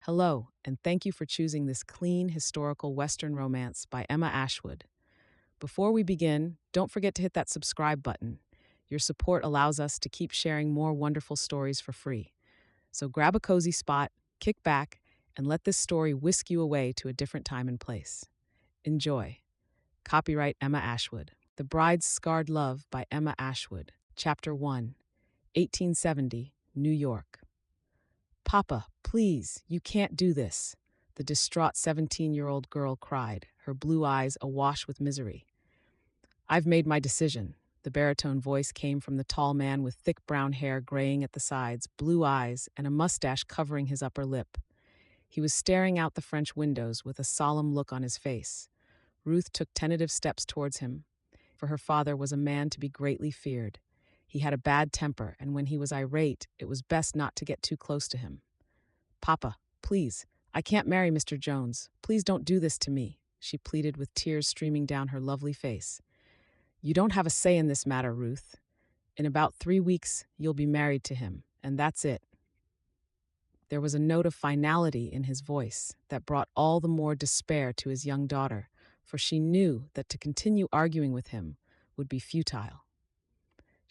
Hello, and thank you for choosing this clean, historical Western romance by Emma Ashwood. Before we begin, don't forget to hit that subscribe button. Your support allows us to keep sharing more wonderful stories for free. So grab a cozy spot, kick back, and let this story whisk you away to a different time and place. Enjoy. Copyright Emma Ashwood. The Bride's Scarred Love by Emma Ashwood. Chapter 1, 1870, New York. Papa, please, you can't do this, the distraught 17-year-old girl cried, her blue eyes awash with misery. I've made my decision. The baritone voice came from the tall man with thick brown hair graying at the sides, blue eyes, and a mustache covering his upper lip. He was staring out the French windows with a solemn look on his face. Ruth took tentative steps towards him, for her father was a man to be greatly feared. He had a bad temper, and when he was irate, it was best not to get too close to him. Papa, please, I can't marry Mr. Jones. Please don't do this to me, she pleaded with tears streaming down her lovely face. You don't have a say in this matter, Ruth. In about 3 weeks, you'll be married to him, and that's it. There was a note of finality in his voice that brought all the more despair to his young daughter, for she knew that to continue arguing with him would be futile.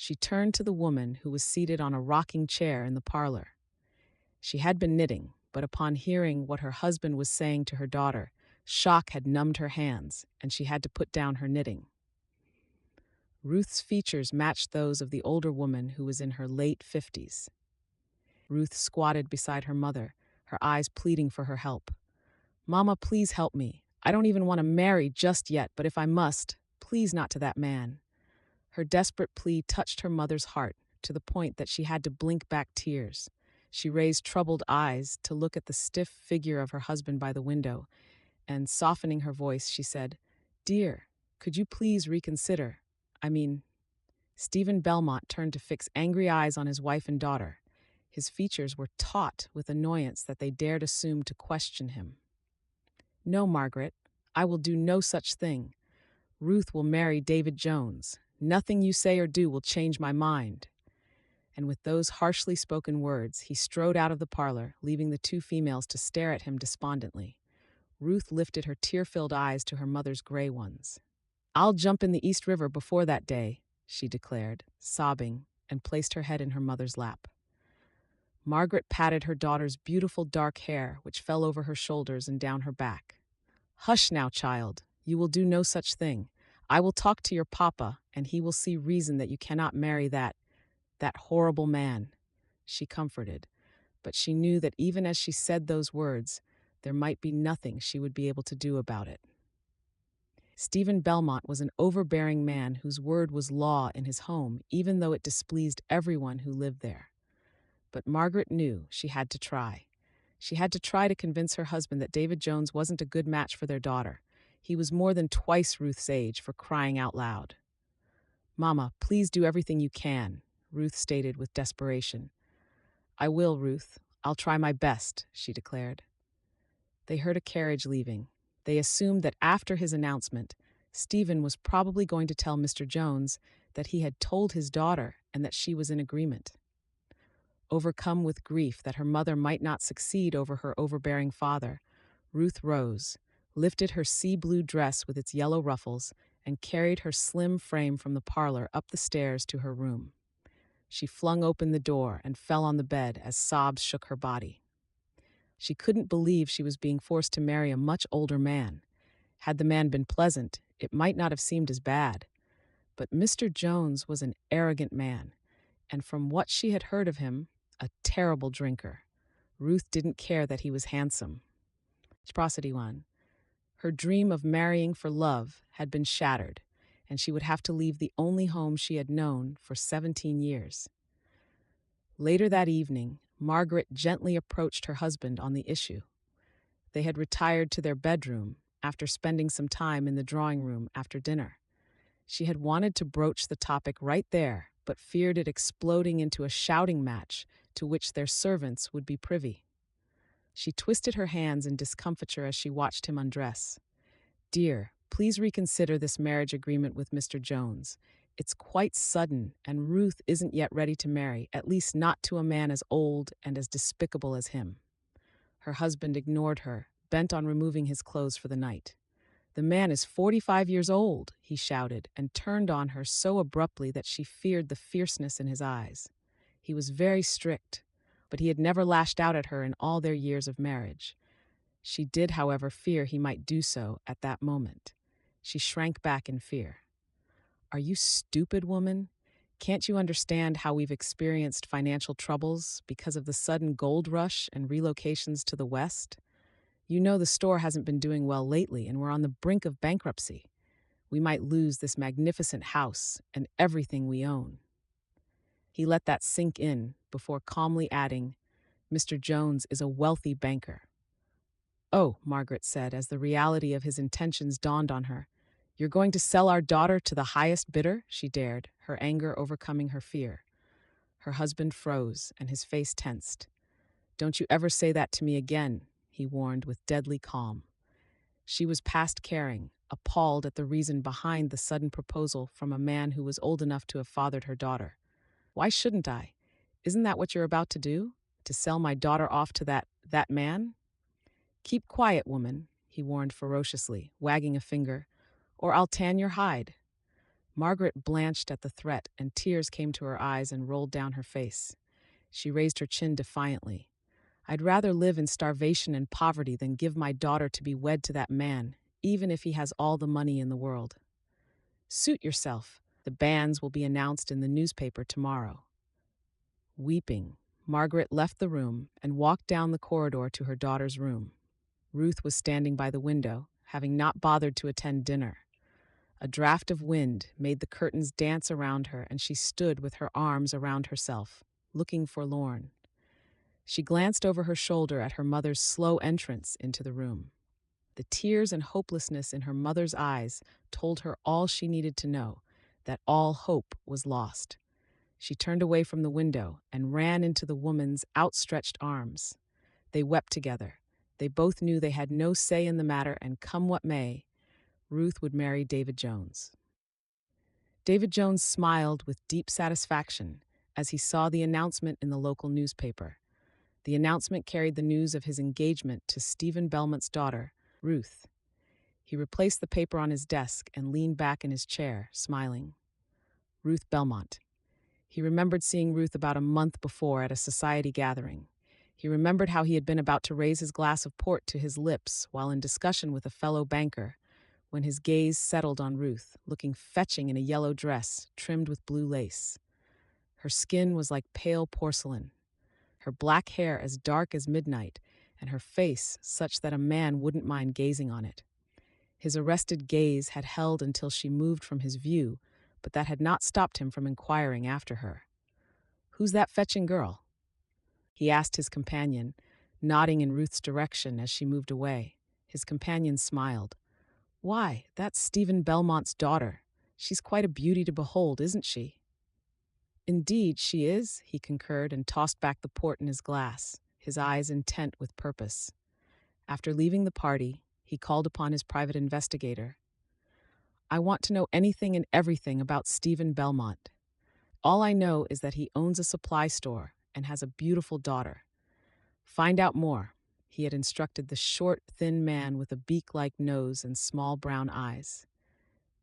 She turned to the woman who was seated on a rocking chair in the parlor. She had been knitting, but upon hearing what her husband was saying to her daughter, shock had numbed her hands, and she had to put down her knitting. Ruth's features matched those of the older woman who was in her late 50s. Ruth squatted beside her mother, her eyes pleading for her help. Mama, please help me. I don't even want to marry just yet, but if I must, please not to that man. Her desperate plea touched her mother's heart to the point that she had to blink back tears. She raised troubled eyes to look at the stiff figure of her husband by the window, and softening her voice, she said, Dear, could you please reconsider? Stephen Belmont turned to fix angry eyes on his wife and daughter. His features were taut with annoyance that they dared assume to question him. No, Margaret, I will do no such thing. Ruth will marry David Jones. Nothing you say or do will change my mind. And with those harshly spoken words, he strode out of the parlor, leaving the two females to stare at him despondently. Ruth lifted her tear-filled eyes to her mother's gray ones. I'll jump in the East River before that day, she declared, sobbing, and placed her head in her mother's lap. Margaret patted her daughter's beautiful dark hair, which fell over her shoulders and down her back. Hush now, child. You will do no such thing. I will talk to your papa, and he will see reason that you cannot marry that horrible man, she comforted. But she knew that even as she said those words, there might be nothing she would be able to do about it. Stephen Belmont was an overbearing man whose word was law in his home, even though it displeased everyone who lived there. But Margaret knew she had to try. She had to try to convince her husband that David Jones wasn't a good match for their daughter. He was more than twice Ruth's age, for crying out loud. Mama, please do everything you can, Ruth stated with desperation. I will, Ruth. I'll try my best, she declared. They heard a carriage leaving. They assumed that after his announcement, Stephen was probably going to tell Mr. Jones that he had told his daughter and that she was in agreement. Overcome with grief that her mother might not succeed over her overbearing father, Ruth rose, lifted her sea-blue dress with its yellow ruffles, and carried her slim frame from the parlor up the stairs to her room. She flung open the door and fell on the bed as sobs shook her body. She couldn't believe she was being forced to marry a much older man. Had the man been pleasant, it might not have seemed as bad. But Mr. Jones was an arrogant man, and from what she had heard of him, a terrible drinker. Ruth didn't care that he was handsome. Her dream of marrying for love had been shattered, and she would have to leave the only home she had known for 17 years. Later that evening, Margaret gently approached her husband on the issue. They had retired to their bedroom after spending some time in the drawing room after dinner. She had wanted to broach the topic right there, but feared it exploding into a shouting match to which their servants would be privy. She twisted her hands in discomfiture as she watched him undress. Dear, please reconsider this marriage agreement with Mr. Jones. It's quite sudden, and Ruth isn't yet ready to marry, at least not to a man as old and as despicable as him. Her husband ignored her, bent on removing his clothes for the night. "The man is 45 years old," he shouted, and turned on her so abruptly that she feared the fierceness in his eyes. He was very strict, but he had never lashed out at her in all their years of marriage. She did, however, fear he might do so at that moment. She shrank back in fear. "Are you stupid, woman? Can't you understand how we've experienced financial troubles because of the sudden gold rush and relocations to the West? You know the store hasn't been doing well lately, and we're on the brink of bankruptcy. We might lose this magnificent house and everything we own." He let that sink in before calmly adding, "Mr. Jones is a wealthy banker." "Oh," Margaret said as the reality of his intentions dawned on her. "You're going to sell our daughter to the highest bidder?" she dared, her anger overcoming her fear. Her husband froze, and his face tensed. "Don't you ever say that to me again," he warned with deadly calm. She was past caring, appalled at the reason behind the sudden proposal from a man who was old enough to have fathered her daughter. "Why shouldn't I? Isn't that what you're about to do? To sell my daughter off to that man?" "Keep quiet, woman," he warned ferociously, wagging a finger, "or I'll tan your hide." Margaret blanched at the threat, and tears came to her eyes and rolled down her face. She raised her chin defiantly. "I'd rather live in starvation and poverty than give my daughter to be wed to that man, even if he has all the money in the world." "Suit yourself. The bans will be announced in the newspaper tomorrow." Weeping, Margaret left the room and walked down the corridor to her daughter's room. Ruth was standing by the window, having not bothered to attend dinner. A draft of wind made the curtains dance around her, and she stood with her arms around herself, looking forlorn. She glanced over her shoulder at her mother's slow entrance into the room. The tears and hopelessness in her mother's eyes told her all she needed to know, that all hope was lost. She turned away from the window and ran into the woman's outstretched arms. They wept together. They both knew they had no say in the matter, and come what may, Ruth would marry David Jones. David Jones smiled with deep satisfaction as he saw the announcement in the local newspaper. The announcement carried the news of his engagement to Stephen Belmont's daughter, Ruth. He replaced the paper on his desk and leaned back in his chair, smiling. Ruth Belmont. He remembered seeing Ruth about a month before at a society gathering. He remembered how he had been about to raise his glass of port to his lips while in discussion with a fellow banker, when his gaze settled on Ruth, looking fetching in a yellow dress trimmed with blue lace. Her skin was like pale porcelain, her black hair as dark as midnight, and her face such that a man wouldn't mind gazing on it. His arrested gaze had held until she moved from his view, but that had not stopped him from inquiring after her. "Who's that fetching girl?" he asked his companion, nodding in Ruth's direction as she moved away. His companion smiled. "Why, that's Stephen Belmont's daughter. She's quite a beauty to behold, isn't she?" "Indeed, she is," he concurred and tossed back the port in his glass, his eyes intent with purpose. After leaving the party, he called upon his private investigator. "I want to know anything and everything about Stephen Belmont. All I know is that he owns a supply store and has a beautiful daughter. Find out more," he had instructed the short, thin man with a beak-like nose and small brown eyes.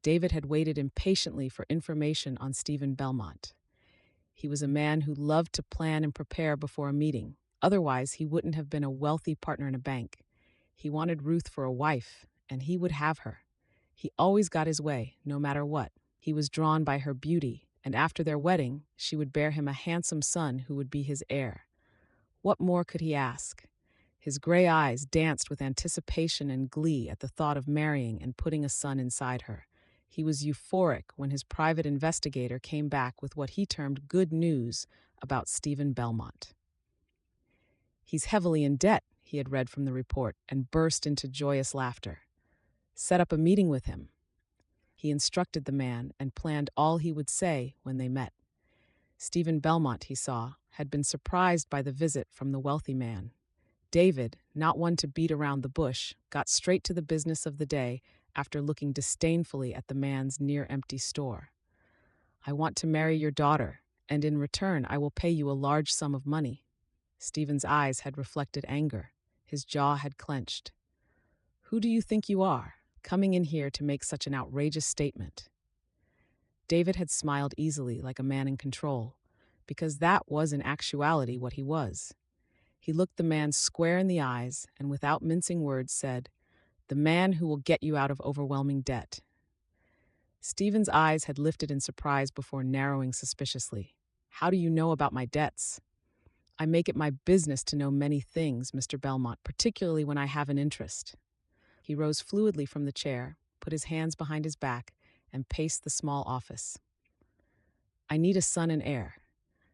David had waited impatiently for information on Stephen Belmont. He was a man who loved to plan and prepare before a meeting. Otherwise, he wouldn't have been a wealthy partner in a bank. He wanted Ruth for a wife, and he would have her. He always got his way, no matter what. He was drawn by her beauty, and after their wedding, she would bear him a handsome son who would be his heir. What more could he ask? His gray eyes danced with anticipation and glee at the thought of marrying and putting a son inside her. He was euphoric when his private investigator came back with what he termed good news about Stephen Belmont. "He's heavily in debt," he had read from the report, and burst into joyous laughter. "Set up a meeting with him." He instructed the man and planned all he would say when they met. Stephen Belmont, he saw, had been surprised by the visit from the wealthy man. David, not one to beat around the bush, got straight to the business of the day after looking disdainfully at the man's near-empty store. "I want to marry your daughter, and in return I will pay you a large sum of money." Stephen's eyes had reflected anger. His jaw had clenched. "Who do you think you are, coming in here to make such an outrageous statement?" David had smiled easily, like a man in control, because that was in actuality what he was. He looked the man square in the eyes and, without mincing words, said, "The man who will get you out of overwhelming debt." Stephen's eyes had lifted in surprise before narrowing suspiciously. "How do you know about my debts?" "I make it my business to know many things, Mr. Belmont, particularly when I have an interest." He rose fluidly from the chair, put his hands behind his back, and paced the small office. "I need a son and heir.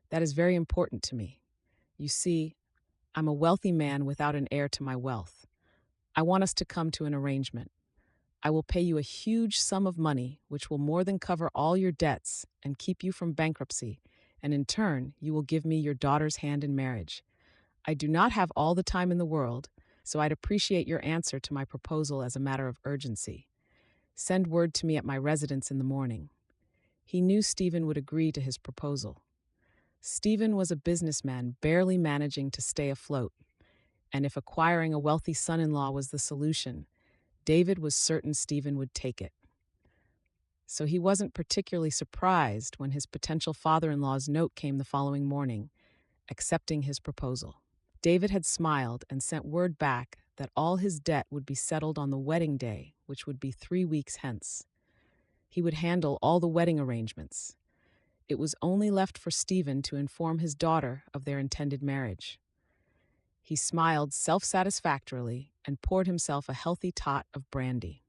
That is very important to me. You see, I'm a wealthy man without an heir to my wealth. I want us to come to an arrangement. I will pay you a huge sum of money, which will more than cover all your debts and keep you from bankruptcy, and in turn, you will give me your daughter's hand in marriage. I do not have all the time in the world, so I'd appreciate your answer to my proposal as a matter of urgency. Send word to me at my residence in the morning." He knew Stephen would agree to his proposal. Stephen was a businessman barely managing to stay afloat, and if acquiring a wealthy son-in-law was the solution, David was certain Stephen would take it. So he wasn't particularly surprised when his potential father-in-law's note came the following morning, accepting his proposal. David had smiled and sent word back that all his debt would be settled on the wedding day, which would be 3 weeks hence. He would handle all the wedding arrangements. It was only left for Stephen to inform his daughter of their intended marriage. He smiled self-satisfactorily and poured himself a healthy tot of brandy.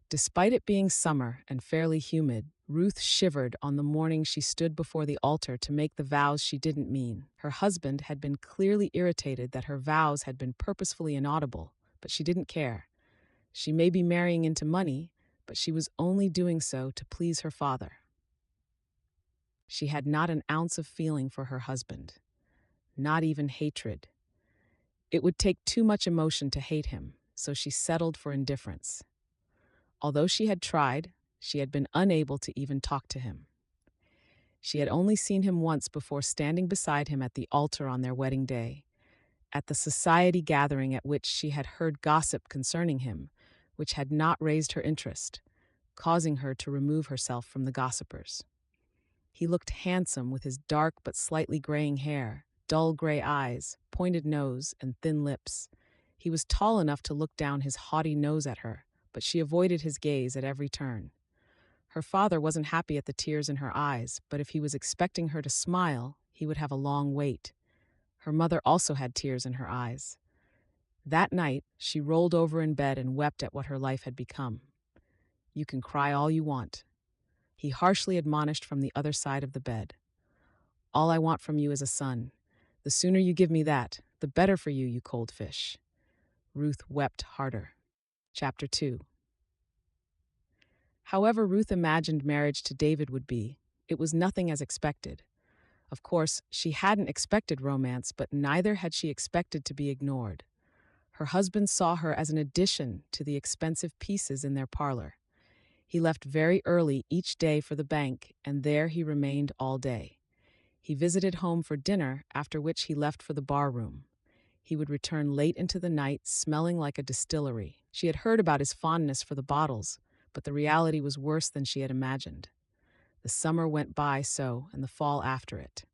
Despite it being summer and fairly humid, Ruth shivered on the morning she stood before the altar to make the vows she didn't mean. Her husband had been clearly irritated that her vows had been purposefully inaudible, but she didn't care. She may be marrying into money, but she was only doing so to please her father. She had not an ounce of feeling for her husband, not even hatred. It would take too much emotion to hate him, so she settled for indifference. Although she had tried, she had been unable to even talk to him. She had only seen him once before standing beside him at the altar on their wedding day, at the society gathering at which she had heard gossip concerning him, which had not raised her interest, causing her to remove herself from the gossipers. He looked handsome with his dark but slightly graying hair, dull gray eyes, pointed nose, and thin lips. He was tall enough to look down his haughty nose at her, but she avoided his gaze at every turn. Her father wasn't happy at the tears in her eyes, but if he was expecting her to smile, he would have a long wait. Her mother also had tears in her eyes. That night, she rolled over in bed and wept at what her life had become. "You can cry all you want," he harshly admonished from the other side of the bed. "All I want from you is a son. The sooner you give me that, the better for you, you cold fish." Ruth wept harder. Chapter 2. However Ruth imagined marriage to David would be, it was nothing as expected. Of course, she hadn't expected romance, but neither had she expected to be ignored. Her husband saw her as an addition to the expensive pieces in their parlor. He left very early each day for the bank, and there he remained all day. He visited home for dinner, after which he left for the bar room. He would return late into the night, smelling like a distillery. She had heard about his fondness for the bottles, but the reality was worse than she had imagined. The summer went by so, and the fall after it.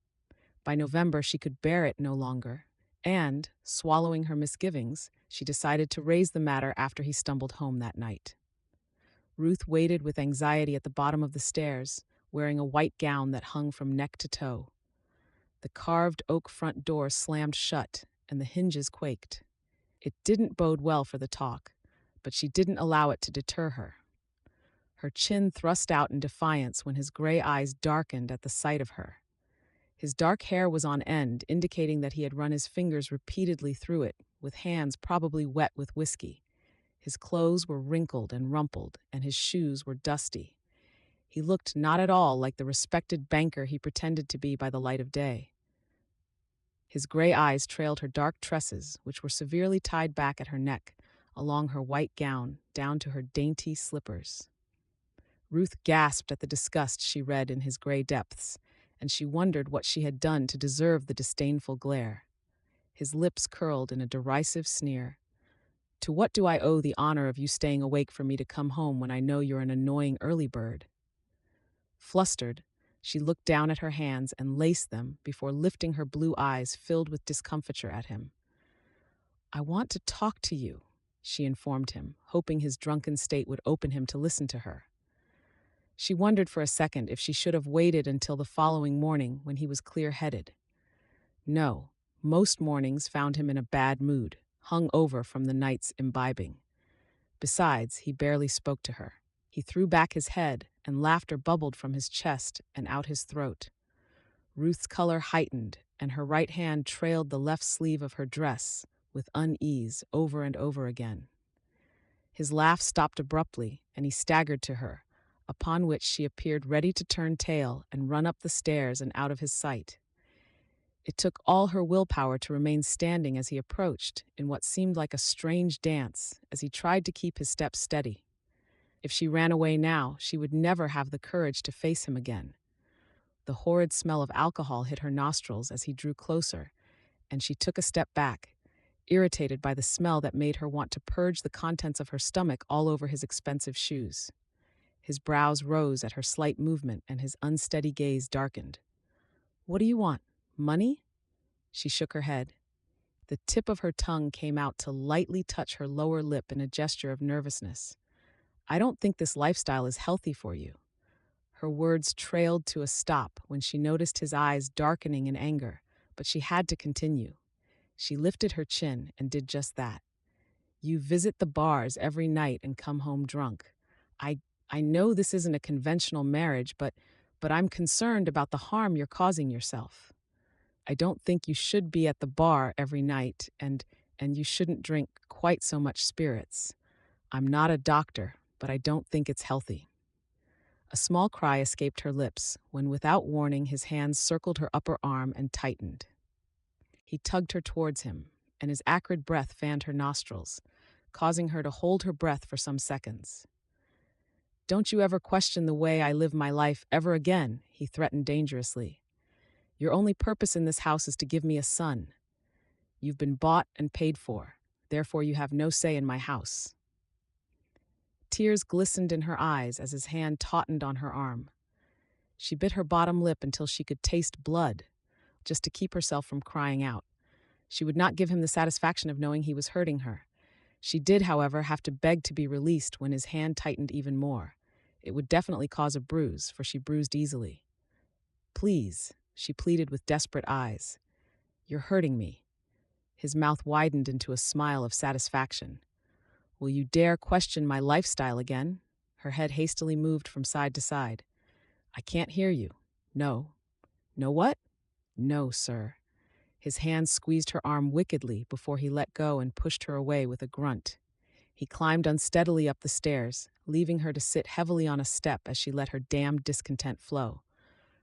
By November, she could bear it no longer, and, swallowing her misgivings, she decided to raise the matter after he stumbled home that night. Ruth waited with anxiety at the bottom of the stairs, wearing a white gown that hung from neck to toe. The carved oak front door slammed shut, and the hinges quaked. It didn't bode well for the talk, but she didn't allow it to deter her. Her chin thrust out in defiance when his gray eyes darkened at the sight of her. His dark hair was on end, indicating that he had run his fingers repeatedly through it, with hands probably wet with whiskey. His clothes were wrinkled and rumpled, and his shoes were dusty. He looked not at all like the respected banker he pretended to be by the light of day. His gray eyes trailed her dark tresses, which were severely tied back at her neck, along her white gown, down to her dainty slippers. Ruth gasped at the disgust she read in his gray depths, and she wondered what she had done to deserve the disdainful glare. His lips curled in a derisive sneer. To what do I owe the honor of you staying awake for me to come home when I know you're an annoying early bird? Flustered, she looked down at her hands and laced them before lifting her blue eyes filled with discomfiture at him. I want to talk to you, she informed him, hoping his drunken state would open him to listen to her. She wondered for a second if she should have waited until the following morning when he was clear-headed. No, most mornings found him in a bad mood, hung over from the night's imbibing. Besides, he barely spoke to her. He threw back his head, and laughter bubbled from his chest and out his throat. Ruth's color heightened, and her right hand trailed the left sleeve of her dress with unease over and over again. His laugh stopped abruptly, and he staggered to her, upon which she appeared ready to turn tail and run up the stairs and out of his sight. It took all her willpower to remain standing as he approached, in what seemed like a strange dance, as he tried to keep his steps steady. If she ran away now, she would never have the courage to face him again. The horrid smell of alcohol hit her nostrils as he drew closer, and she took a step back, irritated by the smell that made her want to purge the contents of her stomach all over his expensive shoes. His brows rose at her slight movement, and his unsteady gaze darkened. "What do you want? Money?" She shook her head. The tip of her tongue came out to lightly touch her lower lip in a gesture of nervousness. "I don't think this lifestyle is healthy for you." Her words trailed to a stop when she noticed his eyes darkening in anger, but she had to continue. She lifted her chin and did just that. "You visit the bars every night and come home drunk. I know this isn't a conventional marriage, but I'm concerned about the harm you're causing yourself. I don't think you should be at the bar every night, and you shouldn't drink quite so much spirits. I'm not a doctor, but I don't think it's healthy." A small cry escaped her lips when, without warning, his hands circled her upper arm and tightened. He tugged her towards him, and his acrid breath fanned her nostrils, causing her to hold her breath for some seconds. "Don't you ever question the way I live my life ever again," he threatened dangerously. "Your only purpose in this house is to give me a son. You've been bought and paid for, therefore you have no say in my house." Tears glistened in her eyes as his hand tautened on her arm. She bit her bottom lip until she could taste blood, just to keep herself from crying out. She would not give him the satisfaction of knowing he was hurting her. She did, however, have to beg to be released when his hand tightened even more. It would definitely cause a bruise, for she bruised easily. "Please," she pleaded with desperate eyes. "You're hurting me." His mouth widened into a smile of satisfaction. "Will you dare question my lifestyle again?" Her head hastily moved from side to side. "I can't hear you." "No." "No what?" "No, sir." His hand squeezed her arm wickedly before he let go and pushed her away with a grunt. He climbed unsteadily up the stairs, leaving her to sit heavily on a step as she let her damned discontent flow.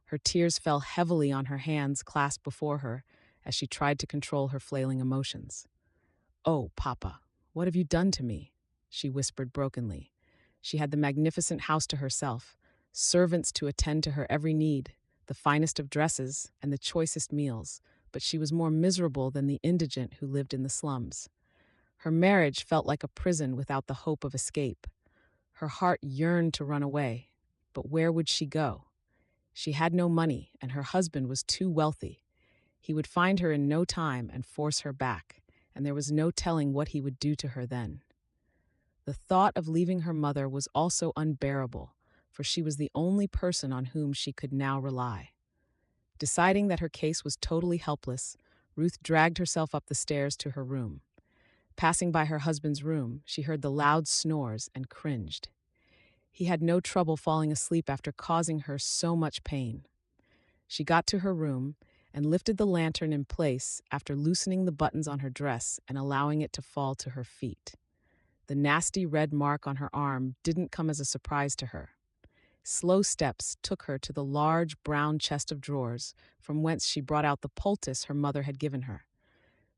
Her tears fell heavily on her hands clasped before her as she tried to control her flailing emotions. "Oh, Papa, what have you done to me?" she whispered brokenly. She had the magnificent house to herself, servants to attend to her every need, the finest of dresses, and the choicest meals, but she was more miserable than the indigent who lived in the slums. Her marriage felt like a prison without the hope of escape. Her heart yearned to run away, but where would she go? She had no money, and her husband was too wealthy. He would find her in no time and force her back, and there was no telling what he would do to her then. The thought of leaving her mother was also unbearable, for she was the only person on whom she could now rely. Deciding that her case was totally helpless, Ruth dragged herself up the stairs to her room. Passing by her husband's room, she heard the loud snores and cringed. He had no trouble falling asleep after causing her so much pain. She got to her room and lifted the lantern in place after loosening the buttons on her dress and allowing it to fall to her feet. The nasty red mark on her arm didn't come as a surprise to her. Slow steps took her to the large brown chest of drawers, from whence she brought out the poultice her mother had given her.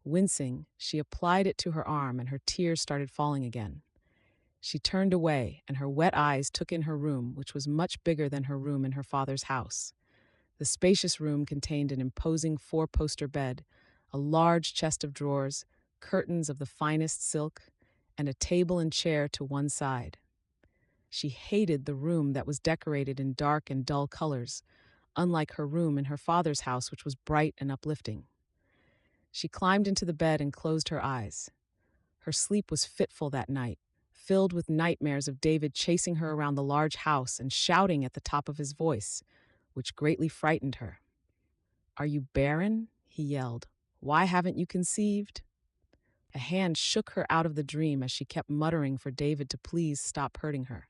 Wincing, she applied it to her arm, and her tears started falling again. She turned away, and her wet eyes took in her room, which was much bigger than her room in her father's house. The spacious room contained an imposing four-poster bed, a large chest of drawers, curtains of the finest silk, and a table and chair to one side. She hated the room that was decorated in dark and dull colors, unlike her room in her father's house, which was bright and uplifting. She climbed into the bed and closed her eyes. Her sleep was fitful that night, filled with nightmares of David chasing her around the large house and shouting at the top of his voice, which greatly frightened her. "Are you barren?" he yelled. "Why haven't you conceived?" A hand shook her out of the dream as she kept muttering for David to please stop hurting her.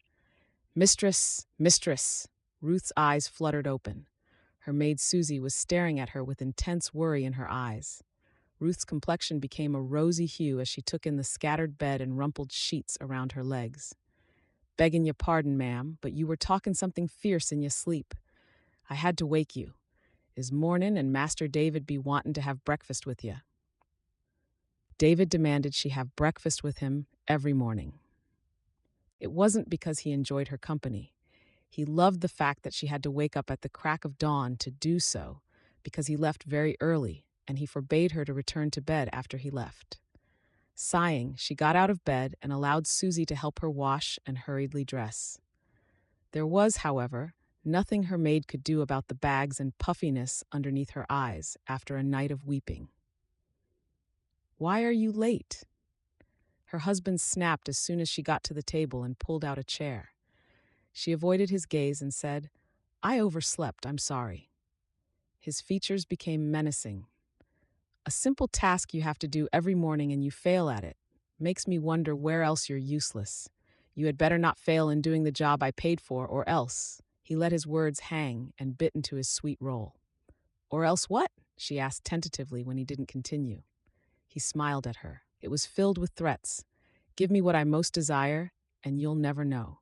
"Mistress, mistress!" Ruth's eyes fluttered open. Her maid Susie was staring at her with intense worry in her eyes. Ruth's complexion became a rosy hue as she took in the scattered bed and rumpled sheets around her legs. "Beggin' your pardon, ma'am, but you were talking something fierce in your sleep. I had to wake you. Is mornin' and Master David be wantin' to have breakfast with you?" David demanded she have breakfast with him every morning. It wasn't because he enjoyed her company. He loved the fact that she had to wake up at the crack of dawn to do so, because he left very early, and he forbade her to return to bed after he left. Sighing, she got out of bed and allowed Susie to help her wash and hurriedly dress. There was, however, nothing her maid could do about the bags and puffiness underneath her eyes after a night of weeping. "Why are you late?" Her husband snapped as soon as she got to the table and pulled out a chair. She avoided his gaze and said, "I overslept, I'm sorry." His features became menacing. "A simple task you have to do every morning and you fail at it. Makes me wonder where else you're useless. You had better not fail in doing the job I paid for, or else." He let his words hang and bit into his sweet roll. "Or else what?" she asked tentatively when he didn't continue. He smiled at her. It was filled with threats. "Give me what I most desire, and you'll never know."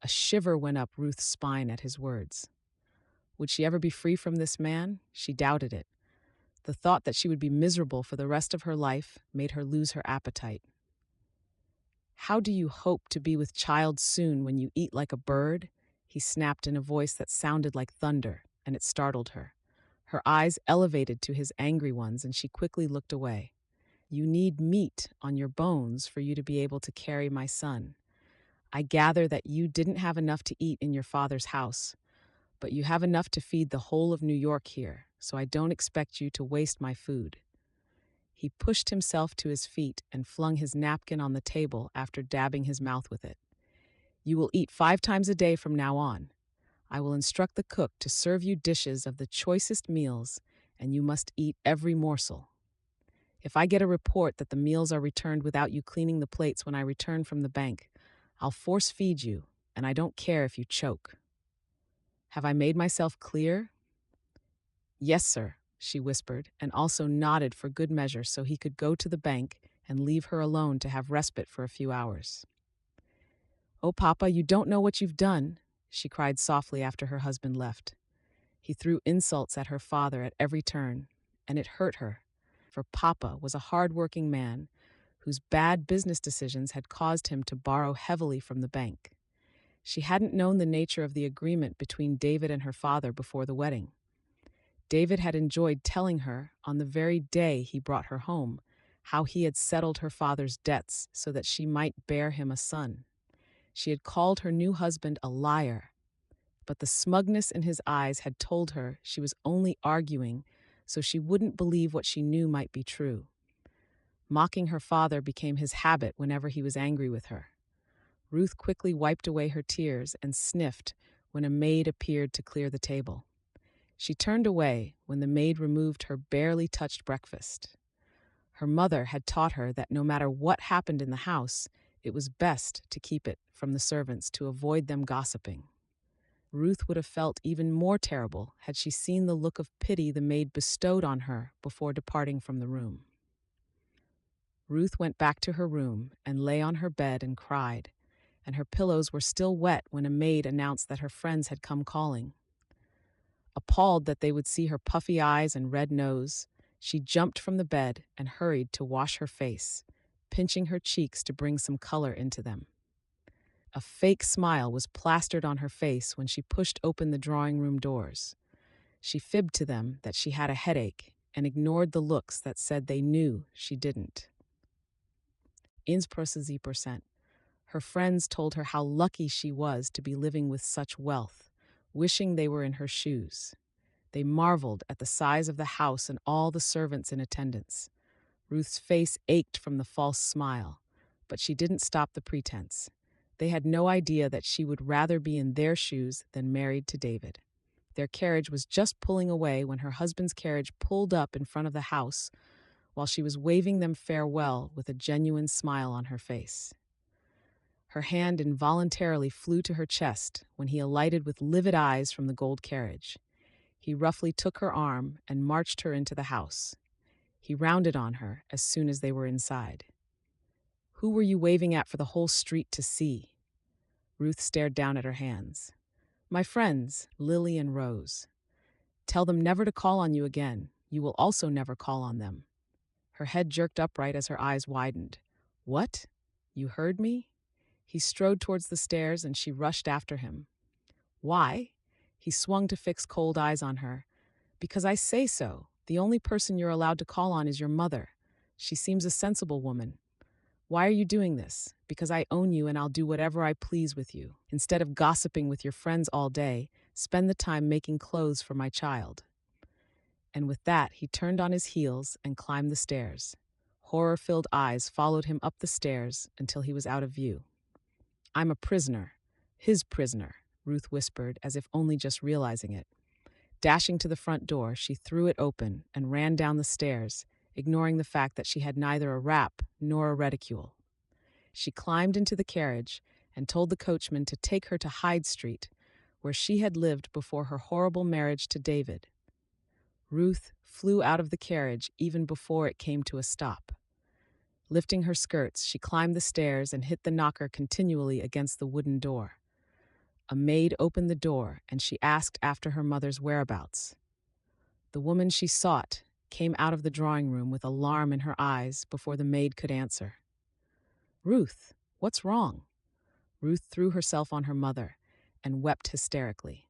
A shiver went up Ruth's spine at his words. Would she ever be free from this man? She doubted it. The thought that she would be miserable for the rest of her life made her lose her appetite. "How do you hope to be with child soon when you eat like a bird?" he snapped in a voice that sounded like thunder, and it startled her. Her eyes elevated to his angry ones, and she quickly looked away. "You need meat on your bones for you to be able to carry my son. I gather that you didn't have enough to eat in your father's house, but you have enough to feed the whole of New York here, so I don't expect you to waste my food." He pushed himself to his feet and flung his napkin on the table after dabbing his mouth with it. "You will eat 5 times a day from now on. I will instruct the cook to serve you dishes of the choicest meals, and you must eat every morsel. If I get a report that the meals are returned without you cleaning the plates when I return from the bank, I'll force feed you, and I don't care if you choke. Have I made myself clear?" "Yes, sir," she whispered, and also nodded for good measure so he could go to the bank and leave her alone to have respite for a few hours. "Oh, Papa, you don't know what you've done," she cried softly after her husband left. He threw insults at her father at every turn, and it hurt her, for Papa was a hard-working man whose bad business decisions had caused him to borrow heavily from the bank. She hadn't known the nature of the agreement between David and her father before the wedding. David had enjoyed telling her, on the very day he brought her home, how he had settled her father's debts so that she might bear him a son. She had called her new husband a liar, but the smugness in his eyes had told her she was only arguing so she wouldn't believe what she knew might be true. Mocking her father became his habit whenever he was angry with her. Ruth quickly wiped away her tears and sniffed when a maid appeared to clear the table. She turned away when the maid removed her barely touched breakfast. Her mother had taught her that no matter what happened in the house, it was best to keep it from the servants to avoid them gossiping. Ruth would have felt even more terrible had she seen the look of pity the maid bestowed on her before departing from the room. Ruth went back to her room and lay on her bed and cried, and her pillows were still wet when a maid announced that her friends had come calling. Appalled that they would see her puffy eyes and red nose, she jumped from the bed and hurried to wash her face, pinching her cheeks to bring some color into them. A fake smile was plastered on her face when she pushed open the drawing room doors. She fibbed to them that she had a headache and ignored the looks that said they knew she didn't. 1%. Her friends told her how lucky she was to be living with such wealth, wishing they were in her shoes. They marveled at the size of the house and all the servants in attendance. Ruth's face ached from the false smile, but she didn't stop the pretense. They had no idea that she would rather be in their shoes than married to David. Their carriage was just pulling away when her husband's carriage pulled up in front of the house while she was waving them farewell with a genuine smile on her face. Her hand involuntarily flew to her chest when he alighted with livid eyes from the gold carriage. He roughly took her arm and marched her into the house. He rounded on her as soon as they were inside. "Who were you waving at for the whole street to see?" Ruth stared down at her hands. "My friends, Lily and Rose. Tell them never to call on you again. You will also never call on them." Her head jerked upright as her eyes widened. "What? You heard me?" He strode towards the stairs and she rushed after him. "Why?" He swung to fix cold eyes on her. "Because I say so. The only person you're allowed to call on is your mother. She seems a sensible woman. Why are you doing this? Because I own you and I'll do whatever I please with you. Instead of gossiping with your friends all day, spend the time making clothes for my child." And with that, he turned on his heels and climbed the stairs. Horror-filled eyes followed him up the stairs until he was out of view. "I'm a prisoner. His prisoner," Ruth whispered, as if only just realizing it. Dashing to the front door, she threw it open and ran down the stairs, ignoring the fact that she had neither a wrap nor a reticule. She climbed into the carriage and told the coachman to take her to Hyde Street, where she had lived before her horrible marriage to David. Ruth flew out of the carriage even before it came to a stop. Lifting her skirts, she climbed the stairs and hit the knocker continually against the wooden door. A maid opened the door and she asked after her mother's whereabouts. The woman she sought came out of the drawing room with alarm in her eyes before the maid could answer. "Ruth, what's wrong?" Ruth threw herself on her mother and wept hysterically.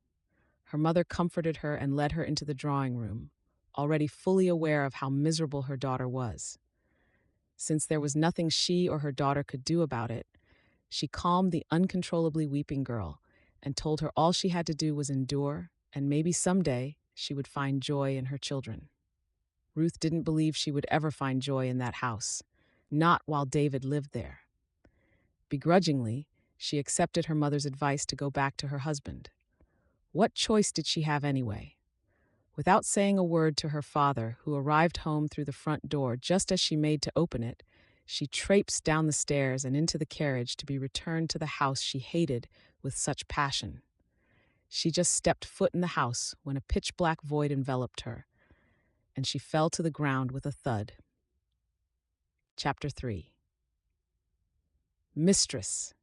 Her mother comforted her and led her into the drawing room, already fully aware of how miserable her daughter was. Since there was nothing she or her daughter could do about it, she calmed the uncontrollably weeping girl and told her all she had to do was endure, and maybe someday she would find joy in her children. Ruth didn't believe she would ever find joy in that house, not while David lived there. Begrudgingly, she accepted her mother's advice to go back to her husband. What choice did she have anyway? Without saying a word to her father, who arrived home through the front door just as she made to open it, she traipsed down the stairs and into the carriage to be returned to the house she hated with such passion. She just stepped foot in the house when a pitch-black void enveloped her, and she fell to the ground with a thud. Chapter 3. "Mistress!"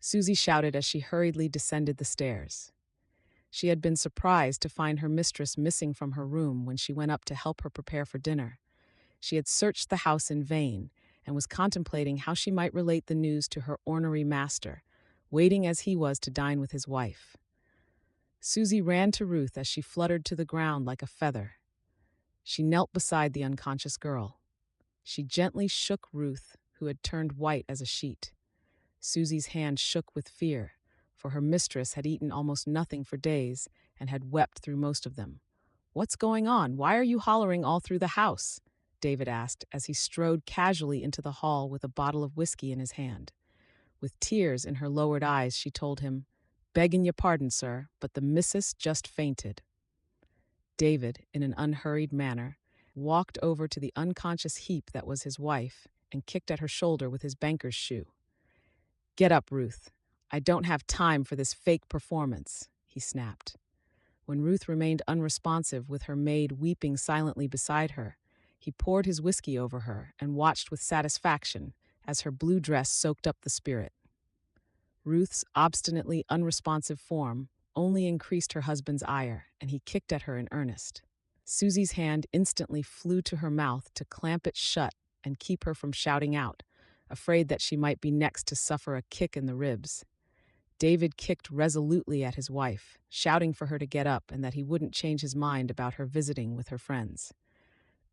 Susie shouted as she hurriedly descended the stairs. She had been surprised to find her mistress missing from her room when she went up to help her prepare for dinner. She had searched the house in vain and was contemplating how she might relate the news to her ornery master, waiting as he was to dine with his wife. Susie ran to Ruth as she fluttered to the ground like a feather. She knelt beside the unconscious girl. She gently shook Ruth, who had turned white as a sheet. Susie's hand shook with fear, for her mistress had eaten almost nothing for days and had wept through most of them. "What's going on? Why are you hollering all through the house?" David asked as he strode casually into the hall with a bottle of whiskey in his hand. With tears in her lowered eyes, she told him, "Begging your pardon, sir, but the missus just fainted." David, in an unhurried manner, walked over to the unconscious heap that was his wife and kicked at her shoulder with his banker's shoe. "Get up, Ruth. I don't have time for this fake performance," he snapped. When Ruth remained unresponsive with her maid weeping silently beside her, he poured his whiskey over her and watched with satisfaction as her blue dress soaked up the spirit. Ruth's obstinately unresponsive form only increased her husband's ire, and he kicked at her in earnest. Susie's hand instantly flew to her mouth to clamp it shut and keep her from shouting out, afraid that she might be next to suffer a kick in the ribs. David kicked resolutely at his wife, shouting for her to get up and that he wouldn't change his mind about her visiting with her friends.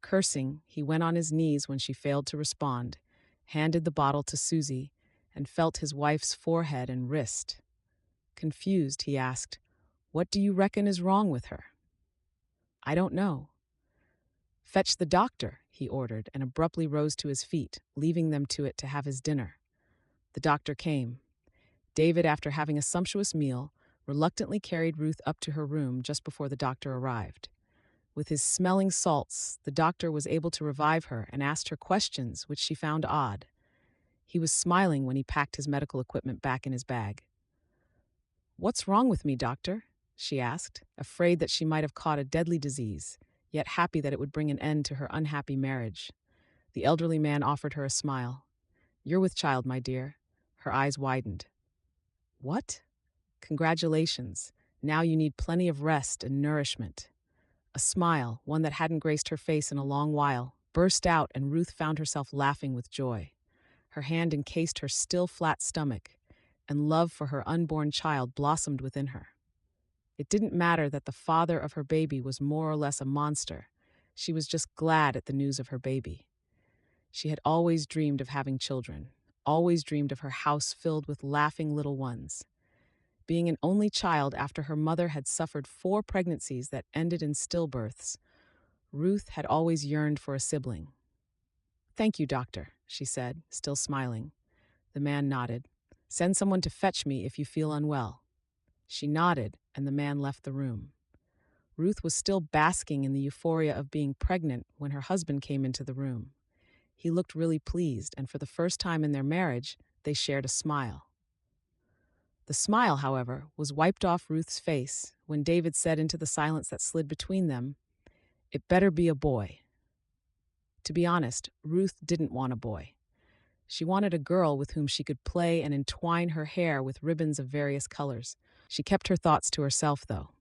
Cursing, he went on his knees when she failed to respond, handed the bottle to Susie, and felt his wife's forehead and wrist. Confused, he asked, "What do you reckon is wrong with her?" "I don't know." "Fetch the doctor," he ordered, and abruptly rose to his feet, leaving them to it to have his dinner. The doctor came. David, after having a sumptuous meal, reluctantly carried Ruth up to her room just before the doctor arrived. With his smelling salts, the doctor was able to revive her and asked her questions, which she found odd. He was smiling when he packed his medical equipment back in his bag. "What's wrong with me, doctor?" she asked, afraid that she might have caught a deadly disease, yet happy that it would bring an end to her unhappy marriage. The elderly man offered her a smile. "You're with child, my dear." Her eyes widened. "What?" "Congratulations. Now you need plenty of rest and nourishment." A smile, one that hadn't graced her face in a long while, burst out, and Ruth found herself laughing with joy. Her hand encased her still flat stomach, and love for her unborn child blossomed within her. It didn't matter that the father of her baby was more or less a monster. She was just glad at the news of her baby. She had always dreamed of having children, always dreamed of her house filled with laughing little ones. Being an only child after her mother had suffered 4 pregnancies that ended in stillbirths, Ruth had always yearned for a sibling. "Thank you, doctor," she said, still smiling. The man nodded. "Send someone to fetch me if you feel unwell." She nodded, and the man left the room. Ruth was still basking in the euphoria of being pregnant when her husband came into the room. He looked really pleased, and for the first time in their marriage, they shared a smile. The smile, however, was wiped off Ruth's face when David said into the silence that slid between them, "It better be a boy." To be honest, Ruth didn't want a boy. She wanted a girl with whom she could play and entwine her hair with ribbons of various colors. She kept her thoughts to herself, though.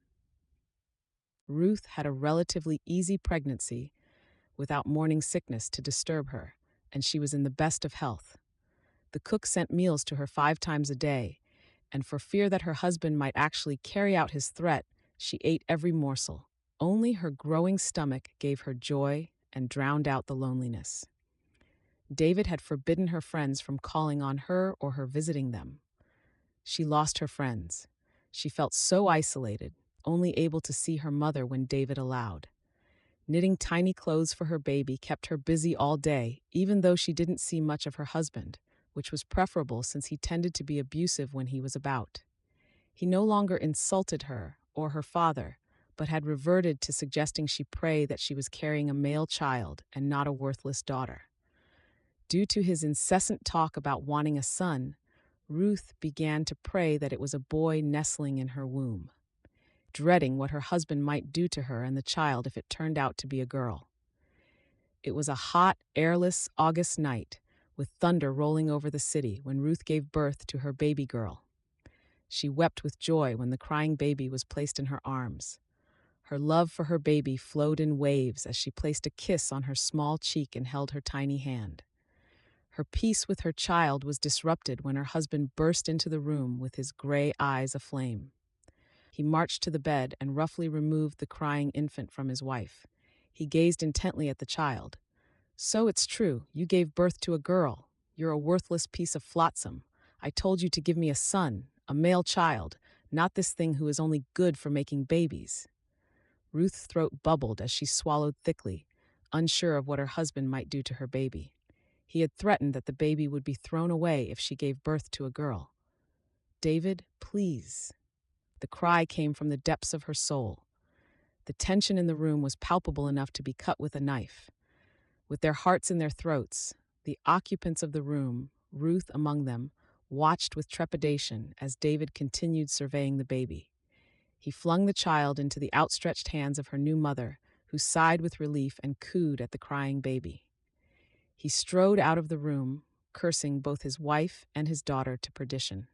Ruth had a relatively easy pregnancy without morning sickness to disturb her, and she was in the best of health. The cook sent meals to her 5 times a day, and for fear that her husband might actually carry out his threat, she ate every morsel. Only her growing stomach gave her joy and drowned out the loneliness. David had forbidden her friends from calling on her or her visiting them. She lost her friends. She felt so isolated, only able to see her mother when David allowed. Knitting tiny clothes for her baby kept her busy all day, even though she didn't see much of her husband, which was preferable since he tended to be abusive when he was about. He no longer insulted her or her father, but had reverted to suggesting she pray that she was carrying a male child and not a worthless daughter. Due to his incessant talk about wanting a son, Ruth began to pray that it was a boy nestling in her womb, dreading what her husband might do to her and the child if it turned out to be a girl. It was a hot, airless August night, with thunder rolling over the city when Ruth gave birth to her baby girl. She wept with joy when the crying baby was placed in her arms. Her love for her baby flowed in waves as she placed a kiss on her small cheek and held her tiny hand. Her peace with her child was disrupted when her husband burst into the room with his gray eyes aflame. He marched to the bed and roughly removed the crying infant from his wife. He gazed intently at the child. "So it's true, you gave birth to a girl. You're a worthless piece of flotsam. I told you to give me a son, a male child, not this thing who is only good for making babies." Ruth's throat bubbled as she swallowed thickly, unsure of what her husband might do to her baby. He had threatened that the baby would be thrown away if she gave birth to a girl. "David, please." The cry came from the depths of her soul. The tension in the room was palpable enough to be cut with a knife. With their hearts in their throats, the occupants of the room, Ruth among them, watched with trepidation as David continued surveying the baby. He flung the child into the outstretched hands of her new mother, who sighed with relief and cooed at the crying baby. He strode out of the room, cursing both his wife and his daughter to perdition.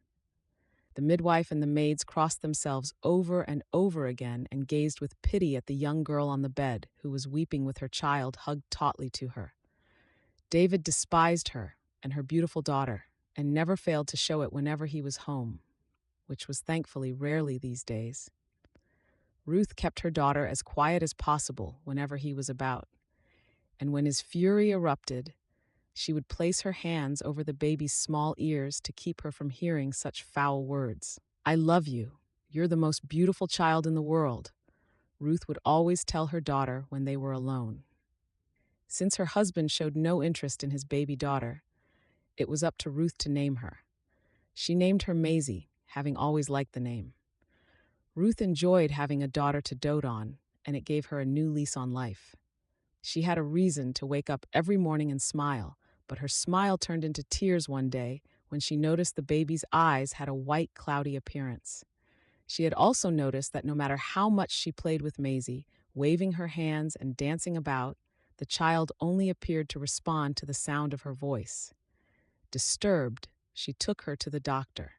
The midwife and the maids crossed themselves over and over again and gazed with pity at the young girl on the bed, who was weeping with her child hugged tautly to her. David despised her and her beautiful daughter, and never failed to show it whenever he was home, which was thankfully rarely these days. Ruth kept her daughter as quiet as possible whenever he was about. and when his fury erupted, she would place her hands over the baby's small ears to keep her from hearing such foul words. "I love you. You're the most beautiful child in the world," Ruth would always tell her daughter when they were alone. Since her husband showed no interest in his baby daughter, it was up to Ruth to name her. She named her Maisie, having always liked the name. Ruth enjoyed having a daughter to dote on, and it gave her a new lease on life. She had a reason to wake up every morning and smile, but her smile turned into tears one day when she noticed the baby's eyes had a white, cloudy appearance. She had also noticed that no matter how much she played with Maisie, waving her hands and dancing about, the child only appeared to respond to the sound of her voice. Disturbed, she took her to the doctor.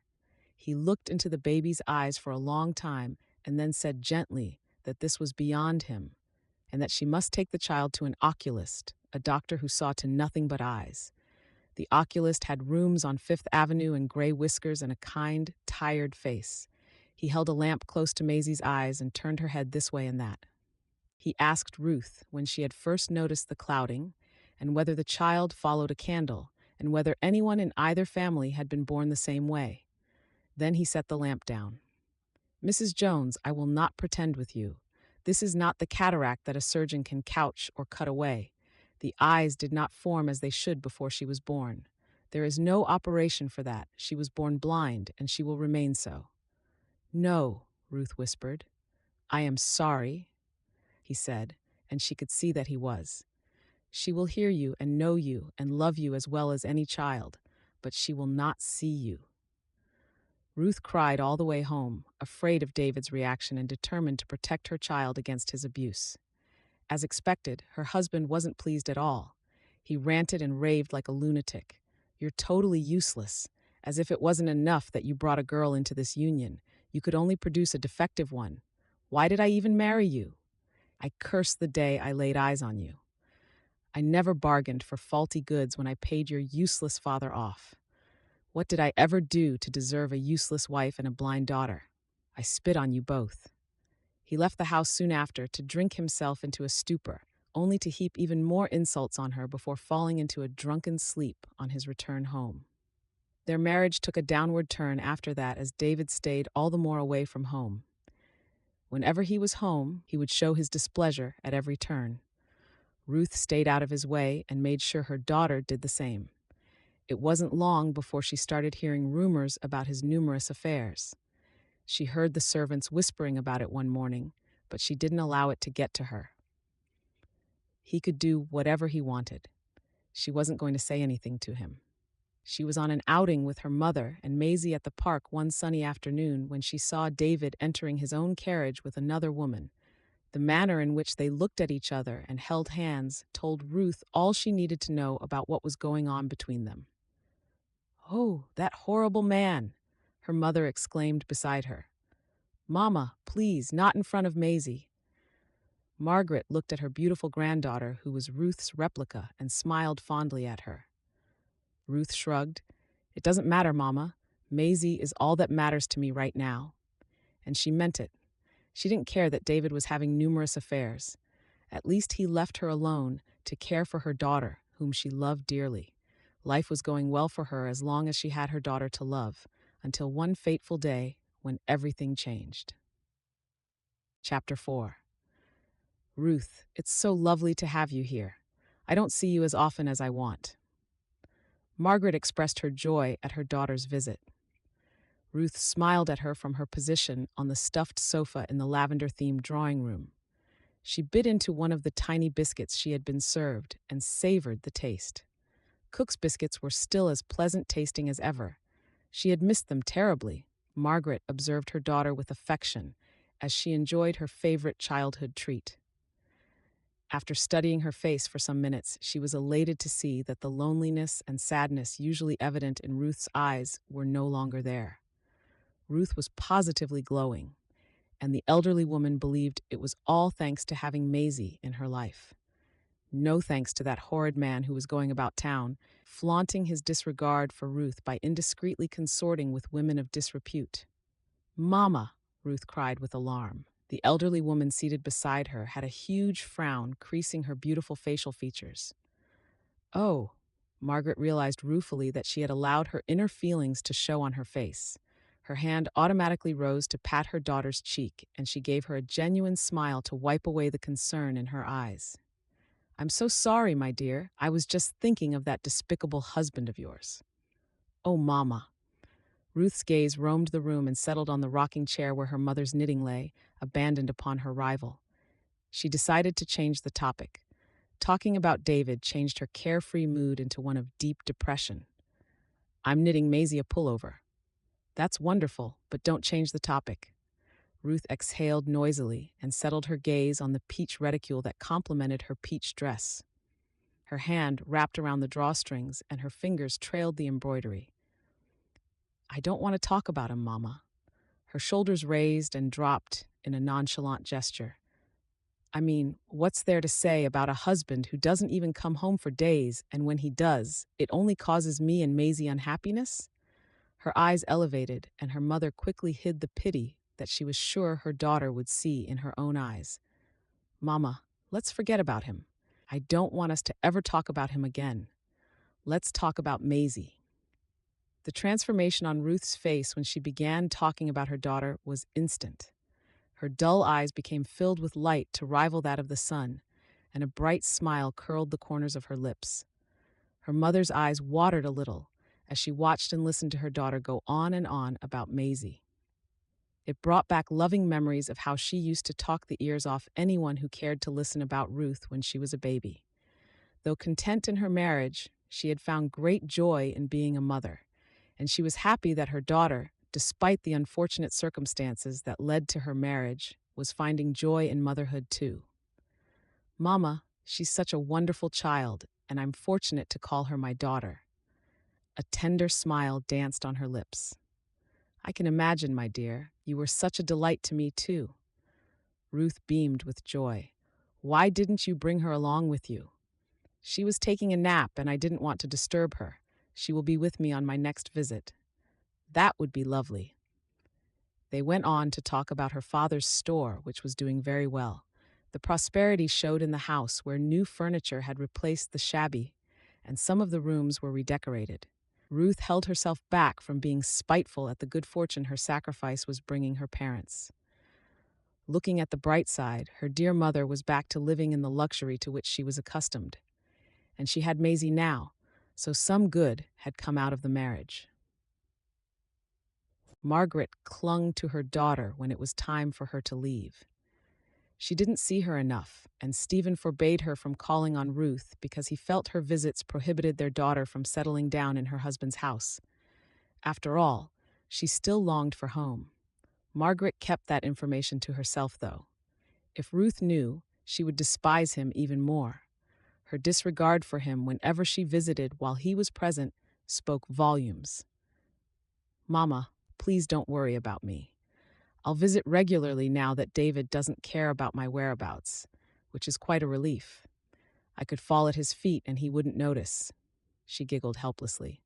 He looked into the baby's eyes for a long time and then said gently that this was beyond him and that she must take the child to an oculist, a doctor who saw to nothing but eyes. The oculist had rooms on Fifth Avenue and gray whiskers and a kind, tired face. He held a lamp close to Maisie's eyes and turned her head this way and that. He asked Ruth when she had first noticed the clouding, and whether the child followed a candle, and whether anyone in either family had been born the same way. Then he set the lamp down. "Mrs. Jones, I will not pretend with you. This is not the cataract that a surgeon can couch or cut away. The eyes did not form as they should before she was born. There is no operation for that. She was born blind, and she will remain so." "No," Ruth whispered. "I am sorry," he said, and she could see that he was. "She will hear you and know you and love you as well as any child, but she will not see you." Ruth cried all the way home, afraid of David's reaction and determined to protect her child against his abuse. As expected, her husband wasn't pleased at all. He ranted and raved like a lunatic. "You're totally useless. As if it wasn't enough that you brought a girl into this union. You could only produce a defective one. Why did I even marry you? I curse the day I laid eyes on you. I never bargained for faulty goods when I paid your useless father off. What did I ever do to deserve a useless wife and a blind daughter? I spit on you both." He left the house soon after to drink himself into a stupor, only to heap even more insults on her before falling into a drunken sleep on his return home. Their marriage took a downward turn after that as David stayed all the more away from home. Whenever he was home, he would show his displeasure at every turn. Ruth stayed out of his way and made sure her daughter did the same. It wasn't long before she started hearing rumors about his numerous affairs. She heard the servants whispering about it one morning, but she didn't allow it to get to her. He could do whatever he wanted. She wasn't going to say anything to him. She was on an outing with her mother and Maisie at the park one sunny afternoon when she saw David entering his own carriage with another woman. The manner in which they looked at each other and held hands told Ruth all she needed to know about what was going on between them. "Oh, that horrible man!" her mother exclaimed beside her. "Mama, please, not in front of Maisie." Margaret looked at her beautiful granddaughter, who was Ruth's replica, and smiled fondly at her. Ruth shrugged. "It doesn't matter, Mama. Maisie is all that matters to me right now." And she meant it. She didn't care that David was having numerous affairs. At least he left her alone to care for her daughter, whom she loved dearly. Life was going well for her as long as she had her daughter to love, until one fateful day when everything changed. Chapter 4. "Ruth, it's so lovely to have you here. I don't see you as often as I want." Margaret expressed her joy at her daughter's visit. Ruth smiled at her from her position on the stuffed sofa in the lavender-themed drawing room. She bit into one of the tiny biscuits she had been served and savored the taste. Cook's biscuits were still as pleasant tasting as ever. She had missed them terribly. Margaret observed her daughter with affection as she enjoyed her favorite childhood treat. After studying her face for some minutes, she was elated to see that the loneliness and sadness usually evident in Ruth's eyes were no longer there. Ruth was positively glowing, and the elderly woman believed it was all thanks to having Maisie in her life. No thanks to that horrid man who was going about town, flaunting his disregard for Ruth by indiscreetly consorting with women of disrepute. "Mama," Ruth cried with alarm. The elderly woman seated beside her had a huge frown creasing her beautiful facial features. Oh, Margaret realized ruefully that she had allowed her inner feelings to show on her face. Her hand automatically rose to pat her daughter's cheek, and she gave her a genuine smile to wipe away the concern in her eyes. I'm so sorry, my dear. I was just thinking of that despicable husband of yours. Oh, Mama. Ruth's gaze roamed the room and settled on the rocking chair where her mother's knitting lay, abandoned upon her rival. She decided to change the topic. Talking about David changed her carefree mood into one of deep depression. I'm knitting Maisie a pullover. That's wonderful, but don't change the topic. Ruth exhaled noisily and settled her gaze on the peach reticule that complemented her peach dress. Her hand wrapped around the drawstrings and her fingers trailed the embroidery. I don't want to talk about him, Mama. Her shoulders raised and dropped in a nonchalant gesture. I mean, what's there to say about a husband who doesn't even come home for days, and when he does, it only causes me and Maisie unhappiness? Her eyes elevated, and her mother quickly hid the pity that she was sure her daughter would see in her own eyes. Mama, let's forget about him. I don't want us to ever talk about him again. Let's talk about Maisie. The transformation on Ruth's face when she began talking about her daughter was instant. Her dull eyes became filled with light to rival that of the sun, and a bright smile curled the corners of her lips. Her mother's eyes watered a little as she watched and listened to her daughter go on and on about Maisie. It brought back loving memories of how she used to talk the ears off anyone who cared to listen about Ruth when she was a baby. Though content in her marriage, she had found great joy in being a mother, and she was happy that her daughter, despite the unfortunate circumstances that led to her marriage, was finding joy in motherhood too. Mama, she's such a wonderful child, and I'm fortunate to call her my daughter. A tender smile danced on her lips. I can imagine, my dear, you were such a delight to me too. Ruth beamed with joy. Why didn't you bring her along with you? She was taking a nap and I didn't want to disturb her. She will be with me on my next visit. That would be lovely. They went on to talk about her father's store, which was doing very well. The prosperity showed in the house where new furniture had replaced the shabby, and some of the rooms were redecorated. Ruth held herself back from being spiteful at the good fortune her sacrifice was bringing her parents. Looking at the bright side, her dear mother was back to living in the luxury to which she was accustomed. And she had Maisie now, so some good had come out of the marriage. Margaret clung to her daughter when it was time for her to leave. She didn't see her enough, and Stephen forbade her from calling on Ruth because he felt her visits prohibited their daughter from settling down in her husband's house. After all, she still longed for home. Margaret kept that information to herself, though. If Ruth knew, she would despise him even more. Her disregard for him whenever she visited while he was present spoke volumes. Mama, please don't worry about me. I'll visit regularly now that David doesn't care about my whereabouts, which is quite a relief. I could fall at his feet and he wouldn't notice. She giggled helplessly.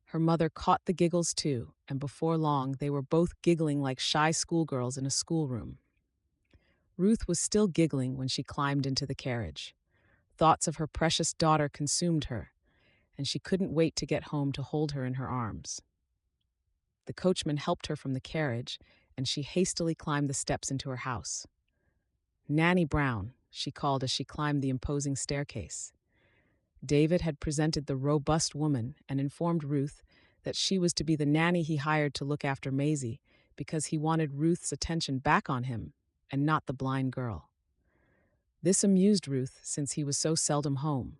Her mother caught the giggles too, and before long they were both giggling like shy schoolgirls in a schoolroom. Ruth was still giggling when she climbed into the carriage. Thoughts of her precious daughter consumed her, and she couldn't wait to get home to hold her in her arms. The coachman helped her from the carriage, and she hastily climbed the steps into her house. Nanny Brown, she called as she climbed the imposing staircase. David had presented the robust woman and informed Ruth that she was to be the nanny he hired to look after Maisie because he wanted Ruth's attention back on him and not the blind girl. This amused Ruth since he was so seldom home.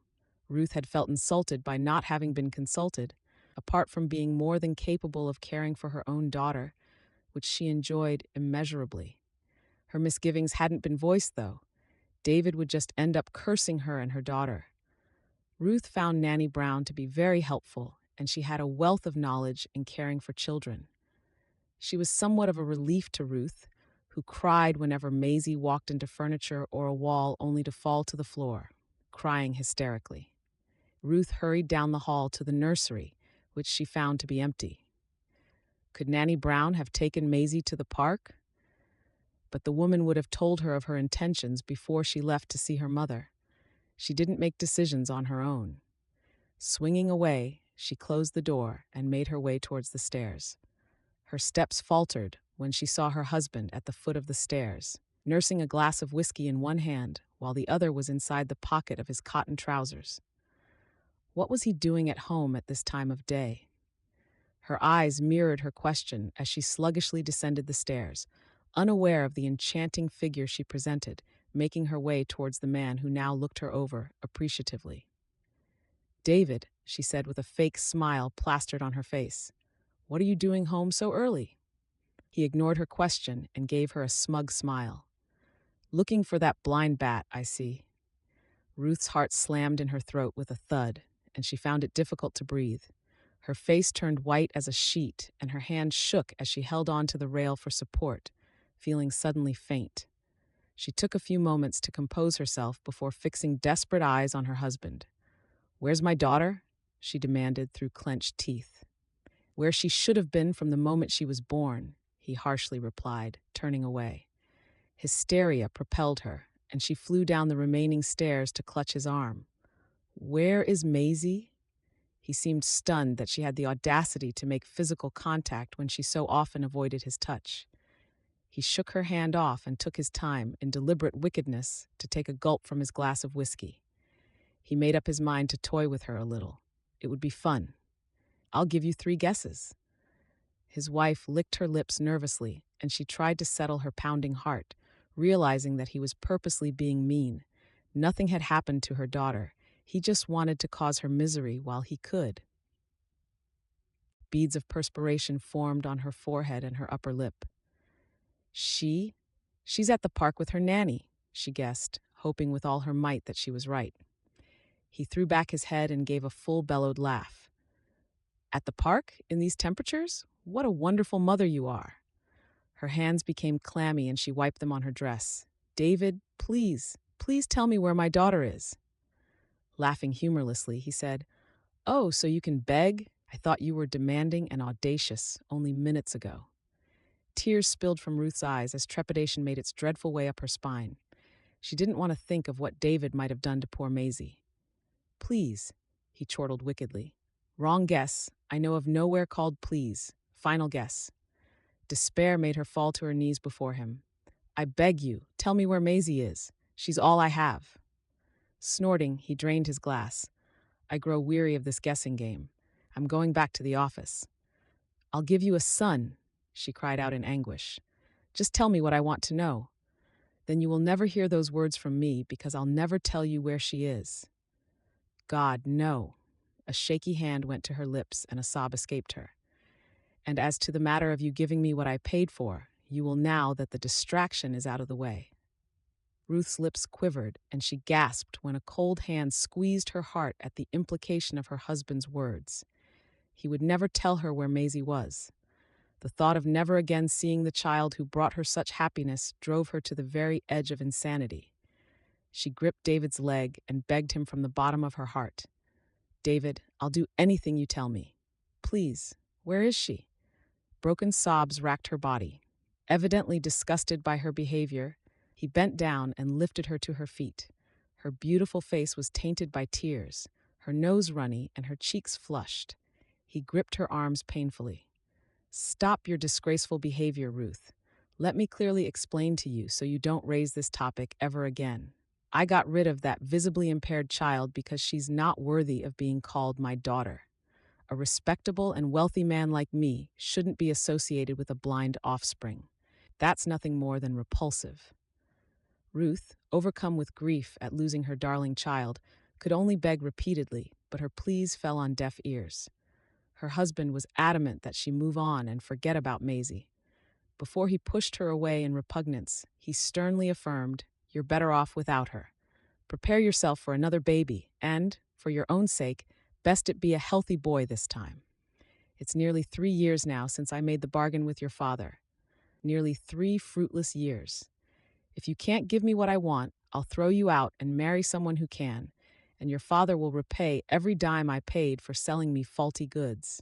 Ruth had felt insulted by not having been consulted, apart from being more than capable of caring for her own daughter, which she enjoyed immeasurably. Her misgivings hadn't been voiced, though. David would just end up cursing her and her daughter. Ruth found Nanny Brown to be very helpful, and she had a wealth of knowledge in caring for children. She was somewhat of a relief to Ruth, who cried whenever Maisie walked into furniture or a wall only to fall to the floor, crying hysterically. Ruth hurried down the hall to the nursery, which she found to be empty. Could Nanny Brown have taken Maisie to the park? but the woman would have told her of her intentions before she left to see her mother. She didn't make decisions on her own. Swinging away, she closed the door and made her way towards the stairs. Her steps faltered when she saw her husband at the foot of the stairs, nursing a glass of whiskey in one hand while the other was inside the pocket of his cotton trousers. What was he doing at home at this time of day? Her eyes mirrored her question as she sluggishly descended the stairs, unaware of the enchanting figure she presented, making her way towards the man who now looked her over appreciatively. "David," she said with a fake smile plastered on her face, "what are you doing home so early?" He ignored her question and gave her a smug smile. "Looking for that blind bat, I see." Ruth's heart slammed in her throat with a thud, and she found it difficult to breathe. Her face turned white as a sheet, and her hand shook as she held on to the rail for support, feeling suddenly faint. She took a few moments to compose herself before fixing desperate eyes on her husband. "Where's my daughter?" she demanded through clenched teeth. "Where she should have been from the moment she was born," he harshly replied, turning away. Hysteria propelled her, and she flew down the remaining stairs to clutch his arm. "Where is Maisie?" He seemed stunned that she had the audacity to make physical contact when she so often avoided his touch. He shook her hand off and took his time, in deliberate wickedness, to take a gulp from his glass of whiskey. He made up his mind to toy with her a little. It would be fun. "I'll give you 3 guesses." His wife licked her lips nervously, and she tried to settle her pounding heart, realizing that he was purposely being mean. Nothing had happened to her daughter. He just wanted to cause her misery while he could. Beads of perspiration formed on her forehead and her upper lip. She's at the park with her nanny," she guessed, hoping with all her might that she was right. He threw back his head and gave a full bellowed laugh. "At the park, in these temperatures? What a wonderful mother you are." Her hands became clammy and she wiped them on her dress. "David, please, please tell me where my daughter is." Laughing humorlessly, he said, "Oh, so you can beg? I thought you were demanding and audacious only minutes ago." Tears spilled from Ruth's eyes as trepidation made its dreadful way up her spine. She didn't want to think of what David might have done to poor Maisie. "Please," he chortled wickedly. "Wrong guess. I know of nowhere called Please. Final guess." Despair made her fall to her knees before him. "I beg you, tell me where Maisie is. She's all I have." Snorting, he drained his glass. "I grow weary of this guessing game. I'm going back to the office." "I'll give you a son," she cried out in anguish. "Just tell me what I want to know. Then you will never hear those words from me because I'll never tell you where she is." "God, no." A shaky hand went to her lips and a sob escaped her. "And as to the matter of you giving me what I paid for, you will now that the distraction is out of the way." Ruth's lips quivered, and she gasped when a cold hand squeezed her heart at the implication of her husband's words. He would never tell her where Maisie was. The thought of never again seeing the child who brought her such happiness drove her to the very edge of insanity. She gripped David's leg and begged him from the bottom of her heart. "David, I'll do anything you tell me. Please, where is she?" Broken sobs racked her body. Evidently disgusted by her behavior, he bent down and lifted her to her feet. Her beautiful face was tainted by tears, her nose runny and her cheeks flushed. He gripped her arms painfully. "Stop your disgraceful behavior, Ruth. Let me clearly explain to you so you don't raise this topic ever again. I got rid of that visibly impaired child because she's not worthy of being called my daughter. A respectable and wealthy man like me shouldn't be associated with a blind offspring. That's nothing more than repulsive." Ruth, overcome with grief at losing her darling child, could only beg repeatedly, but her pleas fell on deaf ears. Her husband was adamant that she move on and forget about Maisie. Before he pushed her away in repugnance, he sternly affirmed, "You're better off without her. Prepare yourself for another baby, and, for your own sake, best it be a healthy boy this time. It's nearly 3 years now since I made the bargain with your father. Nearly 3 fruitless years. If you can't give me what I want, I'll throw you out and marry someone who can, and your father will repay every dime I paid for selling me faulty goods."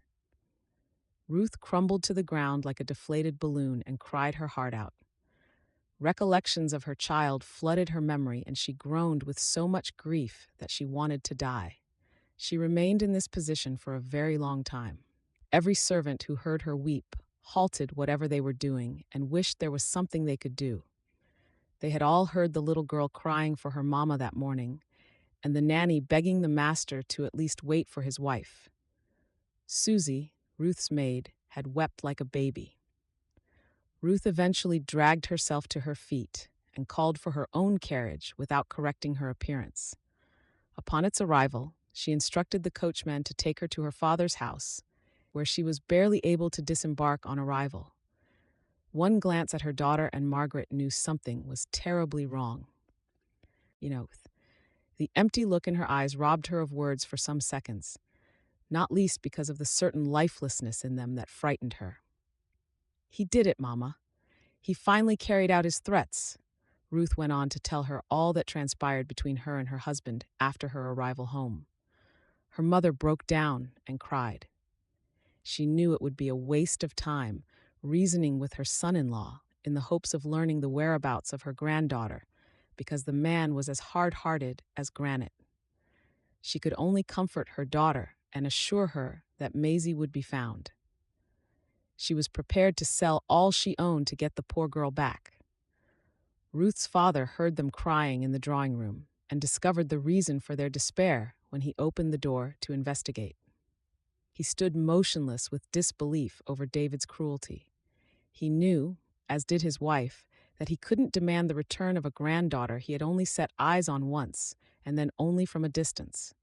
Ruth crumbled to the ground like a deflated balloon and cried her heart out. Recollections of her child flooded her memory, and she groaned with so much grief that she wanted to die. She remained in this position for a very long time. Every servant who heard her weep halted whatever they were doing and wished there was something they could do. They had all heard the little girl crying for her mama that morning, and the nanny begging the master to at least wait for his wife. Susie, Ruth's maid, had wept like a baby. Ruth eventually dragged herself to her feet and called for her own carriage without correcting her appearance. Upon its arrival, she instructed the coachman to take her to her father's house, where she was barely able to disembark on arrival. One glance at her daughter and Margaret knew something was terribly wrong. The empty look in her eyes robbed her of words for some seconds, not least because of the certain lifelessness in them that frightened her. "He did it, Mama. He finally carried out his threats." Ruth went on to tell her all that transpired between her and her husband after her arrival home. Her mother broke down and cried. She knew it would be a waste of time reasoning with her son-in-law in the hopes of learning the whereabouts of her granddaughter, because the man was as hard-hearted as granite. She could only comfort her daughter and assure her that Maisie would be found. She was prepared to sell all she owned to get the poor girl back. Ruth's father heard them crying in the drawing room and discovered the reason for their despair when he opened the door to investigate. He stood motionless with disbelief over David's cruelty. He knew, as did his wife, that he couldn't demand the return of a granddaughter he had only set eyes on once, and then only from a distance.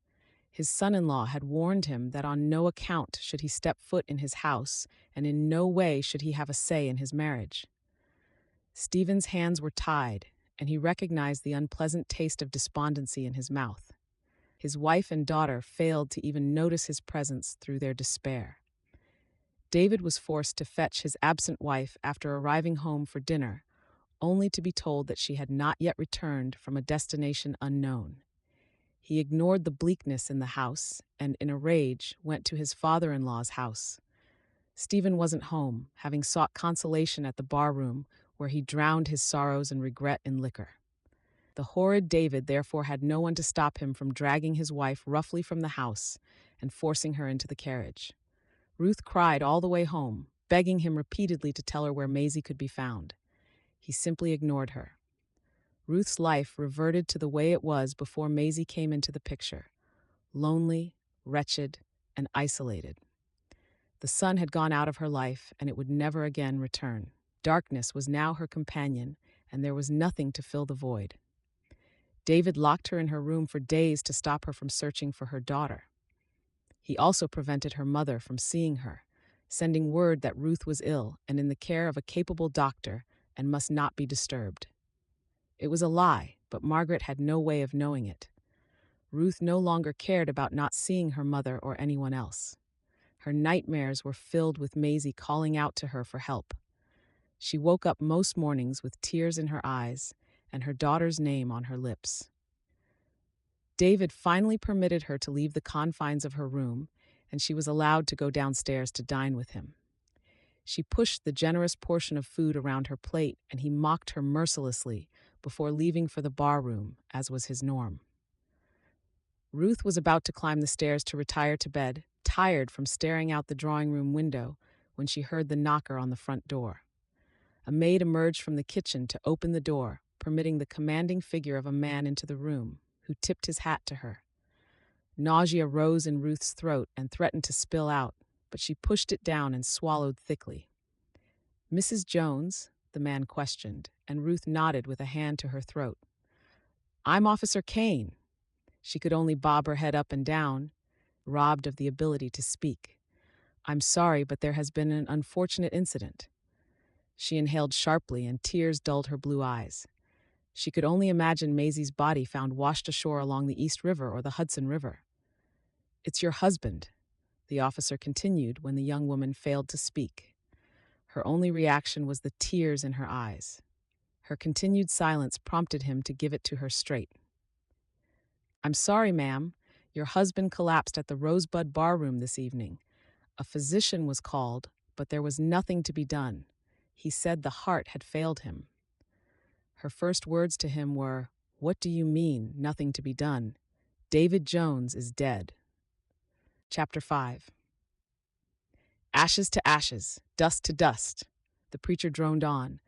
His son-in-law had warned him that on no account should he step foot in his house, and in no way should he have a say in his marriage. Stephen's hands were tied, and he recognized the unpleasant taste of despondency in his mouth. His wife and daughter failed to even notice his presence through their despair. David was forced to fetch his absent wife after arriving home for dinner, only to be told that she had not yet returned from a destination unknown. He ignored the bleakness in the house and, in a rage, went to his father-in-law's house. Stephen wasn't home, having sought consolation at the bar-room, where he drowned his sorrows and regret in liquor. The horrid David therefore had no one to stop him from dragging his wife roughly from the house and forcing her into the carriage. Ruth cried all the way home, begging him repeatedly to tell her where Maisie could be found. He simply ignored her. Ruth's life reverted to the way it was before Maisie came into the picture, lonely, wretched, and isolated. The sun had gone out of her life, and it would never again return. Darkness was now her companion, and there was nothing to fill the void. David locked her in her room for days to stop her from searching for her daughter. He also prevented her mother from seeing her, sending word that Ruth was ill and in the care of a capable doctor and must not be disturbed. It was a lie, but Margaret had no way of knowing it. Ruth no longer cared about not seeing her mother or anyone else. Her nightmares were filled with Maisie calling out to her for help. She woke up most mornings with tears in her eyes and her daughter's name on her lips. David finally permitted her to leave the confines of her room, and she was allowed to go downstairs to dine with him. She pushed the generous portion of food around her plate, and he mocked her mercilessly before leaving for the bar-room, as was his norm. Ruth was about to climb the stairs to retire to bed, tired from staring out the drawing-room window, when she heard the knocker on the front door. A maid emerged from the kitchen to open the door, permitting the commanding figure of a man into the room, who tipped his hat to her. Nausea rose in Ruth's throat and threatened to spill out, but she pushed it down and swallowed thickly. "Mrs. Jones?" the man questioned, and Ruth nodded with a hand to her throat. "I'm Officer Kane." She could only bob her head up and down, robbed of the ability to speak. "I'm sorry, but there has been an unfortunate incident." She inhaled sharply, and tears dulled her blue eyes. She could only imagine Maisie's body found washed ashore along the East River or the Hudson River. "It's your husband," the officer continued when the young woman failed to speak. Her only reaction was the tears in her eyes. Her continued silence prompted him to give it to her straight. "I'm sorry, ma'am. Your husband collapsed at the Rosebud Bar-room this evening. A physician was called, but there was nothing to be done. He said the heart had failed him." Her first words to him were, "What do you mean, nothing to be done? David Jones is dead." Chapter 5. Ashes to ashes, dust to dust. The preacher droned on,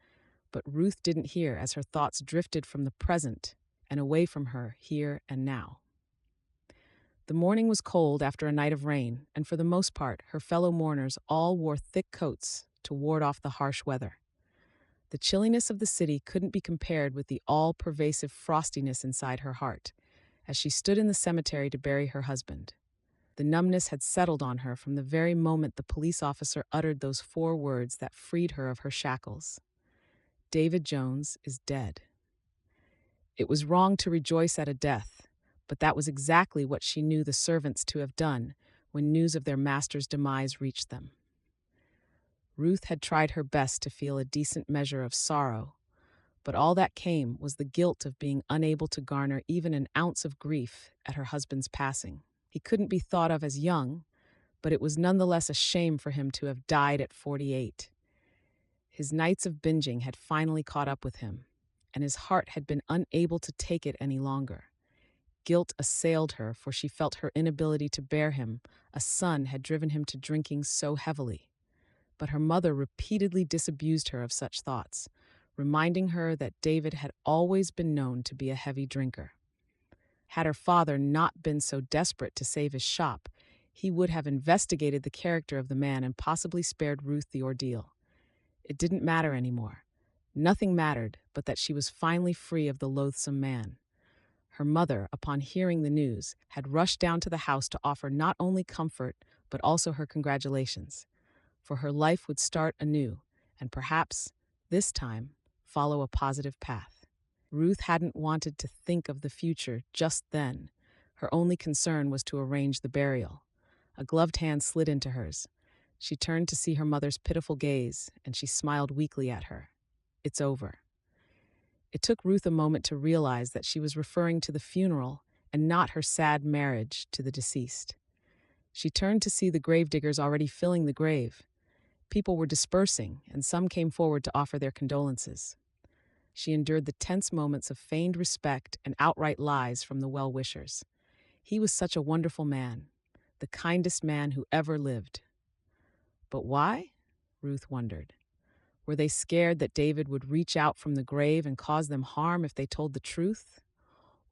but Ruth didn't hear as her thoughts drifted from the present and away from her here and now. The morning was cold after a night of rain, and for the most part, her fellow mourners all wore thick coats to ward off the harsh weather. The chilliness of the city couldn't be compared with the all-pervasive frostiness inside her heart as she stood in the cemetery to bury her husband. The numbness had settled on her from the very moment the police officer uttered those 4 words that freed her of her shackles. David Jones is dead. It was wrong to rejoice at a death, but that was exactly what she knew the servants to have done when news of their master's demise reached them. Ruth had tried her best to feel a decent measure of sorrow, but all that came was the guilt of being unable to garner even an ounce of grief at her husband's passing. He couldn't be thought of as young, but it was nonetheless a shame for him to have died at 48. His nights of binging had finally caught up with him, and his heart had been unable to take it any longer. Guilt assailed her, for she felt her inability to bear him. A son had driven him to drinking so heavily. But her mother repeatedly disabused her of such thoughts, reminding her that David had always been known to be a heavy drinker. Had her father not been so desperate to save his shop, he would have investigated the character of the man and possibly spared Ruth the ordeal. It didn't matter anymore. Nothing mattered but that she was finally free of the loathsome man. Her mother, upon hearing the news, had rushed down to the house to offer not only comfort but also her congratulations, for her life would start anew and perhaps, this time, follow a positive path. Ruth hadn't wanted to think of the future just then. Her only concern was to arrange the burial. A gloved hand slid into hers. She turned to see her mother's pitiful gaze, and she smiled weakly at her. "It's over." It took Ruth a moment to realize that she was referring to the funeral and not her sad marriage to the deceased. She turned to see the gravediggers already filling the grave. People were dispersing, and some came forward to offer their condolences. She endured the tense moments of feigned respect and outright lies from the well-wishers. He was such a wonderful man, the kindest man who ever lived. But why? Ruth wondered. Were they scared that David would reach out from the grave and cause them harm if they told the truth?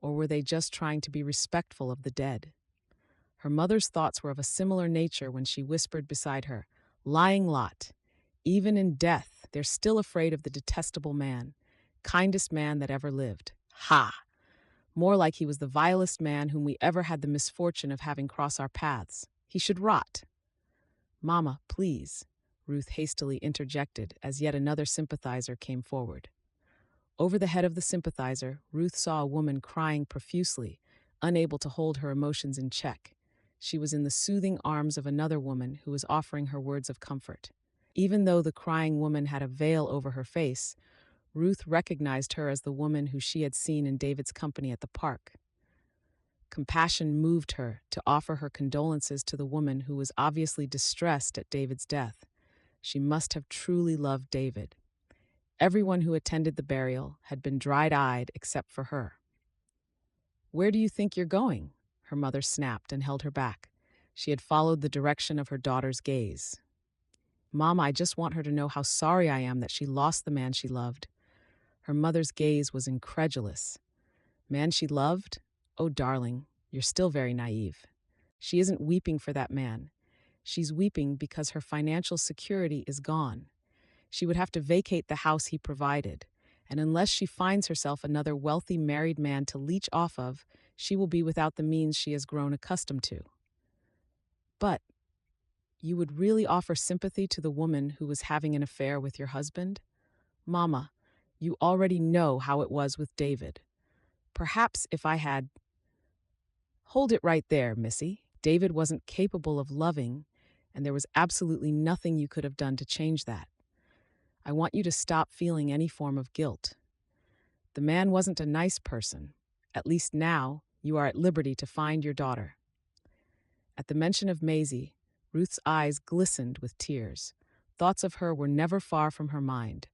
Or were they just trying to be respectful of the dead? Her mother's thoughts were of a similar nature when she whispered beside her, "Lying lot. Even in death, they're still afraid of the detestable man, kindest man that ever lived. Ha! More like he was the vilest man whom we ever had the misfortune of having cross our paths. He should rot." "Mama, please," Ruth hastily interjected as yet another sympathizer came forward. Over the head of the sympathizer, Ruth saw a woman crying profusely, unable to hold her emotions in check. She was in the soothing arms of another woman who was offering her words of comfort. Even though the crying woman had a veil over her face, Ruth recognized her as the woman who she had seen in David's company at the park. Compassion moved her to offer her condolences to the woman who was obviously distressed at David's death. She must have truly loved David. Everyone who attended the burial had been dried-eyed except for her. "Where do you think you're going?" her mother snapped and held her back. She had followed the direction of her daughter's gaze. "Mom, I just want her to know how sorry I am that she lost the man she loved." Her mother's gaze was incredulous. "Man she loved? Oh, darling, you're still very naive. She isn't weeping for that man. She's weeping because her financial security is gone. She would have to vacate the house he provided, and unless she finds herself another wealthy married man to leech off of, she will be without the means she has grown accustomed to." "But you would really offer sympathy to the woman who was having an affair with your husband? Mama, you already know how it was with David. Perhaps if I had—" "Hold it right there, Missy. David wasn't capable of loving, and there was absolutely nothing you could have done to change that. I want you to stop feeling any form of guilt. The man wasn't a nice person. At least now, you are at liberty to find your daughter." At the mention of Maisie, Ruth's eyes glistened with tears. Thoughts of her were never far from her mind,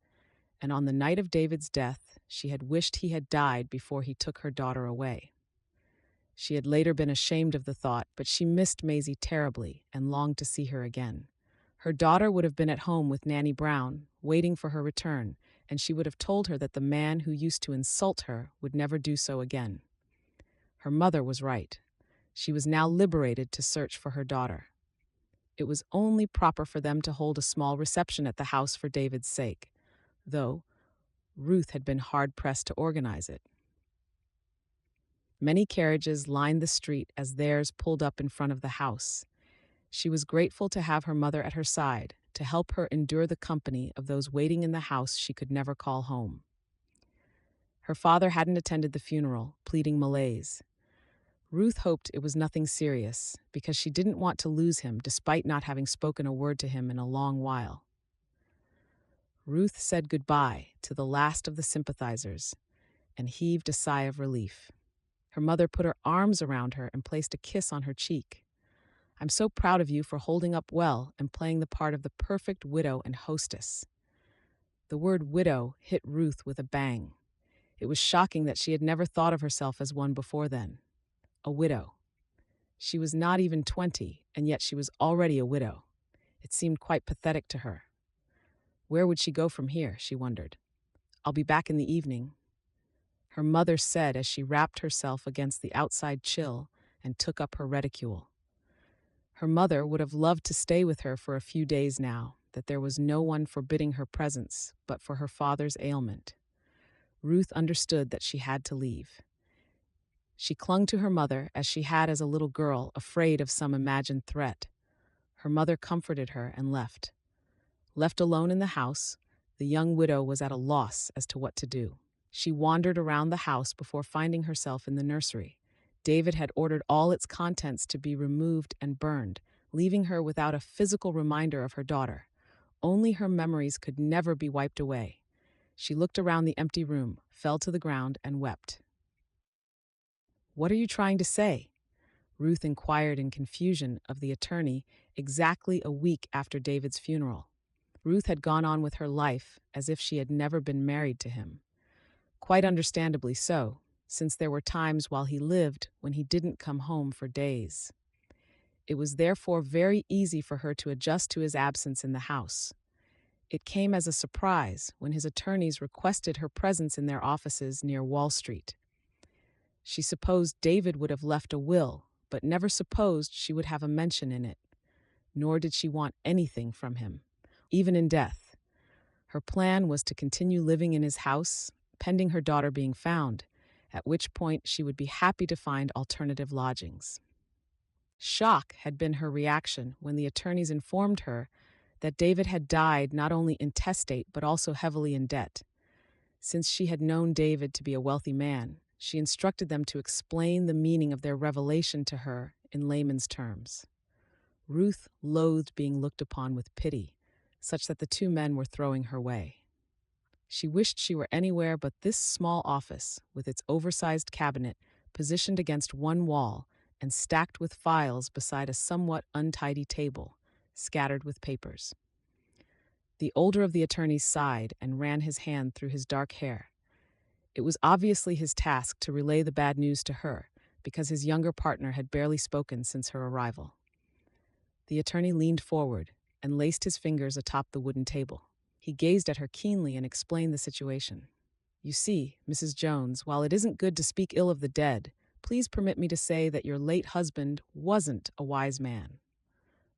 and on the night of David's death, she had wished he had died before he took her daughter away. She had later been ashamed of the thought, but she missed Maisie terribly and longed to see her again. Her daughter would have been at home with Nanny Brown, waiting for her return, and she would have told her that the man who used to insult her would never do so again. Her mother was right. She was now liberated to search for her daughter. It was only proper for them to hold a small reception at the house for David's sake, though Ruth had been hard-pressed to organize it. Many carriages lined the street as theirs pulled up in front of the house. She was grateful to have her mother at her side, to help her endure the company of those waiting in the house she could never call home. Her father hadn't attended the funeral, pleading malaise. Ruth hoped it was nothing serious, because she didn't want to lose him despite not having spoken a word to him in a long while. Ruth said goodbye to the last of the sympathizers and heaved a sigh of relief. Her mother put her arms around her and placed a kiss on her cheek. "I'm so proud of you for holding up well and playing the part of the perfect widow and hostess." The word widow hit Ruth with a bang. It was shocking that she had never thought of herself as one before then. A widow. She was not even 20, and yet she was already a widow. It seemed quite pathetic to her. Where would she go from here, she wondered. "I'll be back in the evening," her mother said as she wrapped herself against the outside chill and took up her reticule. Her mother would have loved to stay with her for a few days now, that there was no one forbidding her presence but for her father's ailment. Ruth understood that she had to leave. She clung to her mother as she had as a little girl, afraid of some imagined threat. Her mother comforted her and left. Left alone in the house, the young widow was at a loss as to what to do. She wandered around the house before finding herself in the nursery. David had ordered all its contents to be removed and burned, leaving her without a physical reminder of her daughter. Only her memories could never be wiped away. She looked around the empty room, fell to the ground, and wept. "What are you trying to say?" Ruth inquired in confusion of the attorney exactly a week after David's funeral. Ruth had gone on with her life as if she had never been married to him. Quite understandably so, since there were times while he lived when he didn't come home for days. It was therefore very easy for her to adjust to his absence in the house. It came as a surprise when his attorneys requested her presence in their offices near Wall Street. She supposed David would have left a will, but never supposed she would have a mention in it. Nor did she want anything from him, even in death. Her plan was to continue living in his house, pending her daughter being found, at which point she would be happy to find alternative lodgings. Shock had been her reaction when the attorneys informed her that David had died not only intestate but also heavily in debt. Since she had known David to be a wealthy man, she instructed them to explain the meaning of their revelation to her in layman's terms. Ruth loathed being looked upon with pity, such that the two men were throwing her way. She wished she were anywhere but this small office, with its oversized cabinet positioned against one wall and stacked with files beside a somewhat untidy table, scattered with papers. The older of the attorneys sighed and ran his hand through his dark hair. It was obviously his task to relay the bad news to her, because his younger partner had barely spoken since her arrival. The attorney leaned forward and laced his fingers atop the wooden table. He gazed at her keenly and explained the situation. "You see, Mrs. Jones, while it isn't good to speak ill of the dead, please permit me to say that your late husband wasn't a wise man."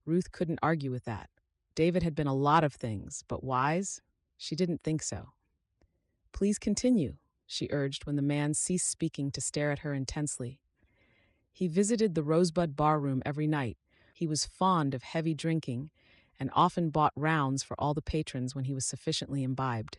Ruth couldn't argue with that. David had been a lot of things, but wise? She didn't think so. "Please continue," she urged when the man ceased speaking to stare at her intensely. He visited the Rosebud Bar Room every night. He was fond of heavy drinking and often bought rounds for all the patrons when he was sufficiently imbibed.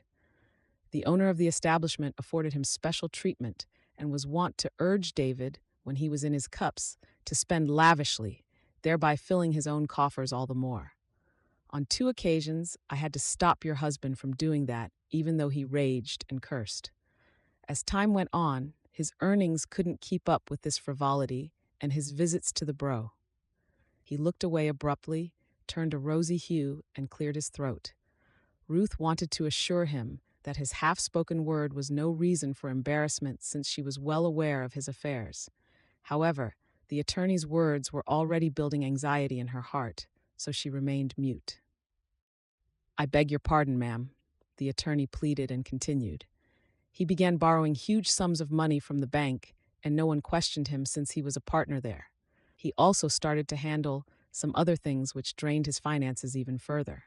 The owner of the establishment afforded him special treatment and was wont to urge David, when he was in his cups, to spend lavishly, thereby filling his own coffers all the more. "On 2 occasions, I had to stop your husband from doing that, even though he raged and cursed." As time went on, his earnings couldn't keep up with this frivolity and his visits to the bro. He looked away abruptly, turned a rosy hue, and cleared his throat. Ruth wanted to assure him that his half-spoken word was no reason for embarrassment since she was well aware of his affairs. However, the attorney's words were already building anxiety in her heart, so she remained mute. "I beg your pardon, ma'am," the attorney pleaded and continued. "He began borrowing huge sums of money from the bank, and no one questioned him since he was a partner there. He also started to handle some other things which drained his finances even further."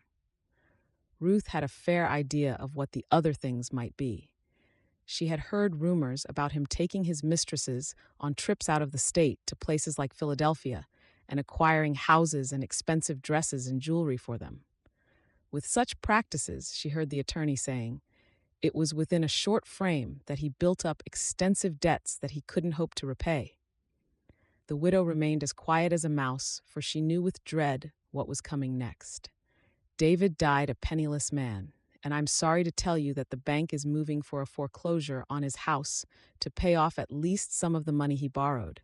Ruth had a fair idea of what the other things might be. She had heard rumors about him taking his mistresses on trips out of the state to places like Philadelphia and acquiring houses and expensive dresses and jewelry for them. With such practices, she heard the attorney saying, it was within a short frame that he built up extensive debts that he couldn't hope to repay. The widow remained as quiet as a mouse, for she knew with dread what was coming next. "David died a penniless man, and I'm sorry to tell you that the bank is moving for a foreclosure on his house to pay off at least some of the money he borrowed.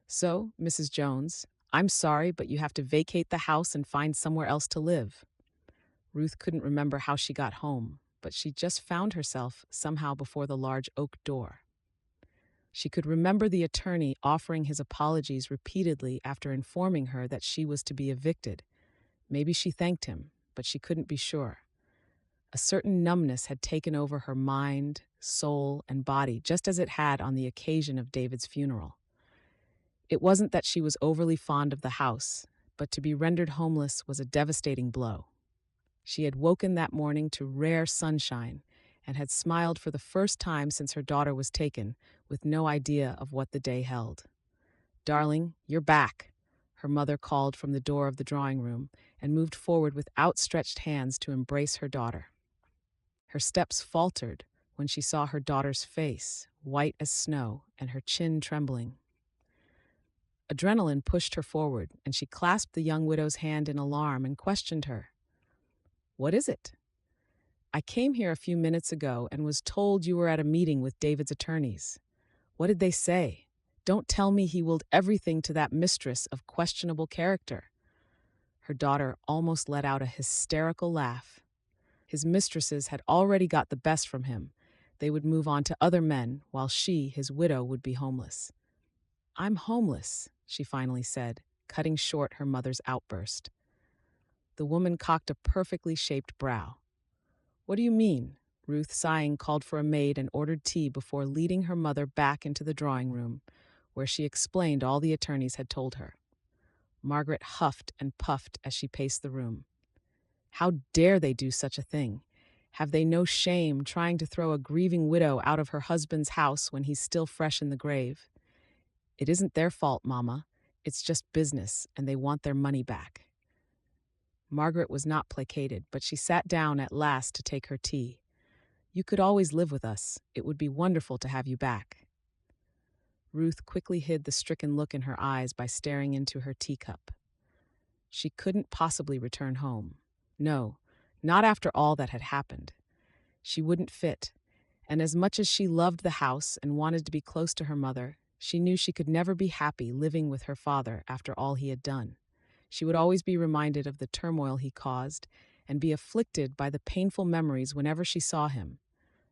So, Mrs. Jones, I'm sorry, but you have to vacate the house and find somewhere else to live." Ruth couldn't remember how she got home, but she just found herself somehow before the large oak door. She could remember the attorney offering his apologies repeatedly after informing her that she was to be evicted. Maybe she thanked him, but she couldn't be sure. A certain numbness had taken over her mind, soul, and body, just as it had on the occasion of David's funeral. It wasn't that she was overly fond of the house, but to be rendered homeless was a devastating blow. She had woken that morning to rare sunshine and had smiled for the first time since her daughter was taken, with no idea of what the day held. "Darling, you're back," her mother called from the door of the drawing room and moved forward with outstretched hands to embrace her daughter. Her steps faltered when she saw her daughter's face, white as snow, and her chin trembling. Adrenaline pushed her forward, and she clasped the young widow's hand in alarm and questioned her. "What is it?" "I came here a few minutes ago and was told you were at a meeting with David's attorneys. What did they say? Don't tell me he willed everything to that mistress of questionable character." Her daughter almost let out a hysterical laugh. His mistresses had already got the best from him. They would move on to other men, while she, his widow, would be homeless. "I'm homeless," she finally said, cutting short her mother's outburst. The woman cocked a perfectly shaped brow. "What do you mean?" Ruth, sighing, called for a maid and ordered tea before leading her mother back into the drawing room, where she explained all the attorneys had told her. Margaret huffed and puffed as she paced the room. How dare they do such a thing? Have they no shame trying to throw a grieving widow out of her husband's house when he's still fresh in the grave? "It isn't their fault, Mama. It's just business, and they want their money back." Margaret was not placated, but she sat down at last to take her tea. "You could always live with us. It would be wonderful to have you back." Ruth quickly hid the stricken look in her eyes by staring into her teacup. She couldn't possibly return home. No, not after all that had happened. She wouldn't fit, and as much as she loved the house and wanted to be close to her mother, she knew she could never be happy living with her father after all he had done. She would always be reminded of the turmoil he caused and be afflicted by the painful memories whenever she saw him.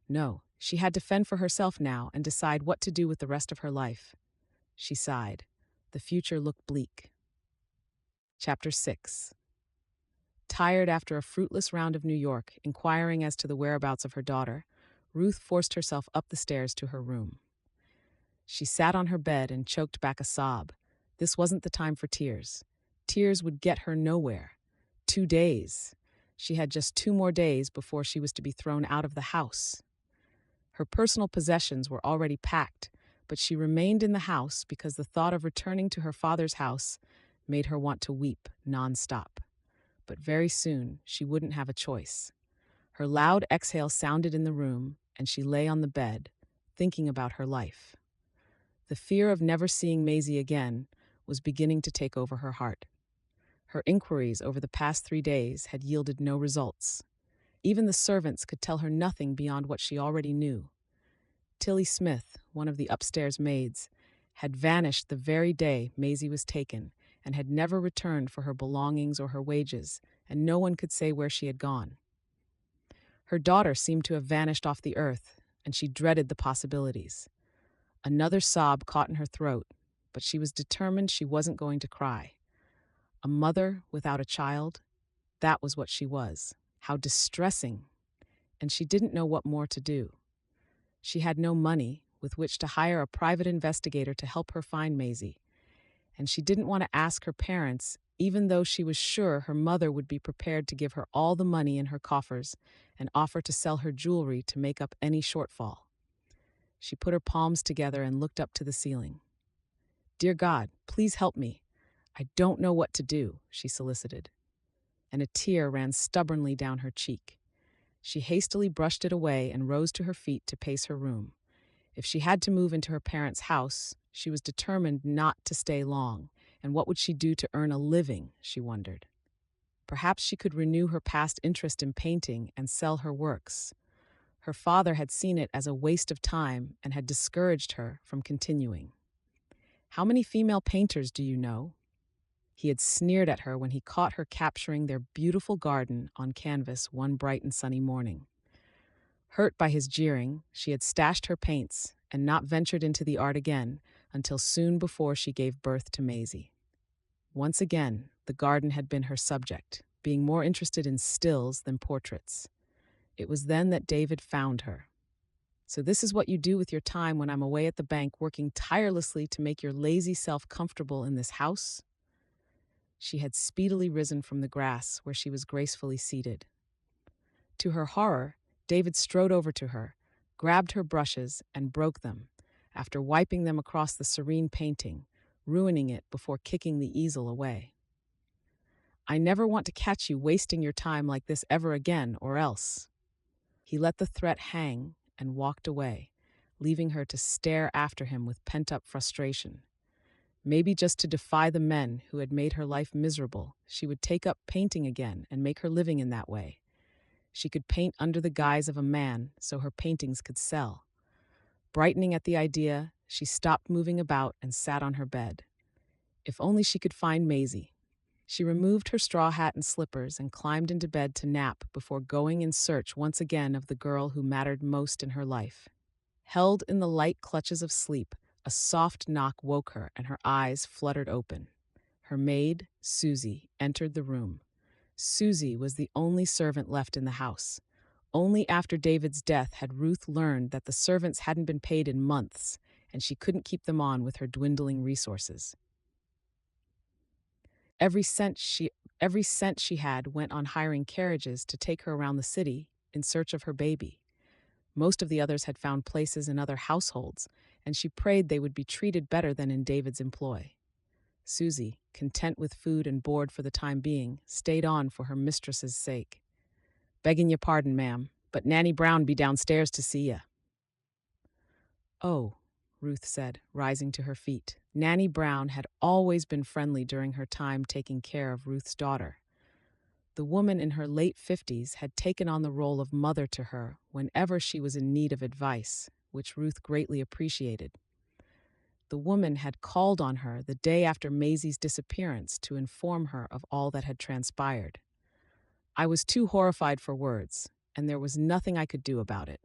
No, she had to fend for herself now and decide what to do with the rest of her life. She sighed. The future looked bleak. Chapter 6. Tired after a fruitless round of New York, inquiring as to the whereabouts of her daughter, Ruth forced herself up the stairs to her room. She sat on her bed and choked back a sob. This wasn't the time for tears. Tears would get her nowhere. 2 days. She had just 2 more days before she was to be thrown out of the house. Her personal possessions were already packed, but she remained in the house because the thought of returning to her father's house made her want to weep nonstop. But very soon she wouldn't have a choice. Her loud exhale sounded in the room, and she lay on the bed, thinking about her life. The fear of never seeing Maisie again was beginning to take over her heart. Her inquiries over the past 3 days had yielded no results. Even the servants could tell her nothing beyond what she already knew. Tilly Smith, one of the upstairs maids, had vanished the very day Maisie was taken and had never returned for her belongings or her wages, and no one could say where she had gone. Her daughter seemed to have vanished off the earth, and she dreaded the possibilities. Another sob caught in her throat, but she was determined she wasn't going to cry. A mother without a child, that was what she was. How distressing, and she didn't know what more to do. She had no money with which to hire a private investigator to help her find Maisie, and she didn't want to ask her parents, even though she was sure her mother would be prepared to give her all the money in her coffers and offer to sell her jewelry to make up any shortfall. She put her palms together and looked up to the ceiling. "Dear God, please help me. I don't know what to do," she solicited, and a tear ran stubbornly down her cheek. She hastily brushed it away and rose to her feet to pace her room. If she had to move into her parents' house, she was determined not to stay long, and what would she do to earn a living, she wondered. Perhaps she could renew her past interest in painting and sell her works. Her father had seen it as a waste of time and had discouraged her from continuing. "How many female painters do you know?" He had sneered at her when he caught her capturing their beautiful garden on canvas one bright and sunny morning. Hurt by his jeering, she had stashed her paints and not ventured into the art again until soon before she gave birth to Maisie. Once again, the garden had been her subject, being more interested in stills than portraits. It was then that David found her. "So this is what you do with your time when I'm away at the bank working tirelessly to make your lazy self comfortable in this house?" She had speedily risen from the grass where she was gracefully seated. To her horror, David strode over to her, grabbed her brushes, and broke them, after wiping them across the serene painting, ruining it before kicking the easel away. "I never want to catch you wasting your time like this ever again, or else." He let the threat hang and walked away, leaving her to stare after him with pent-up frustration. Maybe just to defy the men who had made her life miserable, she would take up painting again and make her living in that way. She could paint under the guise of a man so her paintings could sell. Brightening at the idea, she stopped moving about and sat on her bed. If only she could find Maisie. She removed her straw hat and slippers and climbed into bed to nap before going in search once again of the girl who mattered most in her life. Held in the light clutches of sleep, a soft knock woke her and her eyes fluttered open. Her maid, Susie, entered the room. Susie was the only servant left in the house. Only after David's death had Ruth learned that the servants hadn't been paid in months, and she couldn't keep them on with her dwindling resources. Every cent she had went on hiring carriages to take her around the city in search of her baby. Most of the others had found places in other households, and she prayed they would be treated better than in David's employ. Susie, content with food and board for the time being, stayed on for her mistress's sake. "Begging your pardon, ma'am, but Nanny Brown be downstairs to see ya." "Oh," Ruth said, rising to her feet. Nanny Brown had always been friendly during her time taking care of Ruth's daughter. The woman in her late 50s had taken on the role of mother to her whenever she was in need of advice, which Ruth greatly appreciated. The woman had called on her the day after Maisie's disappearance to inform her of all that had transpired. I was too horrified for words, and there was nothing I could do about it.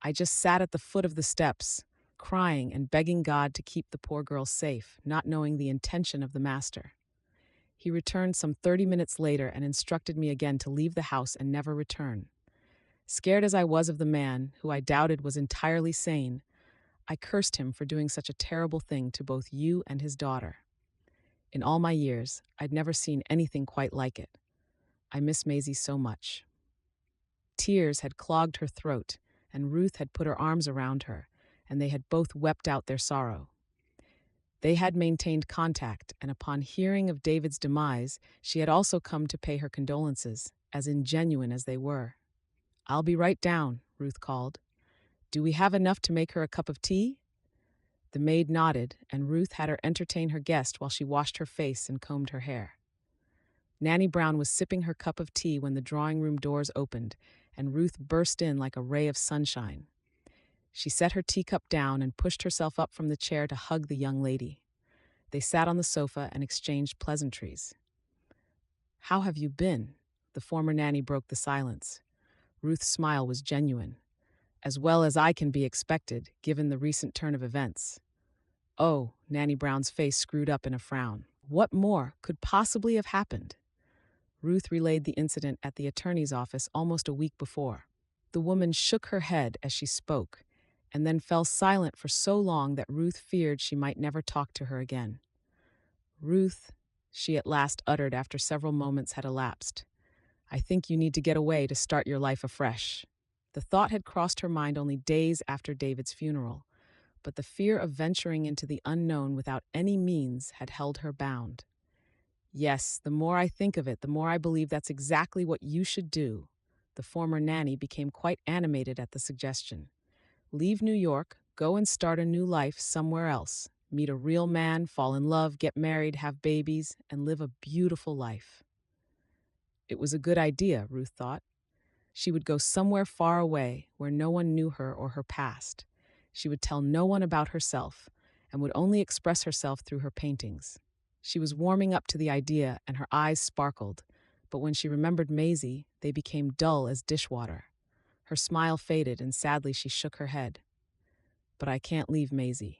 I just sat at the foot of the steps, crying and begging God to keep the poor girl safe, not knowing the intention of the master. He returned some 30 minutes later and instructed me again to leave the house and never return. Scared as I was of the man, who I doubted was entirely sane, I cursed him for doing such a terrible thing to both you and his daughter. In all my years, I'd never seen anything quite like it. I miss Maisie so much. Tears had clogged her throat, and Ruth had put her arms around her, and they had both wept out their sorrow. They had maintained contact, and upon hearing of David's demise, she had also come to pay her condolences, as ingenuine as they were. "I'll be right down," Ruth called. "Do we have enough to make her a cup of tea?" The maid nodded, and Ruth had her entertain her guest while she washed her face and combed her hair. Nanny Brown was sipping her cup of tea when the drawing-room doors opened, and Ruth burst in like a ray of sunshine. She set her teacup down and pushed herself up from the chair to hug the young lady. They sat on the sofa and exchanged pleasantries. "How have you been?" The former nanny broke the silence. Ruth's smile was genuine, as well as I can be expected, given the recent turn of events. Oh, Nanny Brown's face screwed up in a frown. What more could possibly have happened? Ruth relayed the incident at the attorney's office almost a week before. The woman shook her head as she spoke, and then fell silent for so long that Ruth feared she might never talk to her again. Ruth, she at last uttered after several moments had elapsed, I think you need to get away to start your life afresh. The thought had crossed her mind only days after David's funeral, but the fear of venturing into the unknown without any means had held her bound. Yes, the more I think of it, the more I believe that's exactly what you should do. The former nanny became quite animated at the suggestion. Leave New York, go and start a new life somewhere else. Meet a real man, fall in love, get married, have babies, and live a beautiful life. It was a good idea, Ruth thought. She would go somewhere far away where no one knew her or her past. She would tell no one about herself and would only express herself through her paintings. She was warming up to the idea and her eyes sparkled, but when she remembered Maisie, they became dull as dishwater. Her smile faded and sadly she shook her head. But I can't leave Maisie.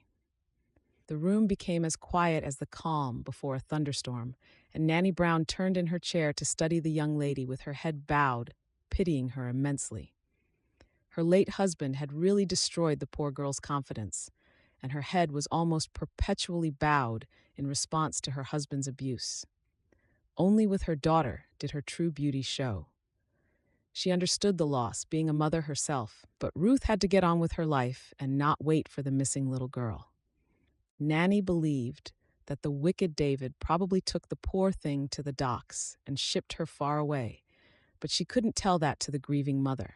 The room became as quiet as the calm before a thunderstorm, and Nanny Brown turned in her chair to study the young lady with her head bowed, pitying her immensely. Her late husband had really destroyed the poor girl's confidence, and her head was almost perpetually bowed in response to her husband's abuse. Only with her daughter did her true beauty show. She understood the loss, being a mother herself, but Ruth had to get on with her life and not wait for the missing little girl. Nanny believed that the wicked David probably took the poor thing to the docks and shipped her far away, but she couldn't tell that to the grieving mother.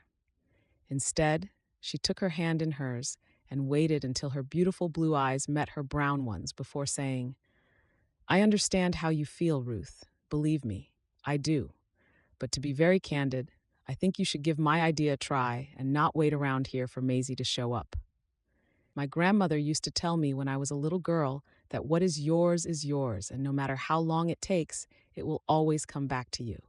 Instead, she took her hand in hers and waited until her beautiful blue eyes met her brown ones before saying, I understand how you feel, Ruth. Believe me, I do. But to be very candid, I think you should give my idea a try and not wait around here for Maisie to show up. My grandmother used to tell me when I was a little girl that what is yours, and no matter how long it takes, it will always come back to you.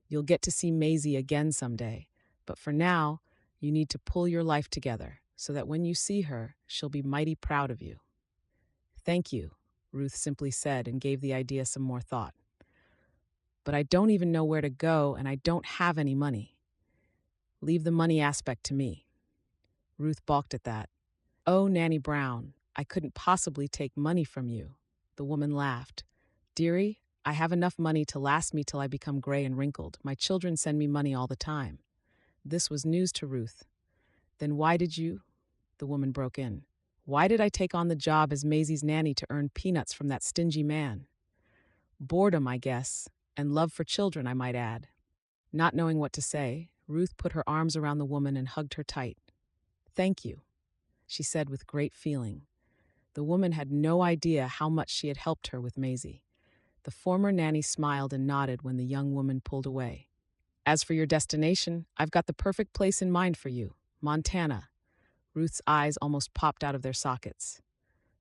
You'll get to see Maisie again someday, but for now, you need to pull your life together so that when you see her, she'll be mighty proud of you. Thank you, Ruth simply said and gave the idea some more thought. But I don't even know where to go and I don't have any money. Leave the money aspect to me. Ruth balked at that. Oh, Nanny Brown, I couldn't possibly take money from you. The woman laughed. Dearie, I have enough money to last me till I become gray and wrinkled. My children send me money all the time. This was news to Ruth. Then why did you? The woman broke in. Why did I take on the job as Maisie's nanny to earn peanuts from that stingy man? Boredom, I guess, and love for children, I might add. Not knowing what to say, Ruth put her arms around the woman and hugged her tight. Thank you, she said with great feeling. The woman had no idea how much she had helped her with Maisie. The former nanny smiled and nodded when the young woman pulled away. As for your destination, I've got the perfect place in mind for you, Montana. Ruth's eyes almost popped out of their sockets.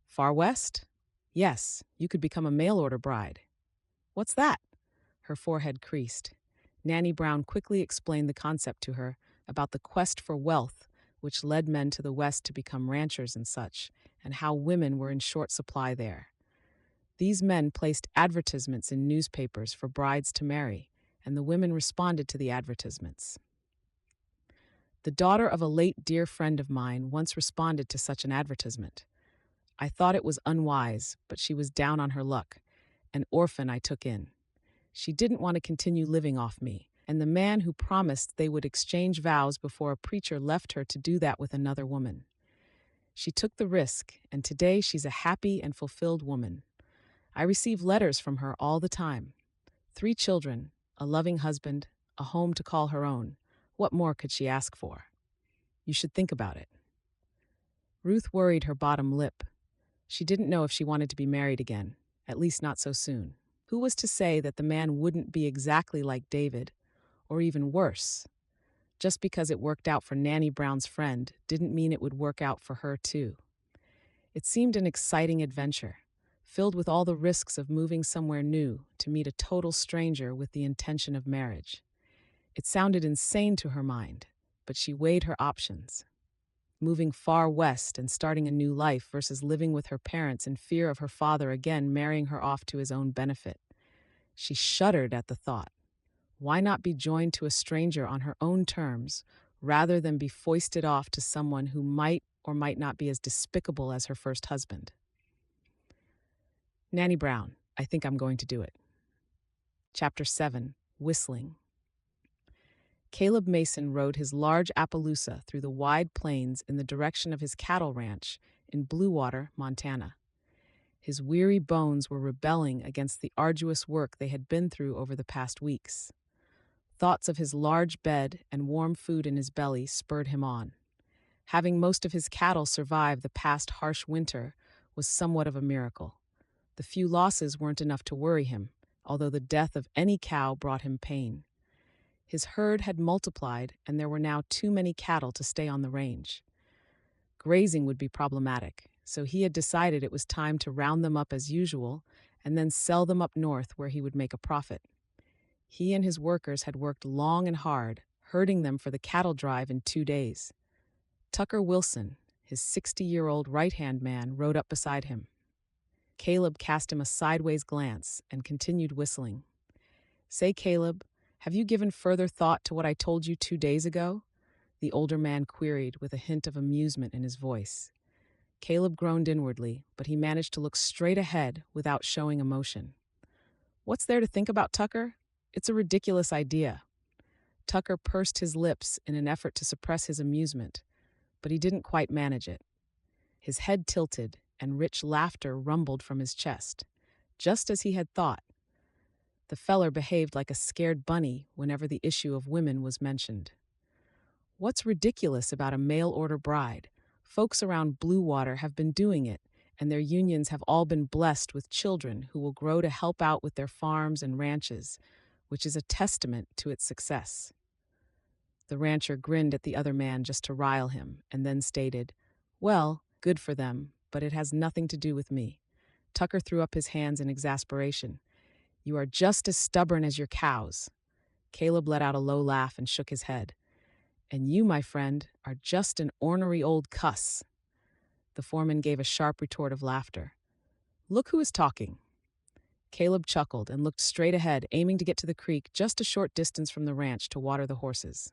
Far west? Yes, you could become a mail-order bride. What's that? Her forehead creased. Nanny Brown quickly explained the concept to her about the quest for wealth, which led men to the west to become ranchers and such, and how women were in short supply there. These men placed advertisements in newspapers for brides to marry, and the women responded to the advertisements. The daughter of a late dear friend of mine once responded to such an advertisement. I thought it was unwise, but she was down on her luck. An orphan I took in. She didn't want to continue living off me, and the man who promised they would exchange vows before a preacher left her to do that with another woman. She took the risk, and today she's a happy and fulfilled woman. I receive letters from her all the time. 3 children, a loving husband, a home to call her own. What more could she ask for? You should think about it. Ruth worried her bottom lip. She didn't know if she wanted to be married again, at least not so soon. Who was to say that the man wouldn't be exactly like David, or even worse? Just because it worked out for Nanny Brown's friend didn't mean it would work out for her too. It seemed an exciting adventure, filled with all the risks of moving somewhere new to meet a total stranger with the intention of marriage. It sounded insane to her mind, but she weighed her options. Moving far west and starting a new life versus living with her parents in fear of her father again marrying her off to his own benefit. She shuddered at the thought. Why not be joined to a stranger on her own terms, rather than be foisted off to someone who might or might not be as despicable as her first husband? Nanny Brown, I think I'm going to do it. Chapter 7, Whistling. Caleb Mason rode his large Appaloosa through the wide plains in the direction of his cattle ranch in Bluewater, Montana. His weary bones were rebelling against the arduous work they had been through over the past weeks. Thoughts of his large bed and warm food in his belly spurred him on. Having most of his cattle survive the past harsh winter was somewhat of a miracle. The few losses weren't enough to worry him, although the death of any cow brought him pain. His herd had multiplied, and there were now too many cattle to stay on the range. Grazing would be problematic, so he had decided it was time to round them up as usual and then sell them up north where he would make a profit. He and his workers had worked long and hard, herding them for the cattle drive in 2 days. Tucker Wilson, his 60-year-old right-hand man, rode up beside him. Caleb cast him a sideways glance and continued whistling. "Say, Caleb, have you given further thought to what I told you 2 days ago?" the older man queried with a hint of amusement in his voice. Caleb groaned inwardly, but he managed to look straight ahead without showing emotion. "What's there to think about, Tucker? It's a ridiculous idea." Tucker pursed his lips in an effort to suppress his amusement, but he didn't quite manage it. His head tilted, and rich laughter rumbled from his chest, just as he had thought. The feller behaved like a scared bunny whenever the issue of women was mentioned. "What's ridiculous about a mail-order bride? Folks around Bluewater have been doing it, and their unions have all been blessed with children who will grow to help out with their farms and ranches, which is a testament to its success." The rancher grinned at the other man just to rile him, and then stated, "Well, good for them, but it has nothing to do with me." Tucker threw up his hands in exasperation. "You are just as stubborn as your cows." Caleb let out a low laugh and shook his head. "And you, my friend, are just an ornery old cuss." The foreman gave a sharp retort of laughter. "Look who is talking." Caleb chuckled and looked straight ahead, aiming to get to the creek just a short distance from the ranch to water the horses.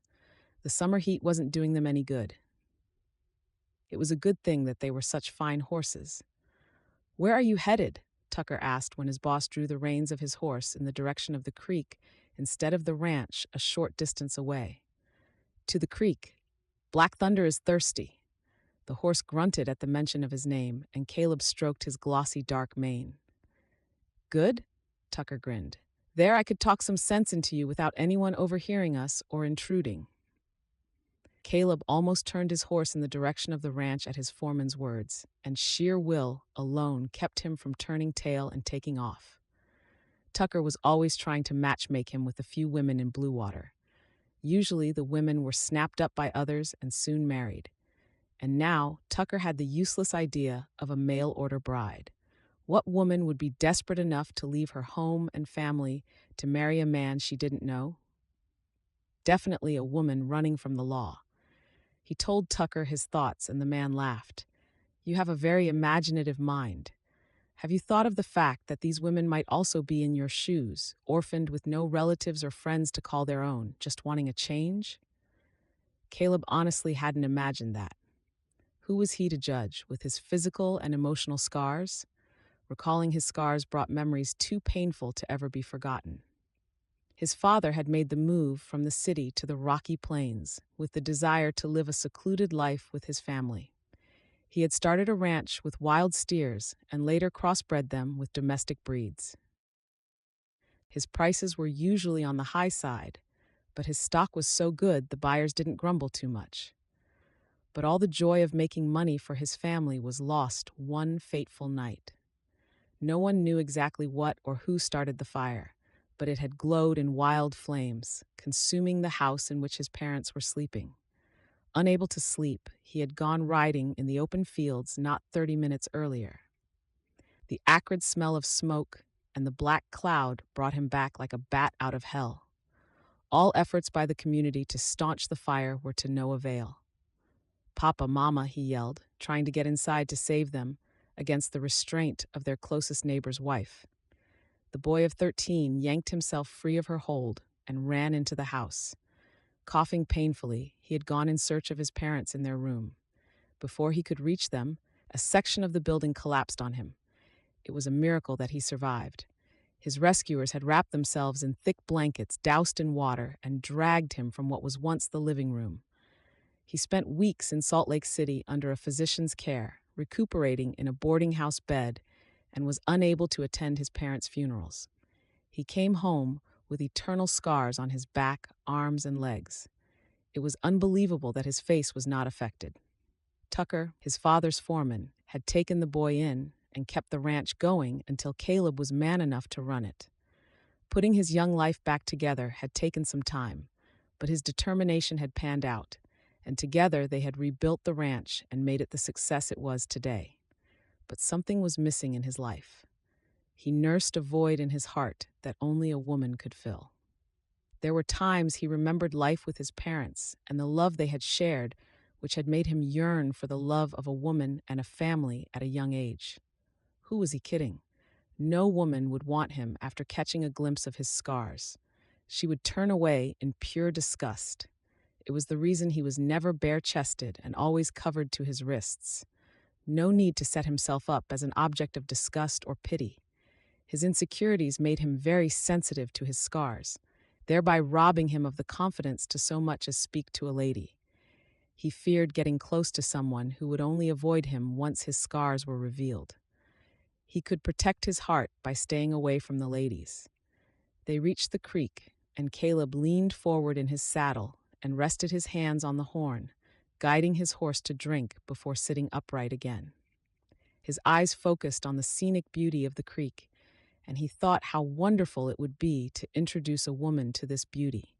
The summer heat wasn't doing them any good. It was a good thing that they were such fine horses. "Where are you headed?" Tucker asked when his boss drew the reins of his horse in the direction of the creek instead of the ranch a short distance away. "To the creek. Black Thunder is thirsty." The horse grunted at the mention of his name, and Caleb stroked his glossy dark mane. "Good?" Tucker grinned. "There I could talk some sense into you without anyone overhearing us or intruding." Caleb almost turned his horse in the direction of the ranch at his foreman's words, and sheer will alone kept him from turning tail and taking off. Tucker was always trying to matchmake him with a few women in Bluewater. Usually the women were snapped up by others and soon married. And now Tucker had the useless idea of a mail-order bride. What woman would be desperate enough to leave her home and family to marry a man she didn't know? Definitely a woman running from the law. He told Tucker his thoughts, and the man laughed. "You have a very imaginative mind. Have you thought of the fact that these women might also be in your shoes, orphaned with no relatives or friends to call their own, just wanting a change?" Caleb honestly hadn't imagined that. Who was he to judge, with his physical and emotional scars? Recalling his scars brought memories too painful to ever be forgotten. His father had made the move from the city to the rocky plains with the desire to live a secluded life with his family. He had started a ranch with wild steers and later crossbred them with domestic breeds. His prices were usually on the high side, but his stock was so good the buyers didn't grumble too much. But all the joy of making money for his family was lost one fateful night. No one knew exactly what or who started the fire, but it had glowed in wild flames, consuming the house in which his parents were sleeping. Unable to sleep, he had gone riding in the open fields not 30 minutes earlier. The acrid smell of smoke and the black cloud brought him back like a bat out of hell. All efforts by the community to staunch the fire were to no avail. "Papa, Mama," he yelled, trying to get inside to save them against the restraint of their closest neighbor's wife. The boy of 13 yanked himself free of her hold and ran into the house. Coughing painfully, he had gone in search of his parents in their room. Before he could reach them, a section of the building collapsed on him. It was a miracle that he survived. His rescuers had wrapped themselves in thick blankets, doused in water, and dragged him from what was once the living room. He spent weeks in Salt Lake City under a physician's care, recuperating in a boarding house bed, and was unable to attend his parents' funerals. He came home with eternal scars on his back, arms, and legs. It was unbelievable that his face was not affected. Tucker, his father's foreman, had taken the boy in and kept the ranch going until Caleb was man enough to run it. Putting his young life back together had taken some time, but his determination had panned out, and together they had rebuilt the ranch and made it the success it was today. But something was missing in his life. He nursed a void in his heart that only a woman could fill. There were times he remembered life with his parents and the love they had shared, which had made him yearn for the love of a woman and a family at a young age. Who was he kidding? No woman would want him after catching a glimpse of his scars. She would turn away in pure disgust. It was the reason he was never bare-chested and always covered to his wrists. No need to set himself up as an object of disgust or pity. His insecurities made him very sensitive to his scars, thereby robbing him of the confidence to so much as speak to a lady. He feared getting close to someone who would only avoid him once his scars were revealed. He could protect his heart by staying away from the ladies. They reached the creek, and Caleb leaned forward in his saddle and rested his hands on the horn, guiding his horse to drink before sitting upright again. His eyes focused on the scenic beauty of the creek, and he thought how wonderful it would be to introduce a woman to this beauty.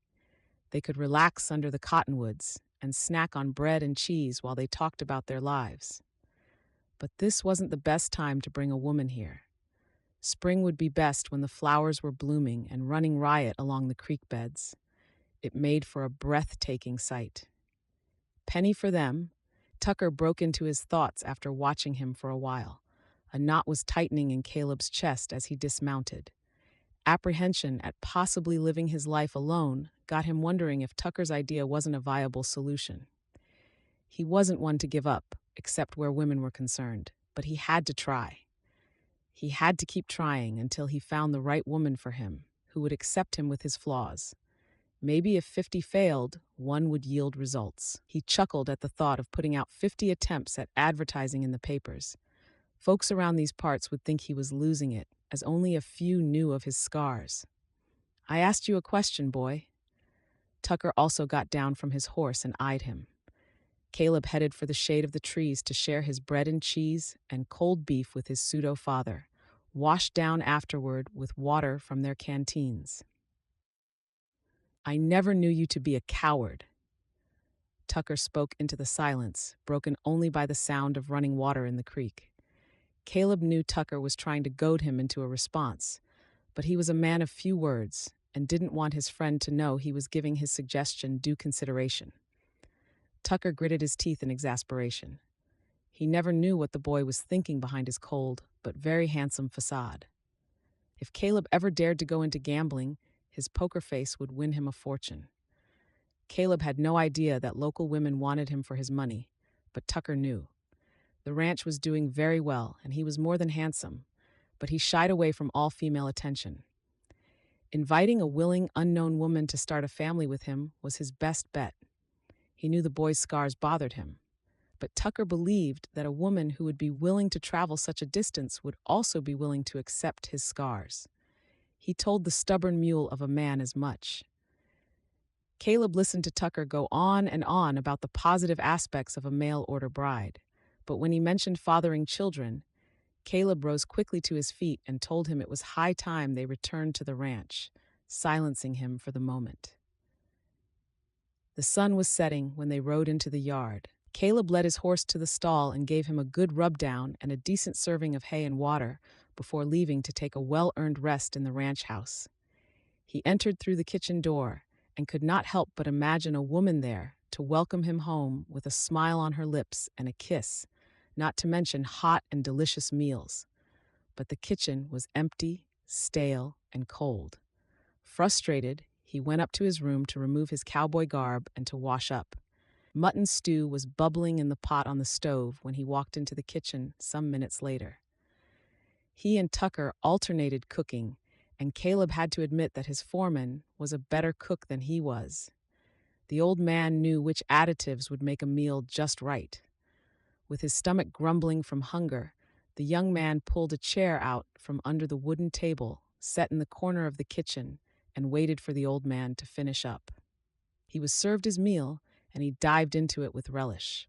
They could relax under the cottonwoods and snack on bread and cheese while they talked about their lives. But this wasn't the best time to bring a woman here. Spring would be best when the flowers were blooming and running riot along the creek beds. It made for a breathtaking sight. Penny for them, Tucker broke into his thoughts after watching him for a while. A knot was tightening in Caleb's chest as he dismounted. Apprehension at possibly living his life alone got him wondering if Tucker's idea wasn't a viable solution. He wasn't one to give up, except where women were concerned, but he had to try. He had to keep trying until he found the right woman for him, who would accept him with his flaws. Maybe if 50 failed, one would yield results. He chuckled at the thought of putting out 50 attempts at advertising in the papers. Folks around these parts would think he was losing it, as only a few knew of his scars. "I asked you a question, boy." Tucker also got down from his horse and eyed him. Caleb headed for the shade of the trees to share his bread and cheese and cold beef with his pseudo-father, washed down afterward with water from their canteens. "I never knew you to be a coward." Tucker spoke into the silence, broken only by the sound of running water in the creek. Caleb knew Tucker was trying to goad him into a response, but he was a man of few words and didn't want his friend to know he was giving his suggestion due consideration. Tucker gritted his teeth in exasperation. He never knew what the boy was thinking behind his cold but very handsome facade. If Caleb ever dared to go into gambling, his poker face would win him a fortune. Caleb had no idea that local women wanted him for his money, but Tucker knew. The ranch was doing very well, and he was more than handsome, but he shied away from all female attention. Inviting a willing, unknown woman to start a family with him was his best bet. He knew the boy's scars bothered him, but Tucker believed that a woman who would be willing to travel such a distance would also be willing to accept his scars. He told the stubborn mule of a man as much. Caleb listened to Tucker go on and on about the positive aspects of a mail-order bride, but when he mentioned fathering children, Caleb rose quickly to his feet and told him it was high time they returned to the ranch, silencing him for the moment. The sun was setting when they rode into the yard. Caleb led his horse to the stall and gave him a good rub-down and a decent serving of hay and water before leaving to take a well-earned rest in the ranch house. He entered through the kitchen door and could not help but imagine a woman there to welcome him home with a smile on her lips and a kiss, not to mention hot and delicious meals. But the kitchen was empty, stale, and cold. Frustrated, he went up to his room to remove his cowboy garb and to wash up. Mutton stew was bubbling in the pot on the stove when he walked into the kitchen some minutes later. He and Tucker alternated cooking, and Caleb had to admit that his foreman was a better cook than he was. The old man knew which additives would make a meal just right. With his stomach grumbling from hunger, the young man pulled a chair out from under the wooden table set in the corner of the kitchen and waited for the old man to finish up. He was served his meal, and he dived into it with relish.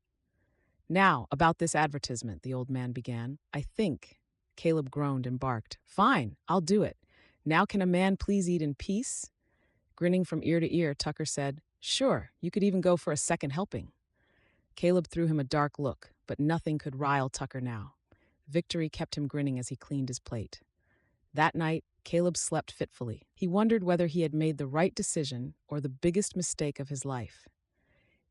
"Now, about this advertisement," the old man began. "I think," Caleb groaned and barked. "Fine, I'll do it. Now can a man please eat in peace?" Grinning from ear to ear, Tucker said, "Sure, you could even go for a second helping." Caleb threw him a dark look, but nothing could rile Tucker now. Victory kept him grinning as he cleaned his plate. That night, Caleb slept fitfully. He wondered whether he had made the right decision or the biggest mistake of his life.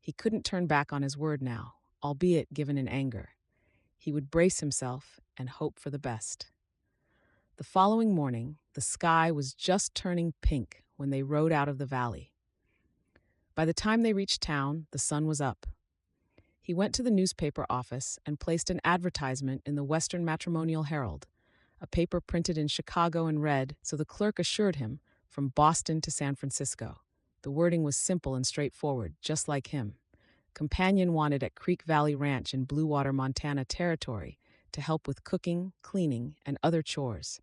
He couldn't turn back on his word now, albeit given in anger. He would brace himself and hope for the best. The following morning, the sky was just turning pink when they rode out of the valley. By the time they reached town, the sun was up. He went to the newspaper office and placed an advertisement in the Western Matrimonial Herald, a paper printed in Chicago and read, so the clerk assured him, from Boston to San Francisco. The wording was simple and straightforward, just like him. Companion wanted at Creek Valley Ranch in Bluewater, Montana territory to help with cooking, cleaning, and other chores.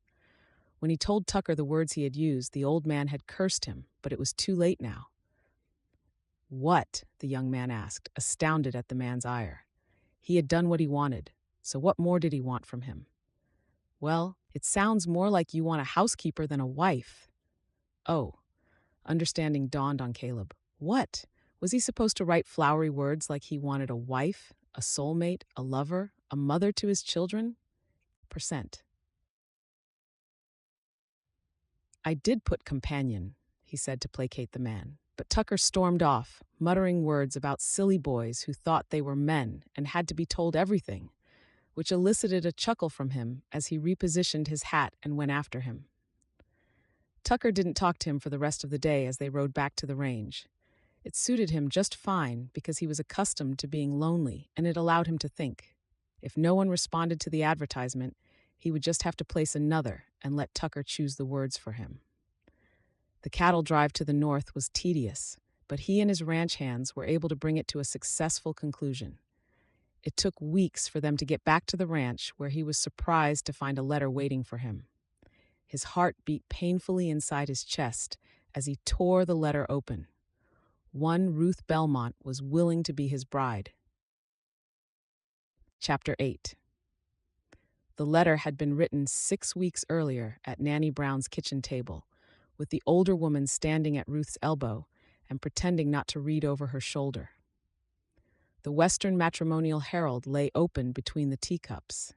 When he told Tucker the words he had used, the old man had cursed him, but it was too late now. "What?" the young man asked, astounded at the man's ire. He had done what he wanted, so what more did he want from him? "Well, it sounds more like you want a housekeeper than a wife." Oh, understanding dawned on Caleb. What? Was he supposed to write flowery words like he wanted a wife, a soulmate, a lover, a mother to his children? Percent. "I did put companion," he said to placate the man. But Tucker stormed off, muttering words about silly boys who thought they were men and had to be told everything, which elicited a chuckle from him as he repositioned his hat and went after him. Tucker didn't talk to him for the rest of the day as they rode back to the range. It suited him just fine because he was accustomed to being lonely, and it allowed him to think. If no one responded to the advertisement, he would just have to place another and let Tucker choose the words for him. The cattle drive to the north was tedious, but he and his ranch hands were able to bring it to a successful conclusion. It took weeks for them to get back to the ranch, where he was surprised to find a letter waiting for him. His heart beat painfully inside his chest as he tore the letter open. One Ruth Belmont was willing to be his bride. Chapter 8. The letter had been written 6 weeks earlier at Nanny Brown's kitchen table, with the older woman standing at Ruth's elbow and pretending not to read over her shoulder. The Western Matrimonial Herald lay open between the teacups.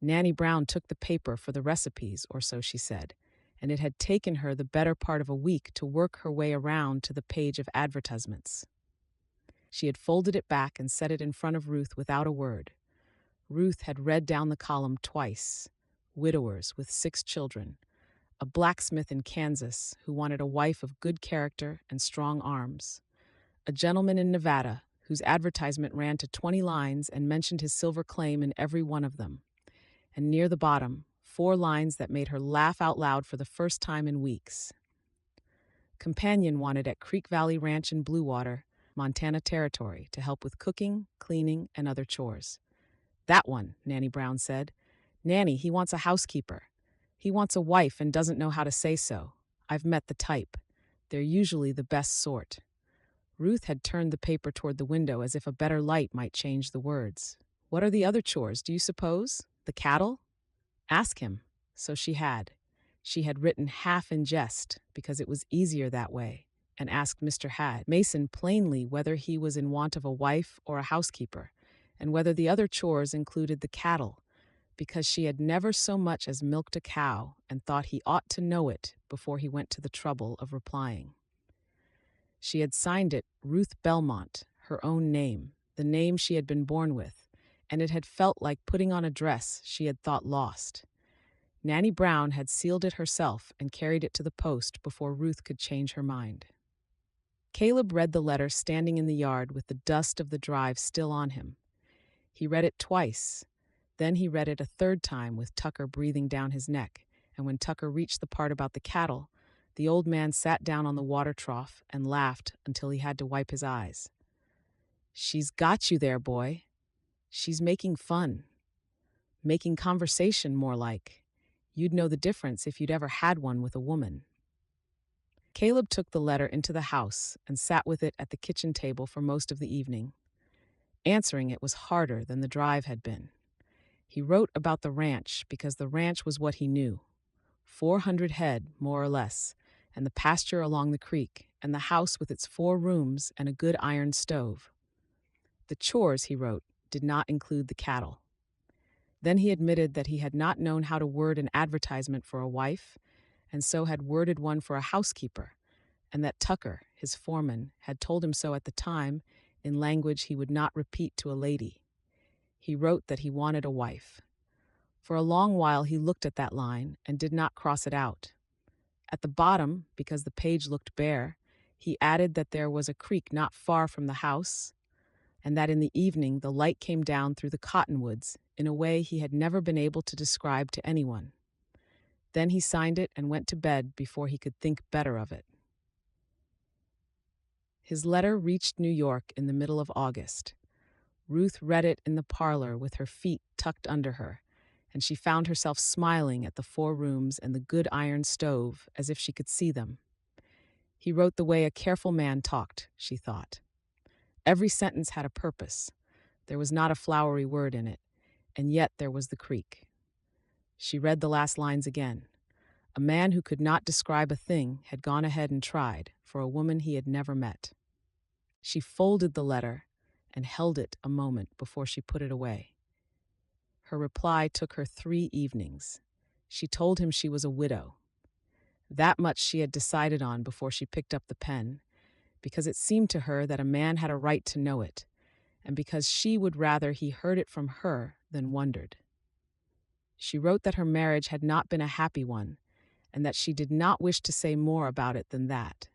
Nanny Brown took the paper for the recipes, or so she said, and it had taken her the better part of a week to work her way around to the page of advertisements. She had folded it back and set it in front of Ruth without a word. Ruth had read down the column twice. Widowers with 6 children. A blacksmith in Kansas who wanted a wife of good character and strong arms. A gentleman in Nevada whose advertisement ran to 20 lines and mentioned his silver claim in every one of them. And near the bottom, 4 lines that made her laugh out loud for the first time in weeks. Companion wanted at Creek Valley Ranch in Bluewater, Montana territory, to help with cooking, cleaning, and other chores. "That one," Nanny Brown said. "Nanny, he wants a housekeeper. He wants a wife and doesn't know how to say so. I've met the type. They're usually the best sort." Ruth had turned the paper toward the window as if a better light might change the words. "What are the other chores, do you suppose? The cattle?" "Ask him." So she had. She had written half in jest, because it was easier that way, and asked Mr. Mason plainly whether he was in want of a wife or a housekeeper, and whether the other chores included the cattle, because she had never so much as milked a cow and thought he ought to know it before he went to the trouble of replying. She had signed it Ruth Belmont, her own name, the name she had been born with, and it had felt like putting on a dress she had thought lost. Nanny Brown had sealed it herself and carried it to the post before Ruth could change her mind. Caleb read the letter standing in the yard with the dust of the drive still on him. He read it twice. Then he read it a third time with Tucker breathing down his neck, and when Tucker reached the part about the cattle, the old man sat down on the water trough and laughed until he had to wipe his eyes. "She's got you there, boy. She's making fun. Making conversation, more like. You'd know the difference if you'd ever had one with a woman." Caleb took the letter into the house and sat with it at the kitchen table for most of the evening. Answering it was harder than the drive had been. He wrote about the ranch because the ranch was what he knew. 400 head, more or less, and the pasture along the creek, and the house with its 4 rooms and a good iron stove. The chores, he wrote, did not include the cattle. Then he admitted that he had not known how to word an advertisement for a wife, and so had worded one for a housekeeper, and that Tucker, his foreman, had told him so at the time in language he would not repeat to a lady. He wrote that he wanted a wife. For a long while he looked at that line and did not cross it out. At the bottom, because the page looked bare, he added that there was a creek not far from the house, and that in the evening the light came down through the cottonwoods in a way he had never been able to describe to anyone. Then he signed it and went to bed before he could think better of it. His letter reached New York in the middle of August. Ruth read it in the parlor with her feet tucked under her, and she found herself smiling at the 4 rooms and the good iron stove as if she could see them. He wrote the way a careful man talked, she thought. Every sentence had a purpose. There was not a flowery word in it, and yet there was the creek. She read the last lines again. A man who could not describe a thing had gone ahead and tried for a woman he had never met. She folded the letter and held it a moment before she put it away. Her reply took her 3 evenings. She told him she was a widow. That much she had decided on before she picked up the pen, because it seemed to her that a man had a right to know it, and because she would rather he heard it from her than wondered. She wrote that her marriage had not been a happy one, and that she did not wish to say more about it than that,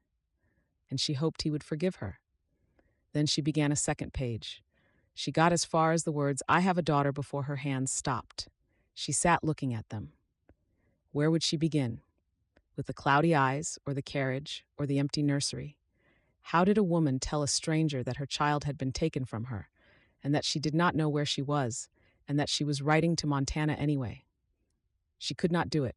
and she hoped he would forgive her. Then she began a second page. She got as far as the words, "I have a daughter," before her hands stopped. She sat looking at them. Where would she begin? With the cloudy eyes, or the carriage, or the empty nursery? How did a woman tell a stranger that her child had been taken from her, and that she did not know where she was, and that she was writing to Montana anyway? She could not do it.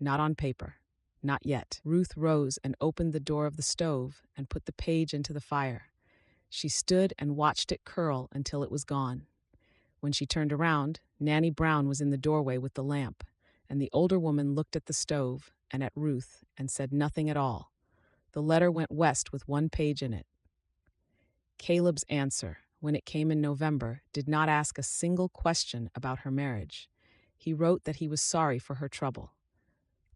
Not on paper. Not yet. Ruth rose and opened the door of the stove and put the page into the fire. She stood and watched it curl until it was gone. When she turned around, Nanny Brown was in the doorway with the lamp, and the older woman looked at the stove and at Ruth and said nothing at all. The letter went west with 1 page in it. Caleb's answer, when it came in November, did not ask a single question about her marriage. He wrote that he was sorry for her trouble.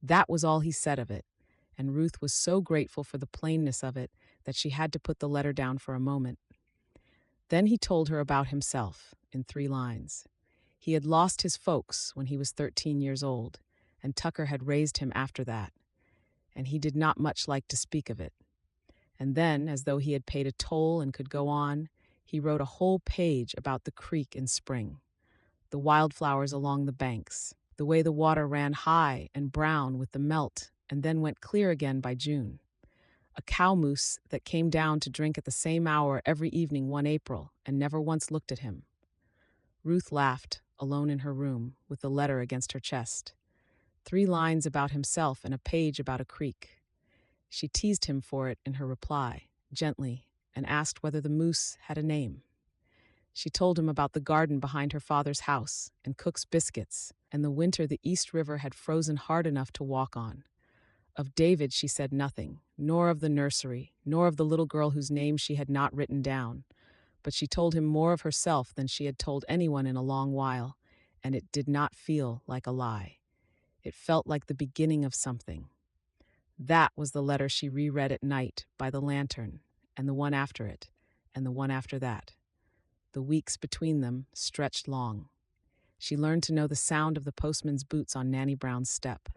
That was all he said of it, and Ruth was so grateful for the plainness of it that she had to put the letter down for a moment. Then he told her about himself in 3 lines. He had lost his folks when he was 13 years old, and Tucker had raised him after that, and he did not much like to speak of it. And then, as though he had paid a toll and could go on, he wrote a whole page about the creek in spring, the wildflowers along the banks, the way the water ran high and brown with the melt and then went clear again by June. A cow moose that came down to drink at the same hour every evening one April and never once looked at him. Ruth laughed, alone in her room, with the letter against her chest. 3 lines about himself and a page about a creek. She teased him for it in her reply, gently, and asked whether the moose had a name. She told him about the garden behind her father's house and Cook's biscuits, and the winter the East River had frozen hard enough to walk on. Of David she said nothing, nor of the nursery, nor of the little girl whose name she had not written down. But she told him more of herself than she had told anyone in a long while, and it did not feel like a lie. It felt like the beginning of something. That was the letter she reread at night by the lantern, and the one after it, and the one after that. The weeks between them stretched long. She learned to know the sound of the postman's boots on Nanny Brown's step.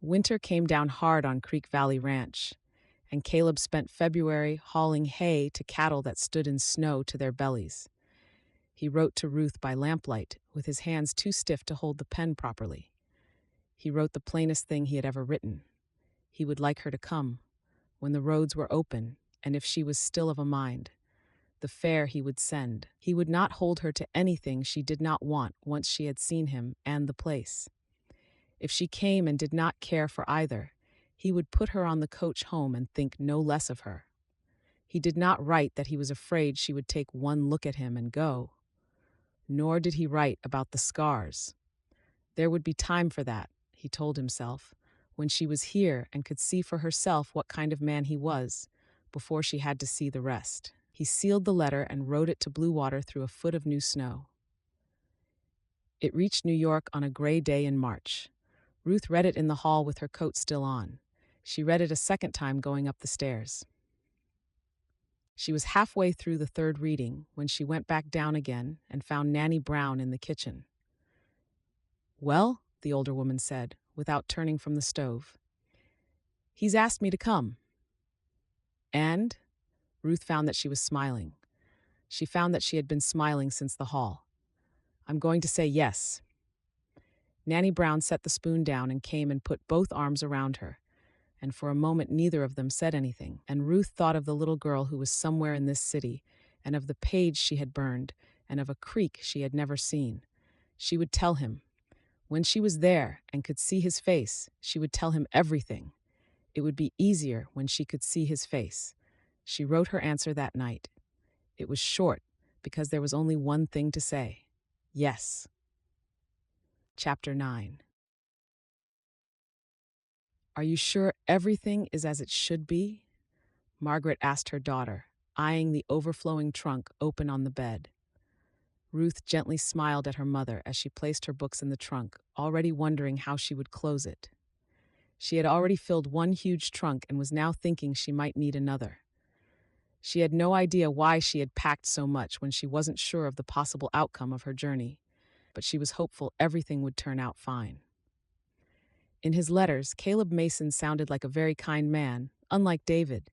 Winter came down hard on Creek Valley Ranch, and Caleb spent February hauling hay to cattle that stood in snow to their bellies. He wrote to Ruth by lamplight, with his hands too stiff to hold the pen properly. He wrote the plainest thing he had ever written. He would like her to come, when the roads were open, and if she was still of a mind. The fare he would send. He would not hold her to anything she did not want once she had seen him and the place. If she came and did not care for either, he would put her on the coach home and think no less of her. He did not write that he was afraid she would take one look at him and go. Nor did he write about the scars. There would be time for that, he told himself, when she was here and could see for herself what kind of man he was, before she had to see the rest. He sealed the letter and rode it to Bluewater through a foot of new snow. It reached New York on a gray day in March. Ruth read it in the hall with her coat still on. She read it a second time going up the stairs. She was halfway through the third reading when she went back down again and found Nanny Brown in the kitchen. "Well," the older woman said, without turning from the stove. "He's asked me to come." "And?" Ruth found that she was smiling. She found that she had been smiling since the hall. "I'm going to say yes." Nanny Brown set the spoon down and came and put both arms around her, and for a moment neither of them said anything, and Ruth thought of the little girl who was somewhere in this city, and of the page she had burned, and of a creek she had never seen. She would tell him. When she was there and could see his face, she would tell him everything. It would be easier when she could see his face. She wrote her answer that night. It was short, because there was only one thing to say. Yes. Chapter 9. "Are you sure everything is as it should be?" Margaret asked her daughter, eyeing the overflowing trunk open on the bed. Ruth gently smiled at her mother as she placed her books in the trunk, already wondering how she would close it. She had already filled one huge trunk and was now thinking she might need another. She had no idea why she had packed so much when she wasn't sure of the possible outcome of her journey, but she was hopeful everything would turn out fine. In his letters, Caleb Mason sounded like a very kind man, unlike David.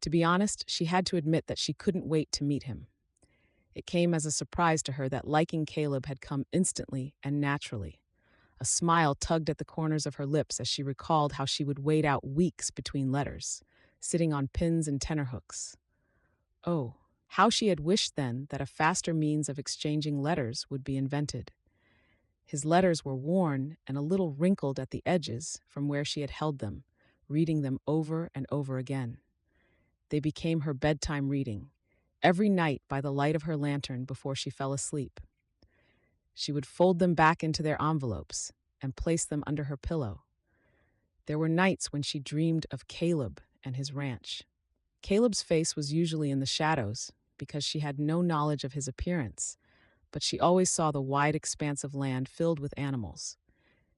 To be honest, she had to admit that she couldn't wait to meet him. It came as a surprise to her that liking Caleb had come instantly and naturally. A smile tugged at the corners of her lips as she recalled how she would wait out weeks between letters, sitting on pins and tenterhooks. Oh, how she had wished then that a faster means of exchanging letters would be invented. His letters were worn and a little wrinkled at the edges from where she had held them, reading them over and over again. They became her bedtime reading, every night by the light of her lantern before she fell asleep. She would fold them back into their envelopes and place them under her pillow. There were nights when she dreamed of Caleb and his ranch. Caleb's face was usually in the shadows because she had no knowledge of his appearance, but she always saw the wide expanse of land filled with animals.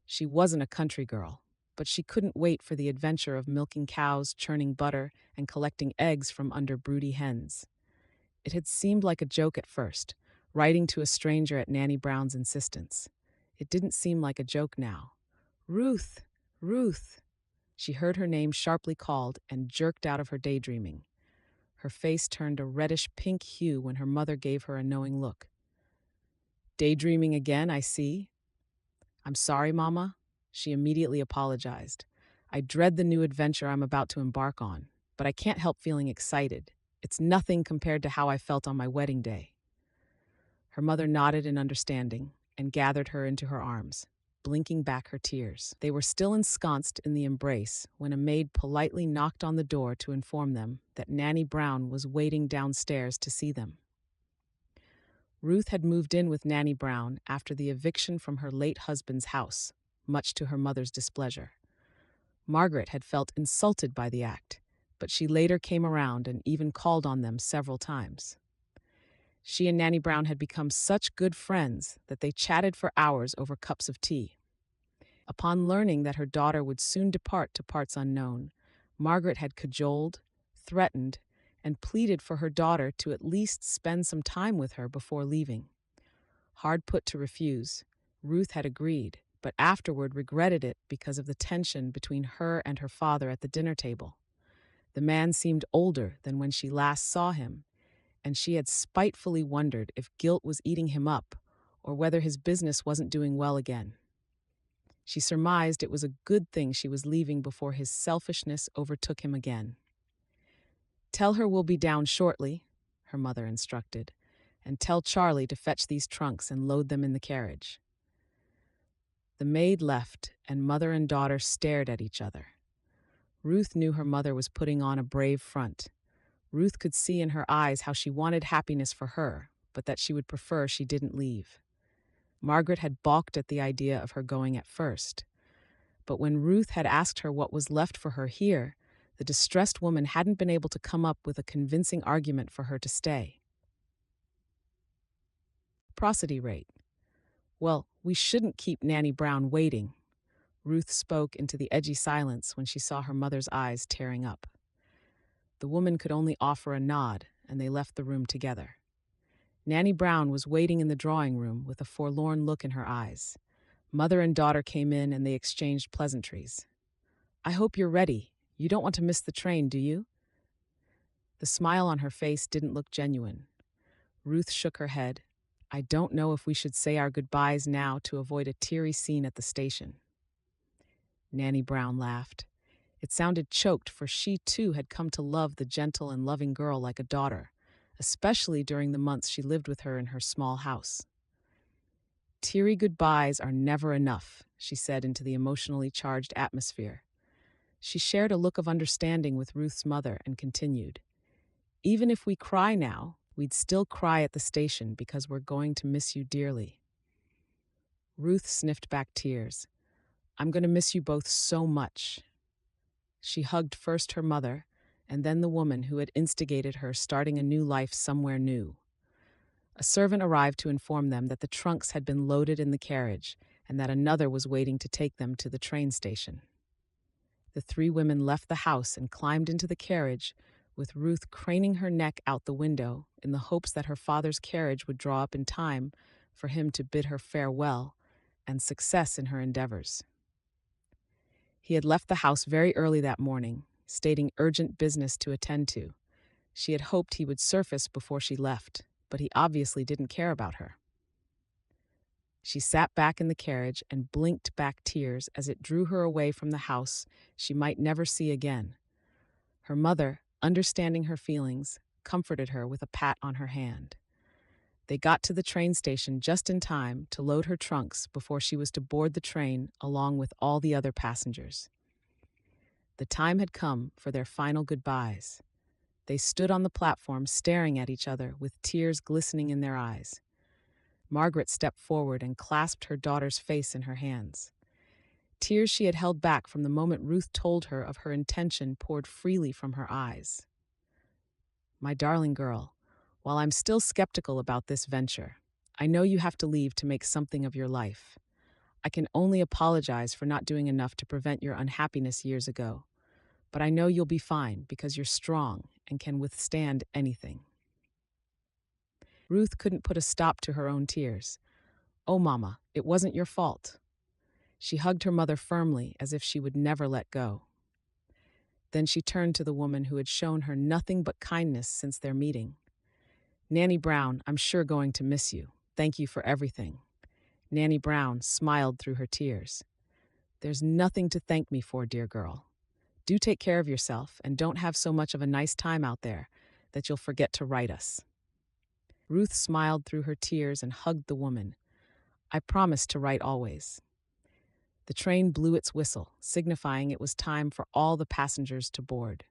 She wasn't a country girl, but she couldn't wait for the adventure of milking cows, churning butter, and collecting eggs from under broody hens. It had seemed like a joke at first, writing to a stranger at Nanny Brown's insistence. It didn't seem like a joke now. "Ruth! Ruth!" She heard her name sharply called and jerked out of her daydreaming. Her face turned a reddish-pink hue when her mother gave her a knowing look. "Daydreaming again, I see." "I'm sorry, Mama." She immediately apologized. "I dread the new adventure I'm about to embark on, but I can't help feeling excited. It's nothing compared to how I felt on my wedding day." Her mother nodded in understanding and gathered her into her arms, blinking back her tears. They were still ensconced in the embrace when a maid politely knocked on the door to inform them that Nanny Brown was waiting downstairs to see them. Ruth had moved in with Nanny Brown after the eviction from her late husband's house, much to her mother's displeasure. Margaret had felt insulted by the act, but she later came around and even called on them several times. She and Nanny Brown had become such good friends that they chatted for hours over cups of tea. Upon learning that her daughter would soon depart to parts unknown, Margaret had cajoled, threatened, and pleaded for her daughter to at least spend some time with her before leaving. Hard put to refuse, Ruth had agreed, but afterward regretted it because of the tension between her and her father at the dinner table. The man seemed older than when she last saw him, and she had spitefully wondered if guilt was eating him up or whether his business wasn't doing well again. She surmised it was a good thing she was leaving before his selfishness overtook him again. "Tell her we'll be down shortly," her mother instructed, "and tell Charlie to fetch these trunks and load them in the carriage." The maid left, and mother and daughter stared at each other. Ruth knew her mother was putting on a brave front. Ruth could see in her eyes how she wanted happiness for her, but that she would prefer she didn't leave. Margaret had balked at the idea of her going at first, but when Ruth had asked her what was left for her here, the distressed woman hadn't been able to come up with a convincing argument for her to stay. Prosody rate. "Well, we shouldn't keep Nanny Brown waiting," Ruth spoke into the edgy silence when she saw her mother's eyes tearing up. The woman could only offer a nod, and they left the room together. Nanny Brown was waiting in the drawing room with a forlorn look in her eyes. Mother and daughter came in and they exchanged pleasantries. "I hope you're ready. You don't want to miss the train, do you?" The smile on her face didn't look genuine. Ruth shook her head. "I don't know if we should say our goodbyes now to avoid a teary scene at the station." Nanny Brown laughed. It sounded choked, for she too had come to love the gentle and loving girl like a daughter, especially during the months she lived with her in her small house. "Teary goodbyes are never enough," she said into the emotionally charged atmosphere. She shared a look of understanding with Ruth's mother and continued, "Even if we cry now, we'd still cry at the station because we're going to miss you dearly." Ruth sniffed back tears. "I'm going to miss you both so much." She hugged first her mother and then the woman who had instigated her starting a new life somewhere new. A servant arrived to inform them that the trunks had been loaded in the carriage and that another was waiting to take them to the train station. The three women left the house and climbed into the carriage, with Ruth craning her neck out the window in the hopes that her father's carriage would draw up in time for him to bid her farewell and success in her endeavors. He had left the house very early that morning, stating urgent business to attend to. She had hoped he would surface before she left, but he obviously didn't care about her. She sat back in the carriage and blinked back tears as it drew her away from the house she might never see again. Her mother, understanding her feelings, comforted her with a pat on her hand. They got to the train station just in time to load her trunks before she was to board the train along with all the other passengers. The time had come for their final goodbyes. They stood on the platform staring at each other with tears glistening in their eyes. Margaret stepped forward and clasped her daughter's face in her hands. Tears she had held back from the moment Ruth told her of her intention poured freely from her eyes. "My darling girl, while I'm still skeptical about this venture, I know you have to leave to make something of your life. I can only apologize for not doing enough to prevent your unhappiness years ago, but I know you'll be fine because you're strong and can withstand anything." Ruth couldn't put a stop to her own tears. "Oh, Mama, it wasn't your fault." She hugged her mother firmly as if she would never let go. Then she turned to the woman who had shown her nothing but kindness since their meeting. "Nanny Brown, I'm sure going to miss you. Thank you for everything." Nanny Brown smiled through her tears. "There's nothing to thank me for, dear girl. Do take care of yourself and don't have so much of a nice time out there that you'll forget to write us." Ruth smiled through her tears and hugged the woman. "I promise to write always." The train blew its whistle, signifying it was time for all the passengers to board.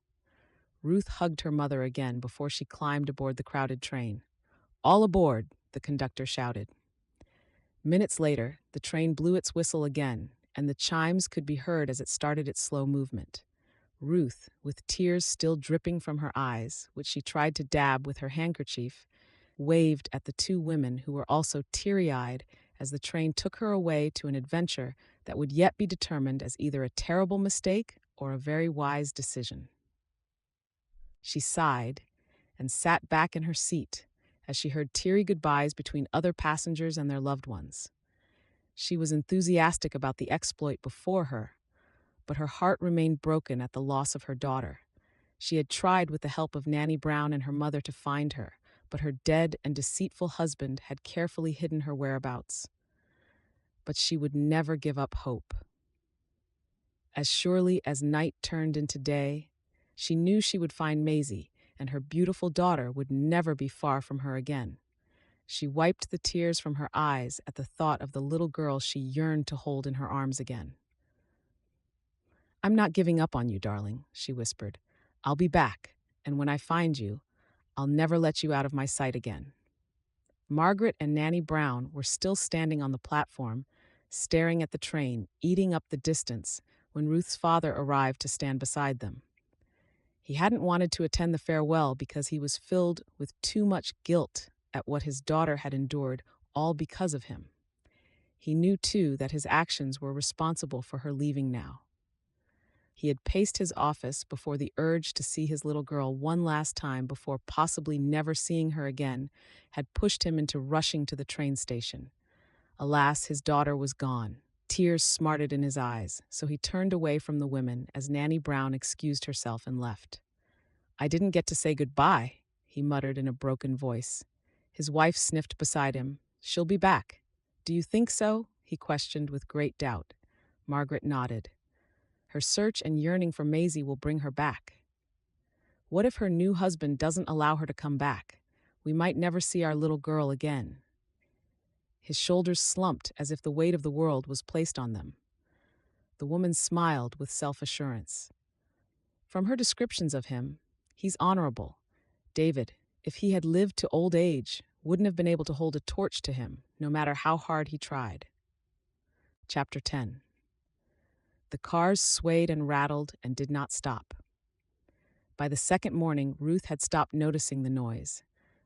Ruth hugged her mother again before she climbed aboard the crowded train. "All aboard," the conductor shouted. Minutes later, the train blew its whistle again, and the chimes could be heard as it started its slow movement. Ruth, with tears still dripping from her eyes, which she tried to dab with her handkerchief, waved at the two women who were also teary-eyed as the train took her away to an adventure that would yet be determined as either a terrible mistake or a very wise decision. She sighed and sat back in her seat as she heard teary goodbyes between other passengers and their loved ones. She was enthusiastic about the exploit before her, but her heart remained broken at the loss of her daughter. She had tried with the help of Nanny Brown and her mother to find her, but her dead and deceitful husband had carefully hidden her whereabouts. But she would never give up hope. As surely as night turned into day, she knew she would find Maisie, and her beautiful daughter would never be far from her again. She wiped the tears from her eyes at the thought of the little girl she yearned to hold in her arms again. "I'm not giving up on you, darling," she whispered. "I'll be back, and when I find you, I'll never let you out of my sight again." Margaret and Nanny Brown were still standing on the platform, staring at the train, eating up the distance, when Ruth's father arrived to stand beside them. He hadn't wanted to attend the farewell because he was filled with too much guilt at what his daughter had endured, all because of him. He knew, too, that his actions were responsible for her leaving now. He had paced his office before the urge to see his little girl one last time before possibly never seeing her again had pushed him into rushing to the train station. Alas, his daughter was gone. Tears smarted in his eyes, so he turned away from the women as Nanny Brown excused herself and left. "I didn't get to say goodbye," he muttered in a broken voice. His wife sniffed beside him. "She'll be back." "Do you think so?" he questioned with great doubt. Margaret nodded. "Her search and yearning for Maisie will bring her back." "What if her new husband doesn't allow her to come back? We might never see our little girl again." His shoulders slumped as if the weight of the world was placed on them. The woman smiled with self-assurance. "From her descriptions of him, he's honorable. David, if he had lived to old age, wouldn't have been able to hold a torch to him, no matter how hard he tried." Chapter 10. The cars swayed and rattled and did not stop. By the second morning, Ruth had stopped noticing the noise.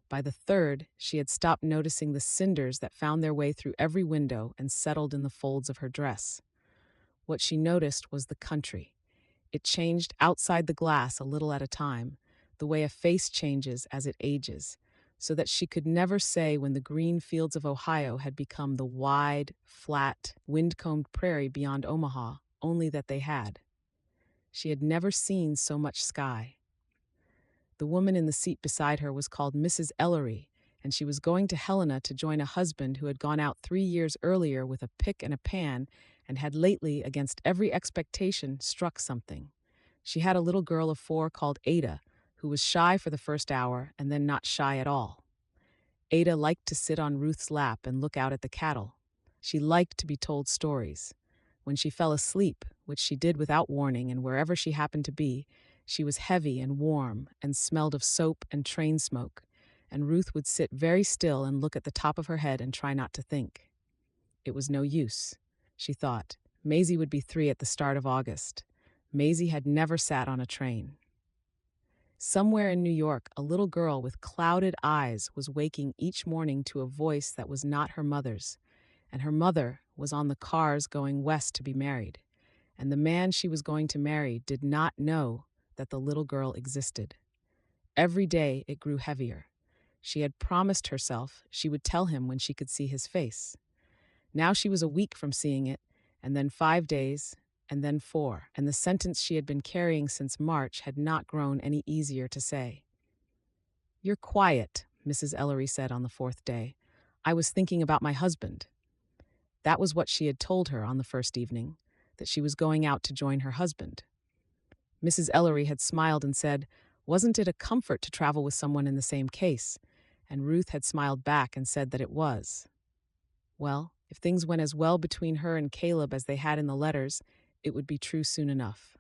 By the third, she had stopped noticing the cinders that found their way through every window and settled in the folds of her dress. What she noticed was the country. It changed outside the glass a little at a time, the way a face changes as it ages, so that she could never say when the green fields of Ohio had become the wide, flat, wind-combed prairie beyond Omaha, only that they had. She had never seen so much sky. The woman in the seat beside her was called Mrs. Ellery, and she was going to Helena to join a husband who had gone out 3 years earlier with a pick and a pan and had lately, against every expectation, struck something. She had a little girl of 4 called Ada, who was shy for the first hour and then not shy at all. Ada liked to sit on Ruth's lap and look out at the cattle. She liked to be told stories. When she fell asleep, which she did without warning and wherever she happened to be, she was heavy and warm and smelled of soap and train smoke, and Ruth would sit very still and look at the top of her head and try not to think. It was no use, she thought. Maisie would be 3 at the start of August. Maisie had never sat on a train. Somewhere in New York, a little girl with clouded eyes was waking each morning to a voice that was not her mother's, and her mother was on the cars going west to be married, and the man she was going to marry did not know that the little girl existed. Every day it grew heavier. She had promised herself she would tell him when she could see his face. Now she was a week from seeing it, and then 5 days, and then 4, and the sentence she had been carrying since March had not grown any easier to say. "You're quiet," Mrs. Ellery said on the 4th day. "I was thinking about my husband." That was what she had told her on the first evening, that she was going out to join her husband. Mrs. Ellery had smiled and said, "Wasn't it a comfort to travel with someone in the same case?" And Ruth had smiled back and said that it was. Well, if things went as well between her and Caleb as they had in the letters, it would be true soon enough.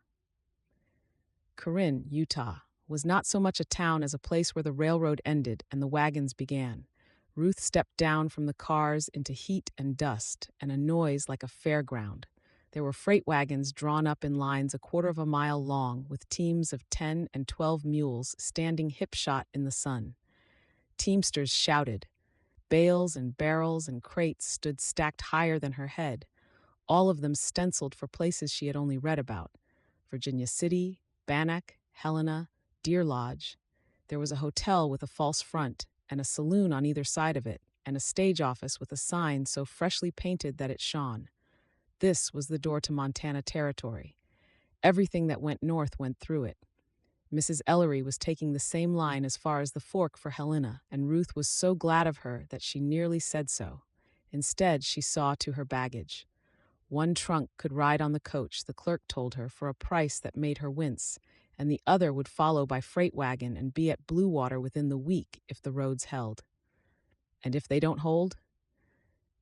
Corinne, Utah, was not so much a town as a place where the railroad ended and the wagons began. Ruth stepped down from the cars into heat and dust and a noise like a fairground. There were freight wagons drawn up in lines a quarter of a mile long with teams of 10 and 12 mules standing hip-shot in the sun. Teamsters shouted. Bales and barrels and crates stood stacked higher than her head, all of them stenciled for places she had only read about: Virginia City, Bannack, Helena, Deer Lodge. There was a hotel with a false front, and a saloon on either side of it, and a stage office with a sign so freshly painted that it shone. This was the door to Montana Territory. Everything that went north went through it. Mrs. Ellery was taking the same line as far as the fork for Helena, and Ruth was so glad of her that she nearly said so. Instead, she saw to her baggage. One trunk could ride on the coach, the clerk told her, for a price that made her wince, and the other would follow by freight wagon and be at Bluewater within the week if the roads held. And if they don't hold?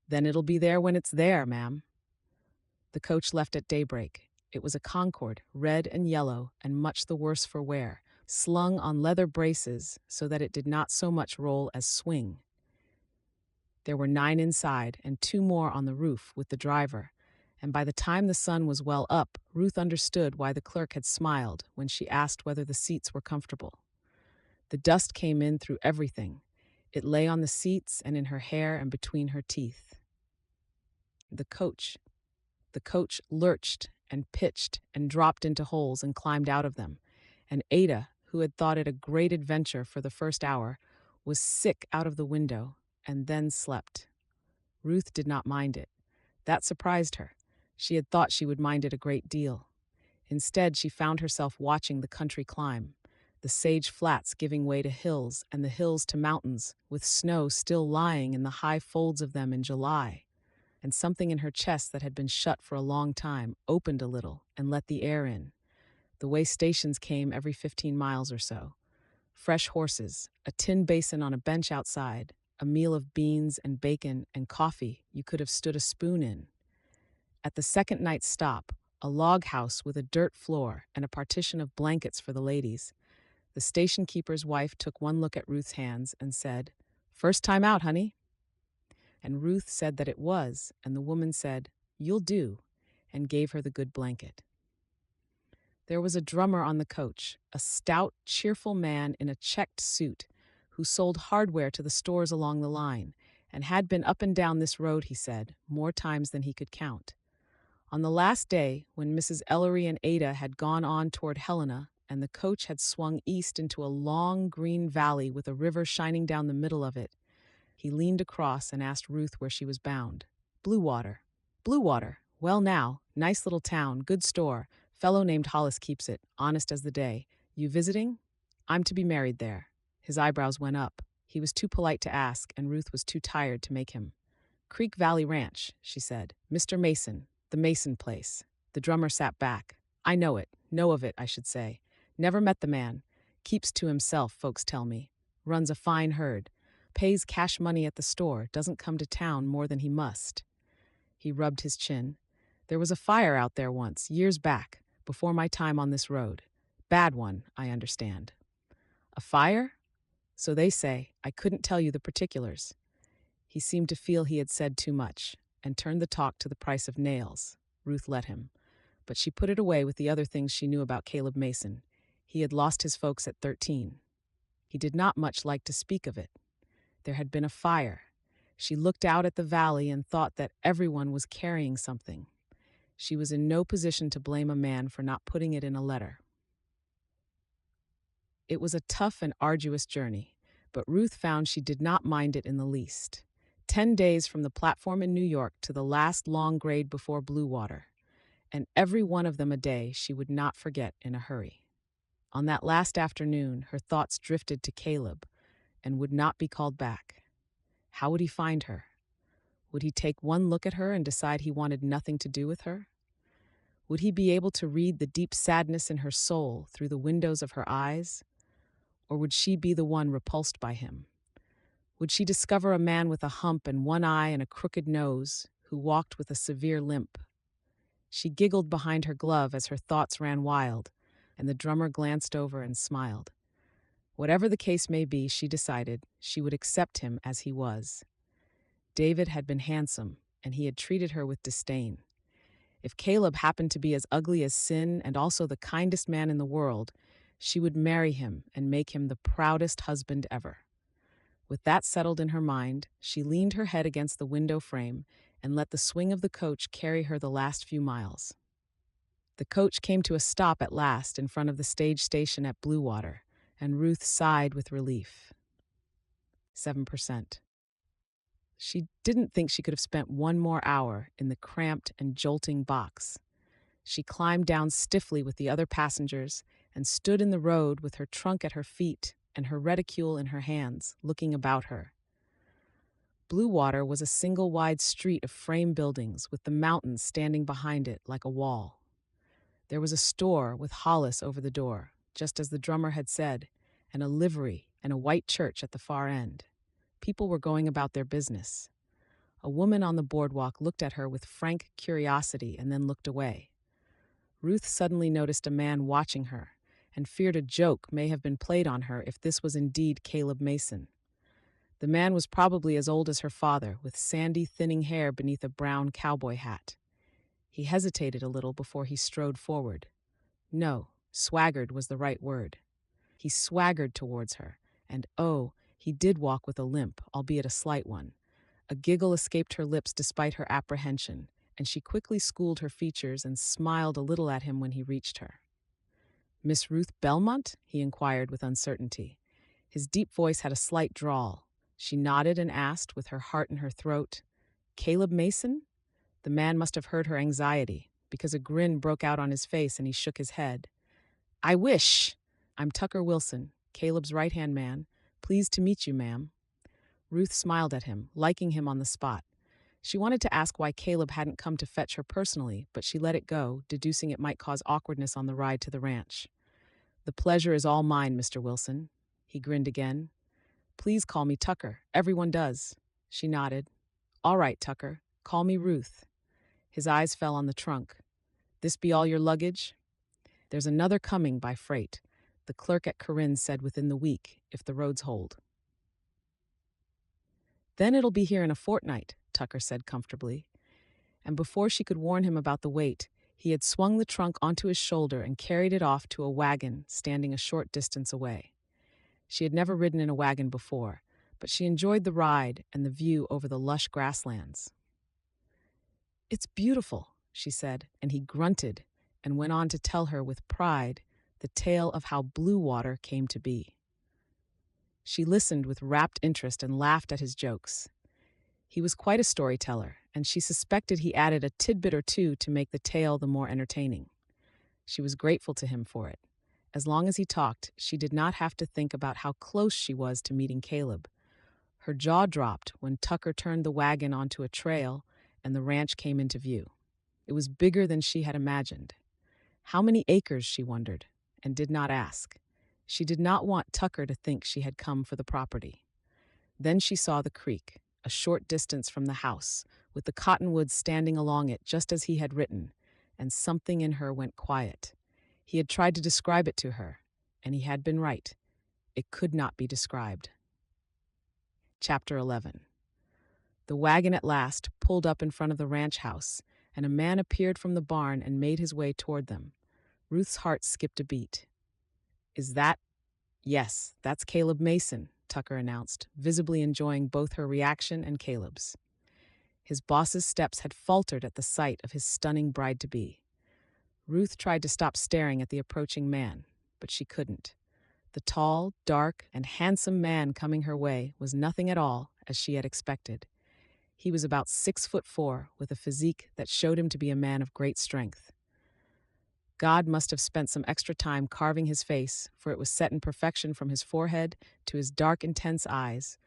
Then it'll be there when it's there, ma'am. The coach left at daybreak. It was a Concord, red and yellow, and much the worse for wear, slung on leather braces so that it did not so much roll as swing. There were 9 inside and 2 more on the roof with the driver, and by the time the sun was well up, Ruth understood why the clerk had smiled when she asked whether the seats were comfortable. The dust came in through everything. It lay on the seats and in her hair and between her teeth. The coach lurched and pitched and dropped into holes and climbed out of them, and Ada, who had thought it a great adventure for the first hour, was sick out of the window and then slept. Ruth did not mind it. That surprised her. She had thought she would mind it a great deal. Instead, she found herself watching the country climb, the sage flats giving way to hills and the hills to mountains, with snow still lying in the high folds of them in July. And something in her chest that had been shut for a long time opened a little and let the air in, the way stations came every 15 miles or so. Fresh horses, a tin basin on a bench outside, a meal of beans and bacon and coffee you could have stood a spoon in. At the second night's stop, a log house with a dirt floor and a partition of blankets for the ladies. The station keeper's wife took one look at Ruth's hands and said, "First time out, honey." And Ruth said that it was, and the woman said, "You'll do," and gave her the good blanket. There was a drummer on the coach, a stout, cheerful man in a checked suit, who sold hardware to the stores along the line, and had been up and down this road, he said, more times than he could count. On the last day, when Mrs. Ellery and Ada had gone on toward Helena, and the coach had swung east into a long green valley with a river shining down the middle of it, he leaned across and asked Ruth where she was bound. "Bluewater." "Bluewater. Well now, nice little town, good store. Fellow named Hollis keeps it, honest as the day. You visiting?" "I'm to be married there." His eyebrows went up. He was too polite to ask, and Ruth was too tired to make him. "Creek Valley Ranch," she said. "Mr. Mason, the Mason place." The drummer sat back. "I know it. Know of it, I should say. Never met the man. Keeps to himself, folks tell me. Runs a fine herd. Pays cash money at the store, doesn't come to town more than he must." He rubbed his chin. "There was a fire out there once, years back, before my time on this road. Bad one, I understand." "A fire?" "So they say. I couldn't tell you the particulars." He seemed to feel he had said too much, and turned the talk to the price of nails. Ruth let him. But she put it away with the other things she knew about Caleb Mason. He had lost his folks at 13. He did not much like to speak of it. There had been a fire. She looked out at the valley and thought that everyone was carrying something. She was in no position to blame a man for not putting it in a letter. It was a tough and arduous journey, but Ruth found she did not mind it in the least. 10 days from the platform in New York to the last long grade before Bluewater, and every one of them a day she would not forget in a hurry. On that last afternoon, her thoughts drifted to Caleb and would not be called back. How would he find her? Would he take one look at her and decide he wanted nothing to do with her? Would he be able to read the deep sadness in her soul through the windows of her eyes? Or would she be the one repulsed by him? Would she discover a man with a hump and one eye and a crooked nose, who walked with a severe limp? She giggled behind her glove as her thoughts ran wild, and the drummer glanced over and smiled. Whatever the case may be, she decided she would accept him as he was. David had been handsome, and he had treated her with disdain. If Caleb happened to be as ugly as sin and also the kindest man in the world, she would marry him and make him the proudest husband ever. With that settled in her mind, she leaned her head against the window frame and let the swing of the coach carry her the last few miles. The coach came to a stop at last in front of the stage station at Bluewater, and Ruth sighed with relief. 7%. She didn't think she could have spent one more hour in the cramped and jolting box. She climbed down stiffly with the other passengers and stood in the road with her trunk at her feet and her reticule in her hands, looking about her. Bluewater was a single wide street of frame buildings with the mountains standing behind it like a wall. There was a store with Hollis over the door, just as the drummer had said, and a livery and a white church at the far end. People were going about their business. A woman on the boardwalk looked at her with frank curiosity and then looked away. Ruth suddenly noticed a man watching her and feared a joke may have been played on her if this was indeed Caleb Mason. The man was probably as old as her father, with sandy, thinning hair beneath a brown cowboy hat. He hesitated a little before he strode forward. No, swaggered was the right word. He swaggered towards her, and oh, he did walk with a limp, albeit a slight one. A giggle escaped her lips despite her apprehension, and she quickly schooled her features and smiled a little at him when he reached her. "Miss Ruth Belmont?" he inquired with uncertainty. His deep voice had a slight drawl. She nodded and asked, with her heart in her throat, "Caleb Mason?" The man must have heard her anxiety, because a grin broke out on his face and he shook his head. "I wish. I'm Tucker Wilson, Caleb's right-hand man. Pleased to meet you, ma'am." Ruth smiled at him, liking him on the spot. She wanted to ask why Caleb hadn't come to fetch her personally, but she let it go, deducing it might cause awkwardness on the ride to the ranch. "The pleasure is all mine, Mr. Wilson." He grinned again. "Please call me Tucker. Everyone does." She nodded. "All right, Tucker. Call me Ruth." His eyes fell on the trunk. "This be all your luggage?" "There's another coming by freight. The clerk at Corinne said within the week, if the roads hold." "Then it'll be here in a fortnight," Tucker said comfortably. And before she could warn him about the weight, he had swung the trunk onto his shoulder and carried it off to a wagon standing a short distance away. She had never ridden in a wagon before, but she enjoyed the ride and the view over the lush grasslands. "It's beautiful," she said, and he grunted and went on to tell her with pride the tale of how Bluewater came to be. She listened with rapt interest and laughed at his jokes. He was quite a storyteller, and she suspected he added a tidbit or two to make the tale the more entertaining. She was grateful to him for it. As long as he talked, she did not have to think about how close she was to meeting Caleb. Her jaw dropped when Tucker turned the wagon onto a trail and the ranch came into view. It was bigger than she had imagined. How many acres, she wondered, and did not ask. She did not want Tucker to think she had come for the property. Then she saw the creek, a short distance from the house, with the cottonwoods standing along it just as he had written, and something in her went quiet. He had tried to describe it to her, and he had been right. It could not be described. Chapter 11. The wagon at last pulled up in front of the ranch house, and a man appeared from the barn and made his way toward them. Ruth's heart skipped a beat. "Is that—" "Yes, that's Caleb Mason," Tucker announced, visibly enjoying both her reaction and Caleb's. His boss's steps had faltered at the sight of his stunning bride-to-be. Ruth tried to stop staring at the approaching man, but she couldn't. The tall, dark, and handsome man coming her way was nothing at all as she had expected. He was about 6'4", with a physique that showed him to be a man of great strength. God must have spent some extra time carving his face, for it was set in perfection from his forehead to his dark, intense eyes,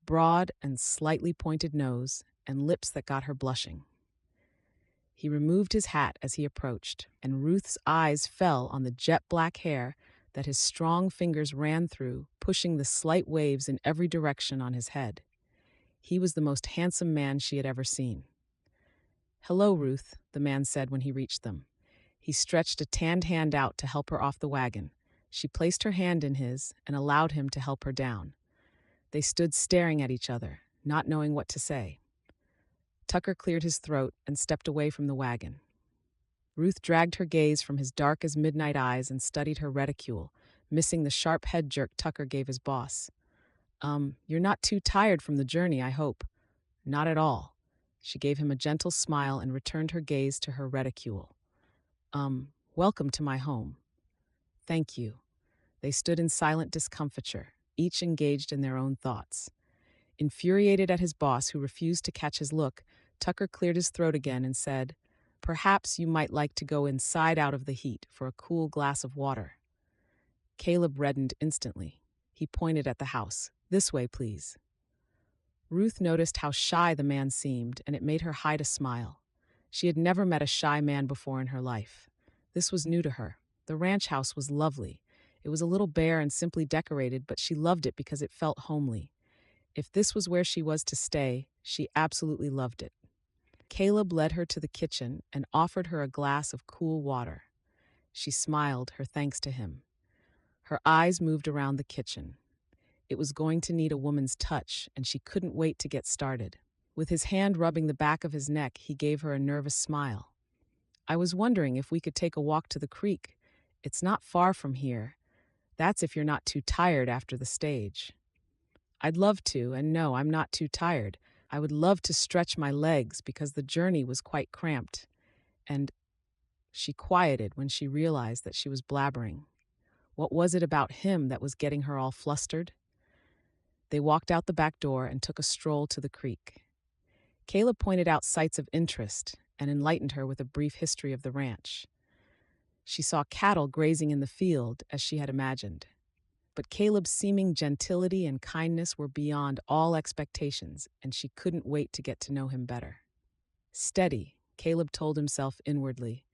broad and slightly pointed nose, and lips that got her blushing. He removed his hat as he approached, and Ruth's eyes fell on the jet-black hair that his strong fingers ran through, pushing the slight waves in every direction on his head. He was the most handsome man she had ever seen. "Hello, Ruth," the man said when he reached them. He stretched a tanned hand out to help her off the wagon. She placed her hand in his and allowed him to help her down. They stood staring at each other, not knowing what to say. Tucker cleared his throat and stepped away from the wagon. Ruth dragged her gaze from his dark as midnight eyes and studied her reticule, missing the sharp head jerk Tucker gave his boss. You're not too tired from the journey, I hope. Not at all. She gave him a gentle smile and returned her gaze to her reticule. Welcome to my home. Thank you. They stood in silent discomfiture, each engaged in their own thoughts. Infuriated at his boss, who refused to catch his look, Tucker cleared his throat again and said, "Perhaps you might like to go inside out of the heat for a cool glass of water." Caleb reddened instantly. He pointed at the house. "This way, please." Ruth noticed how shy the man seemed, and it made her hide a smile. She had never met a shy man before in her life. This was new to her. The ranch house was lovely. It was a little bare and simply decorated, but she loved it because it felt homely. If this was where she was to stay, she absolutely loved it. Caleb led her to the kitchen and offered her a glass of cool water. She smiled her thanks to him. Her eyes moved around the kitchen. It was going to need a woman's touch, and she couldn't wait to get started. With his hand rubbing the back of his neck, he gave her a nervous smile. "I was wondering if we could take a walk to the creek. It's not far from here. That's if you're not too tired after the stage." "I'd love to, and no, I'm not too tired. I would love to stretch my legs because the journey was quite cramped." And she quieted when she realized that she was blabbering. What was it about him that was getting her all flustered? They walked out the back door and took a stroll to the creek. Caleb pointed out sights of interest and enlightened her with a brief history of the ranch. She saw cattle grazing in the field as she had imagined. But Caleb's seeming gentility and kindness were beyond all expectations, and she couldn't wait to get to know him better. Steady, Caleb told himself inwardly.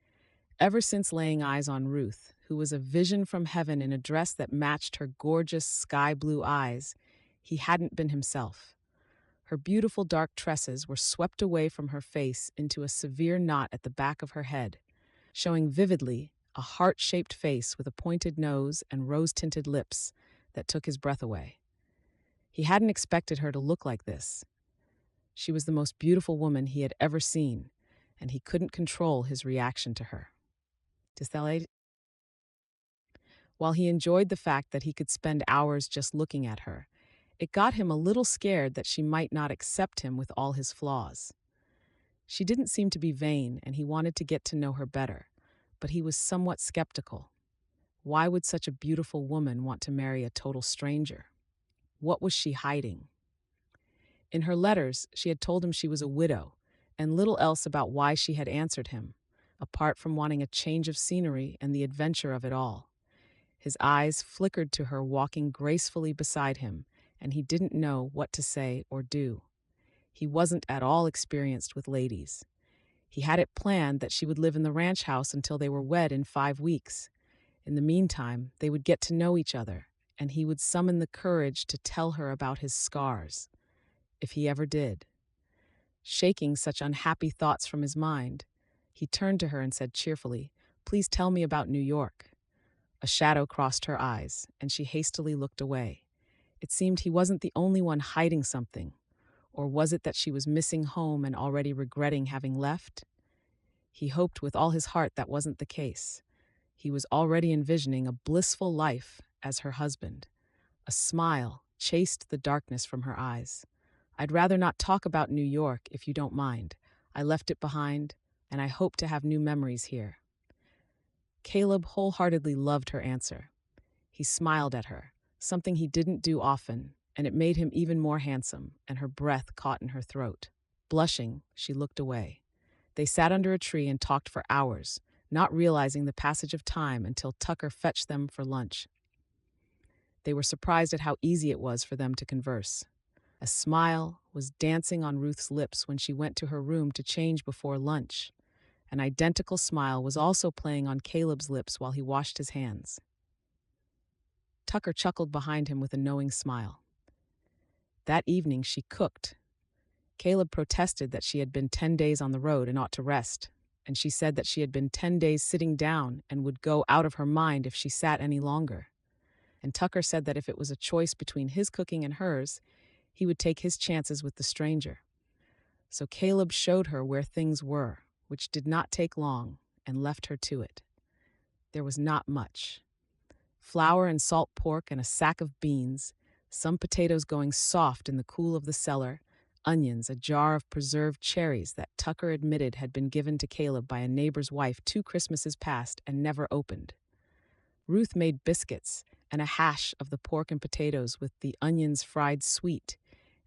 Ever since laying eyes on Ruth, who was a vision from heaven in a dress that matched her gorgeous sky-blue eyes, he hadn't been himself. Her beautiful dark tresses were swept away from her face into a severe knot at the back of her head, showing vividly a heart-shaped face with a pointed nose and rose-tinted lips that took his breath away. He hadn't expected her to look like this. She was the most beautiful woman he had ever seen, and he couldn't control his reaction to her. While he enjoyed the fact that he could spend hours just looking at her, it got him a little scared that she might not accept him with all his flaws. She didn't seem to be vain, and he wanted to get to know her better, but he was somewhat skeptical. Why would such a beautiful woman want to marry a total stranger? What was she hiding? In her letters, she had told him she was a widow, and little else about why she had answered him, apart from wanting a change of scenery and the adventure of it all. His eyes flickered to her walking gracefully beside him, and he didn't know what to say or do. He wasn't at all experienced with ladies. He had it planned that she would live in the ranch house until they were wed in 5 weeks. In the meantime, they would get to know each other, and he would summon the courage to tell her about his scars, if he ever did. Shaking such unhappy thoughts from his mind, he turned to her and said cheerfully, "Please tell me about New York." A shadow crossed her eyes, and she hastily looked away. It seemed he wasn't the only one hiding something. Or was it that she was missing home and already regretting having left? He hoped with all his heart that wasn't the case. He was already envisioning a blissful life as her husband. A smile chased the darkness from her eyes. "I'd rather not talk about New York, if you don't mind. I left it behind, and I hope to have new memories here." Caleb wholeheartedly loved her answer. He smiled at her, something he didn't do often, and it made him even more handsome, and her breath caught in her throat. Blushing, she looked away. They sat under a tree and talked for hours, not realizing the passage of time until Tucker fetched them for lunch. They were surprised at how easy it was for them to converse. A smile was dancing on Ruth's lips when she went to her room to change before lunch. An identical smile was also playing on Caleb's lips while he washed his hands. Tucker chuckled behind him with a knowing smile. That evening she cooked. Caleb protested that she had been 10 days on the road and ought to rest, and she said that she had been 10 days sitting down and would go out of her mind if she sat any longer. And Tucker said that if it was a choice between his cooking and hers, he would take his chances with the stranger. So Caleb showed her where things were, which did not take long, and left her to it. There was not much. Flour and salt pork and a sack of beans, some potatoes going soft in the cool of the cellar, onions, a jar of preserved cherries that Tucker admitted had been given to Caleb by a neighbor's wife 2 Christmases past and never opened. Ruth made biscuits and a hash of the pork and potatoes with the onions fried sweet,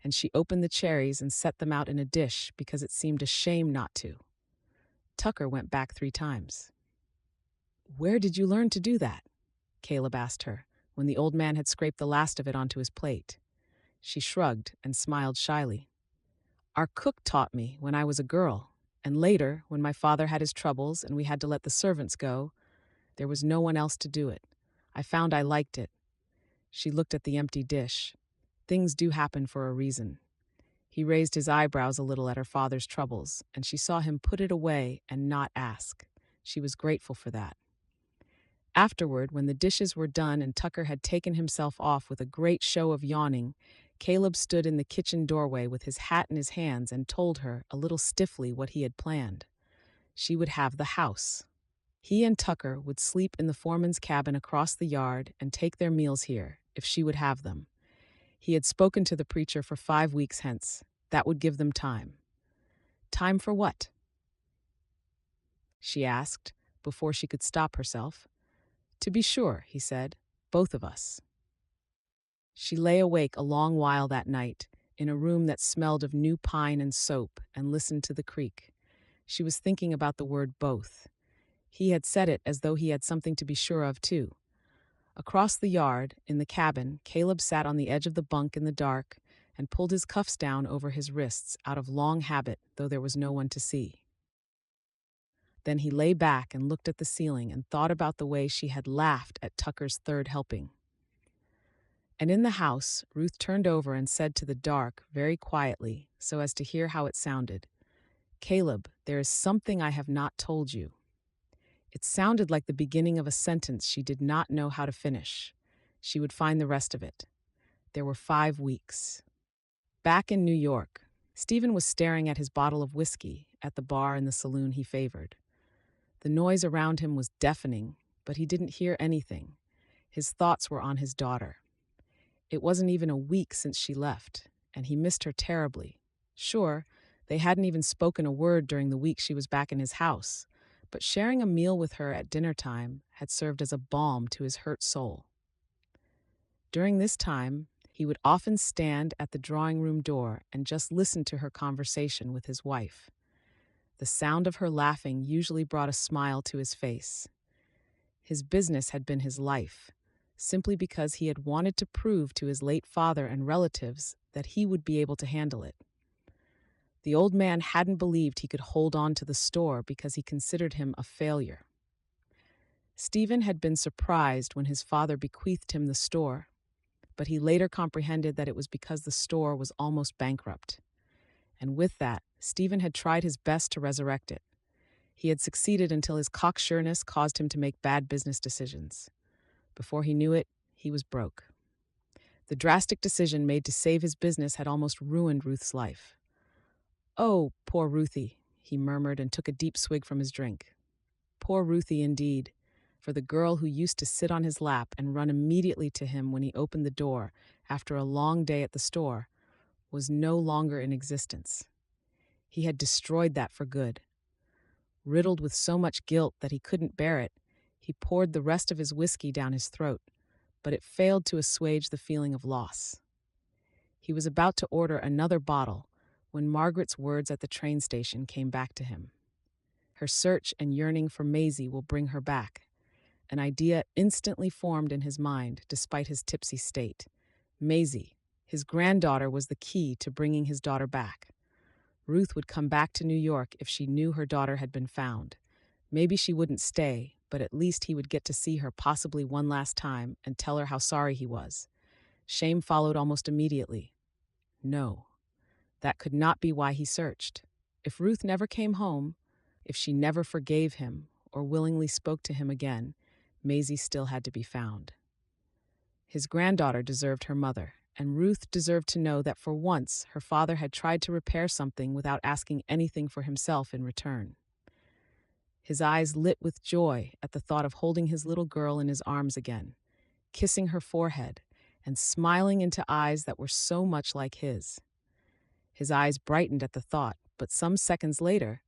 and she opened the cherries and set them out in a dish because it seemed a shame not to. Tucker went back 3 times. "Where did you learn to do that?" Caleb asked her, when the old man had scraped the last of it onto his plate. She shrugged and smiled shyly. "Our cook taught me when I was a girl, and later, when my father had his troubles and we had to let the servants go, there was no one else to do it. I found I liked it." She looked at the empty dish. Things do happen for a reason. He raised his eyebrows a little at her father's troubles, and she saw him put it away and not ask. She was grateful for that. Afterward, when the dishes were done and Tucker had taken himself off with a great show of yawning, Caleb stood in the kitchen doorway with his hat in his hands and told her, a little stiffly, what he had planned. She would have the house. He and Tucker would sleep in the foreman's cabin across the yard and take their meals here, if she would have them. He had spoken to the preacher for 5 weeks hence. That would give them time. Time for what? She asked, before she could stop herself. "To be sure," he said, "both of us." She lay awake a long while that night, in a room that smelled of new pine and soap, and listened to the creek. She was thinking about the word both. He had said it as though he had something to be sure of, too. Across the yard, in the cabin, Caleb sat on the edge of the bunk in the dark and pulled his cuffs down over his wrists out of long habit, though there was no one to see. Then he lay back and looked at the ceiling and thought about the way she had laughed at Tucker's third helping. And in the house, Ruth turned over and said to the dark, very quietly, so as to hear how it sounded, "Caleb, there is something I have not told you." It sounded like the beginning of a sentence she did not know how to finish. She would find the rest of it. There were 5 weeks. Back in New York, Stephen was staring at his bottle of whiskey at the bar in the saloon he favored. The noise around him was deafening, but he didn't hear anything. His thoughts were on his daughter. It wasn't even a week since she left, and he missed her terribly. Sure, they hadn't even spoken a word during the week she was back in his house, but sharing a meal with her at dinner time had served as a balm to his hurt soul. During this time, he would often stand at the drawing room door and just listen to her conversation with his wife. The sound of her laughing usually brought a smile to his face. His business had been his life, simply because he had wanted to prove to his late father and relatives that he would be able to handle it. The old man hadn't believed he could hold on to the store because he considered him a failure. Stephen had been surprised when his father bequeathed him the store, but he later comprehended that it was because the store was almost bankrupt. And with that, Stephen had tried his best to resurrect it. He had succeeded until his cocksureness caused him to make bad business decisions. Before he knew it, he was broke. The drastic decision made to save his business had almost ruined Ruth's life. "Oh, poor Ruthie," he murmured and took a deep swig from his drink. Poor Ruthie indeed, for the girl who used to sit on his lap and run immediately to him when he opened the door after a long day at the store was no longer in existence. He had destroyed that for good. Riddled with so much guilt that he couldn't bear it, he poured the rest of his whiskey down his throat, but it failed to assuage the feeling of loss. He was about to order another bottle when Margaret's words at the train station came back to him. Her search and yearning for Maisie will bring her back. An idea instantly formed in his mind, despite his tipsy state. Maisie, his granddaughter, was the key to bringing his daughter back. Ruth would come back to New York if she knew her daughter had been found. Maybe she wouldn't stay, but at least he would get to see her possibly one last time and tell her how sorry he was. Shame followed almost immediately. No, that could not be why he searched. If Ruth never came home, if she never forgave him or willingly spoke to him again, Maisie still had to be found. His granddaughter deserved her mother, and Ruth deserved to know that for once her father had tried to repair something without asking anything for himself in return. His eyes lit with joy at the thought of holding his little girl in his arms again, kissing her forehead, and smiling into eyes that were so much like his. His eyes brightened at the thought, but some seconds later,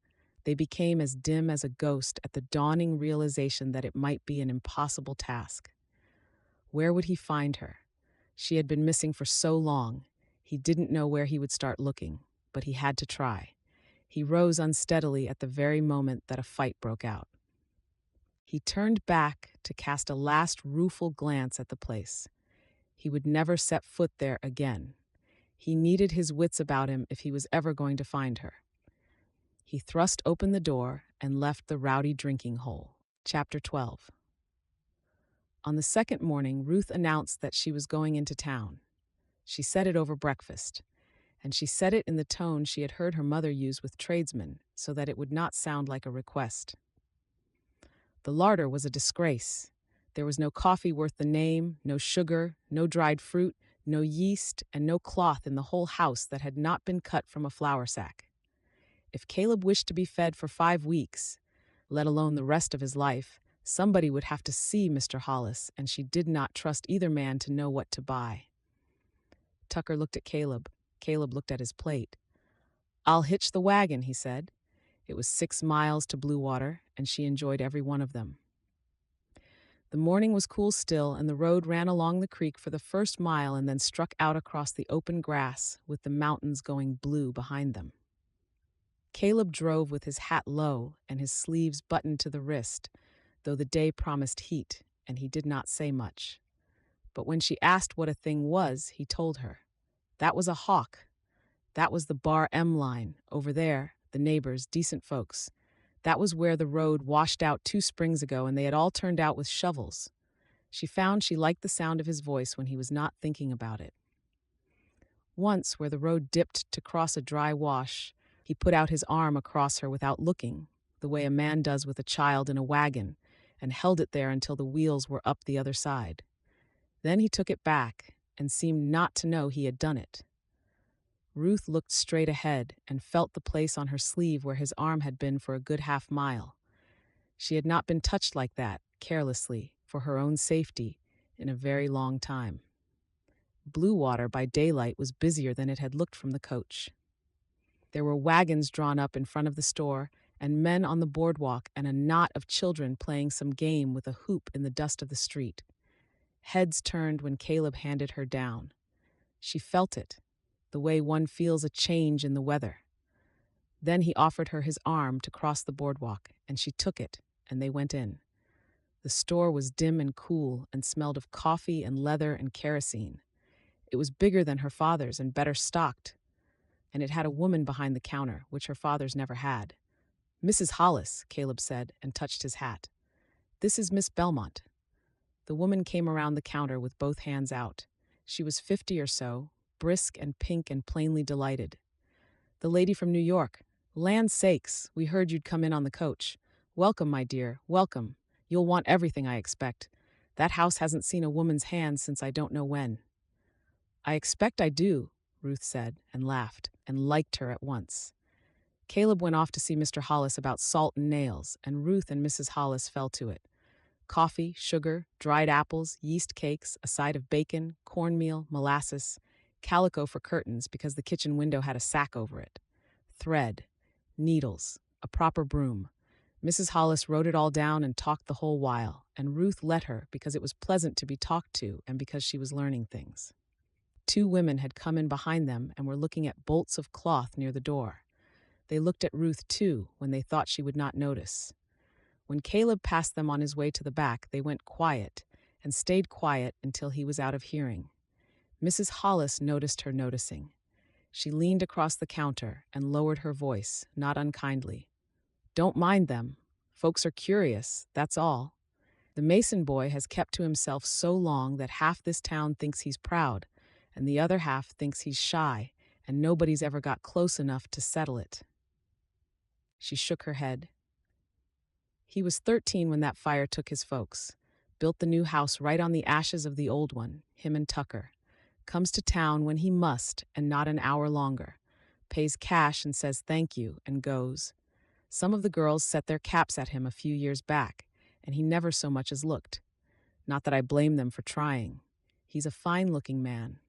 they became as dim as a ghost at the dawning realization that it might be an impossible task. Where would he find her? She had been missing for so long. He didn't know where he would start looking, but he had to try. He rose unsteadily at the very moment that a fight broke out. He turned back to cast a last rueful glance at the place. He would never set foot there again. He needed his wits about him if he was ever going to find her. He thrust open the door and left the rowdy drinking hole. Chapter 12. On the second morning, Ruth announced that she was going into town. She said it over breakfast, and she said it in the tone she had heard her mother use with tradesmen, so that it would not sound like a request. The larder was a disgrace. There was no coffee worth the name, no sugar, no dried fruit, no yeast, and no cloth in the whole house that had not been cut from a flour sack. If Caleb wished to be fed for 5 weeks, let alone the rest of his life, somebody would have to see Mr. Hollis, and she did not trust either man to know what to buy. Tucker looked at Caleb. Caleb looked at his plate. "I'll hitch the wagon," he said. It was 6 miles to Bluewater, and she enjoyed every one of them. The morning was cool still, and the road ran along the creek for the first mile and then struck out across the open grass, with the mountains going blue behind them. Caleb drove with his hat low and his sleeves buttoned to the wrist, though the day promised heat, and he did not say much. But when she asked what a thing was, he told her. That was a hawk. That was the Bar M line, over there, the neighbors, decent folks. That was where the road washed out 2 springs ago, and they had all turned out with shovels. She found she liked the sound of his voice when he was not thinking about it. Once, where the road dipped to cross a dry wash, he put out his arm across her without looking, the way a man does with a child in a wagon, and held it there until the wheels were up the other side. Then he took it back and seemed not to know he had done it. Ruth looked straight ahead and felt the place on her sleeve where his arm had been for a good half-mile. She had not been touched like that, carelessly, for her own safety, in a very long time. Bluewater by daylight was busier than it had looked from the coach. There were wagons drawn up in front of the store, and men on the boardwalk, and a knot of children playing some game with a hoop in the dust of the street. Heads turned when Caleb handed her down. She felt it, the way one feels a change in the weather. Then he offered her his arm to cross the boardwalk, and she took it, and they went in. The store was dim and cool and smelled of coffee and leather and kerosene. It was bigger than her father's and better stocked, and it had a woman behind the counter, which her father's never had. "Mrs. Hollis," Caleb said, and touched his hat. "This is Miss Belmont." The woman came around the counter with both hands out. She was 50 or so, brisk and pink and plainly delighted. "The lady from New York. Land's sakes, we heard you'd come in on the coach. Welcome, my dear, welcome. You'll want everything, I expect. That house hasn't seen a woman's hands since I don't know when." "I expect I do," Ruth said, and laughed, and liked her at once. Caleb went off to see Mr. Hollis about salt and nails, and Ruth and Mrs. Hollis fell to it. Coffee, sugar, dried apples, yeast cakes, a side of bacon, cornmeal, molasses, calico for curtains because the kitchen window had a sack over it, thread, needles, a proper broom. Mrs. Hollis wrote it all down and talked the whole while, and Ruth let her because it was pleasant to be talked to and because she was learning things. 2 women had come in behind them and were looking at bolts of cloth near the door. They looked at Ruth, too, when they thought she would not notice. When Caleb passed them on his way to the back, they went quiet and stayed quiet until he was out of hearing. Mrs. Hollis noticed her noticing. She leaned across the counter and lowered her voice, not unkindly. "Don't mind them. Folks are curious, that's all. The Mason boy has kept to himself so long that half this town thinks he's proud, and the other half thinks he's shy, and nobody's ever got close enough to settle it." She shook her head. "He was 13 when that fire took his folks. Built the new house right on the ashes of the old one, him and Tucker. Comes to town when he must and not an hour longer. Pays cash and says thank you and goes. Some of the girls set their caps at him a few years back, and he never so much as looked. Not that I blame them for trying. He's a fine-looking man."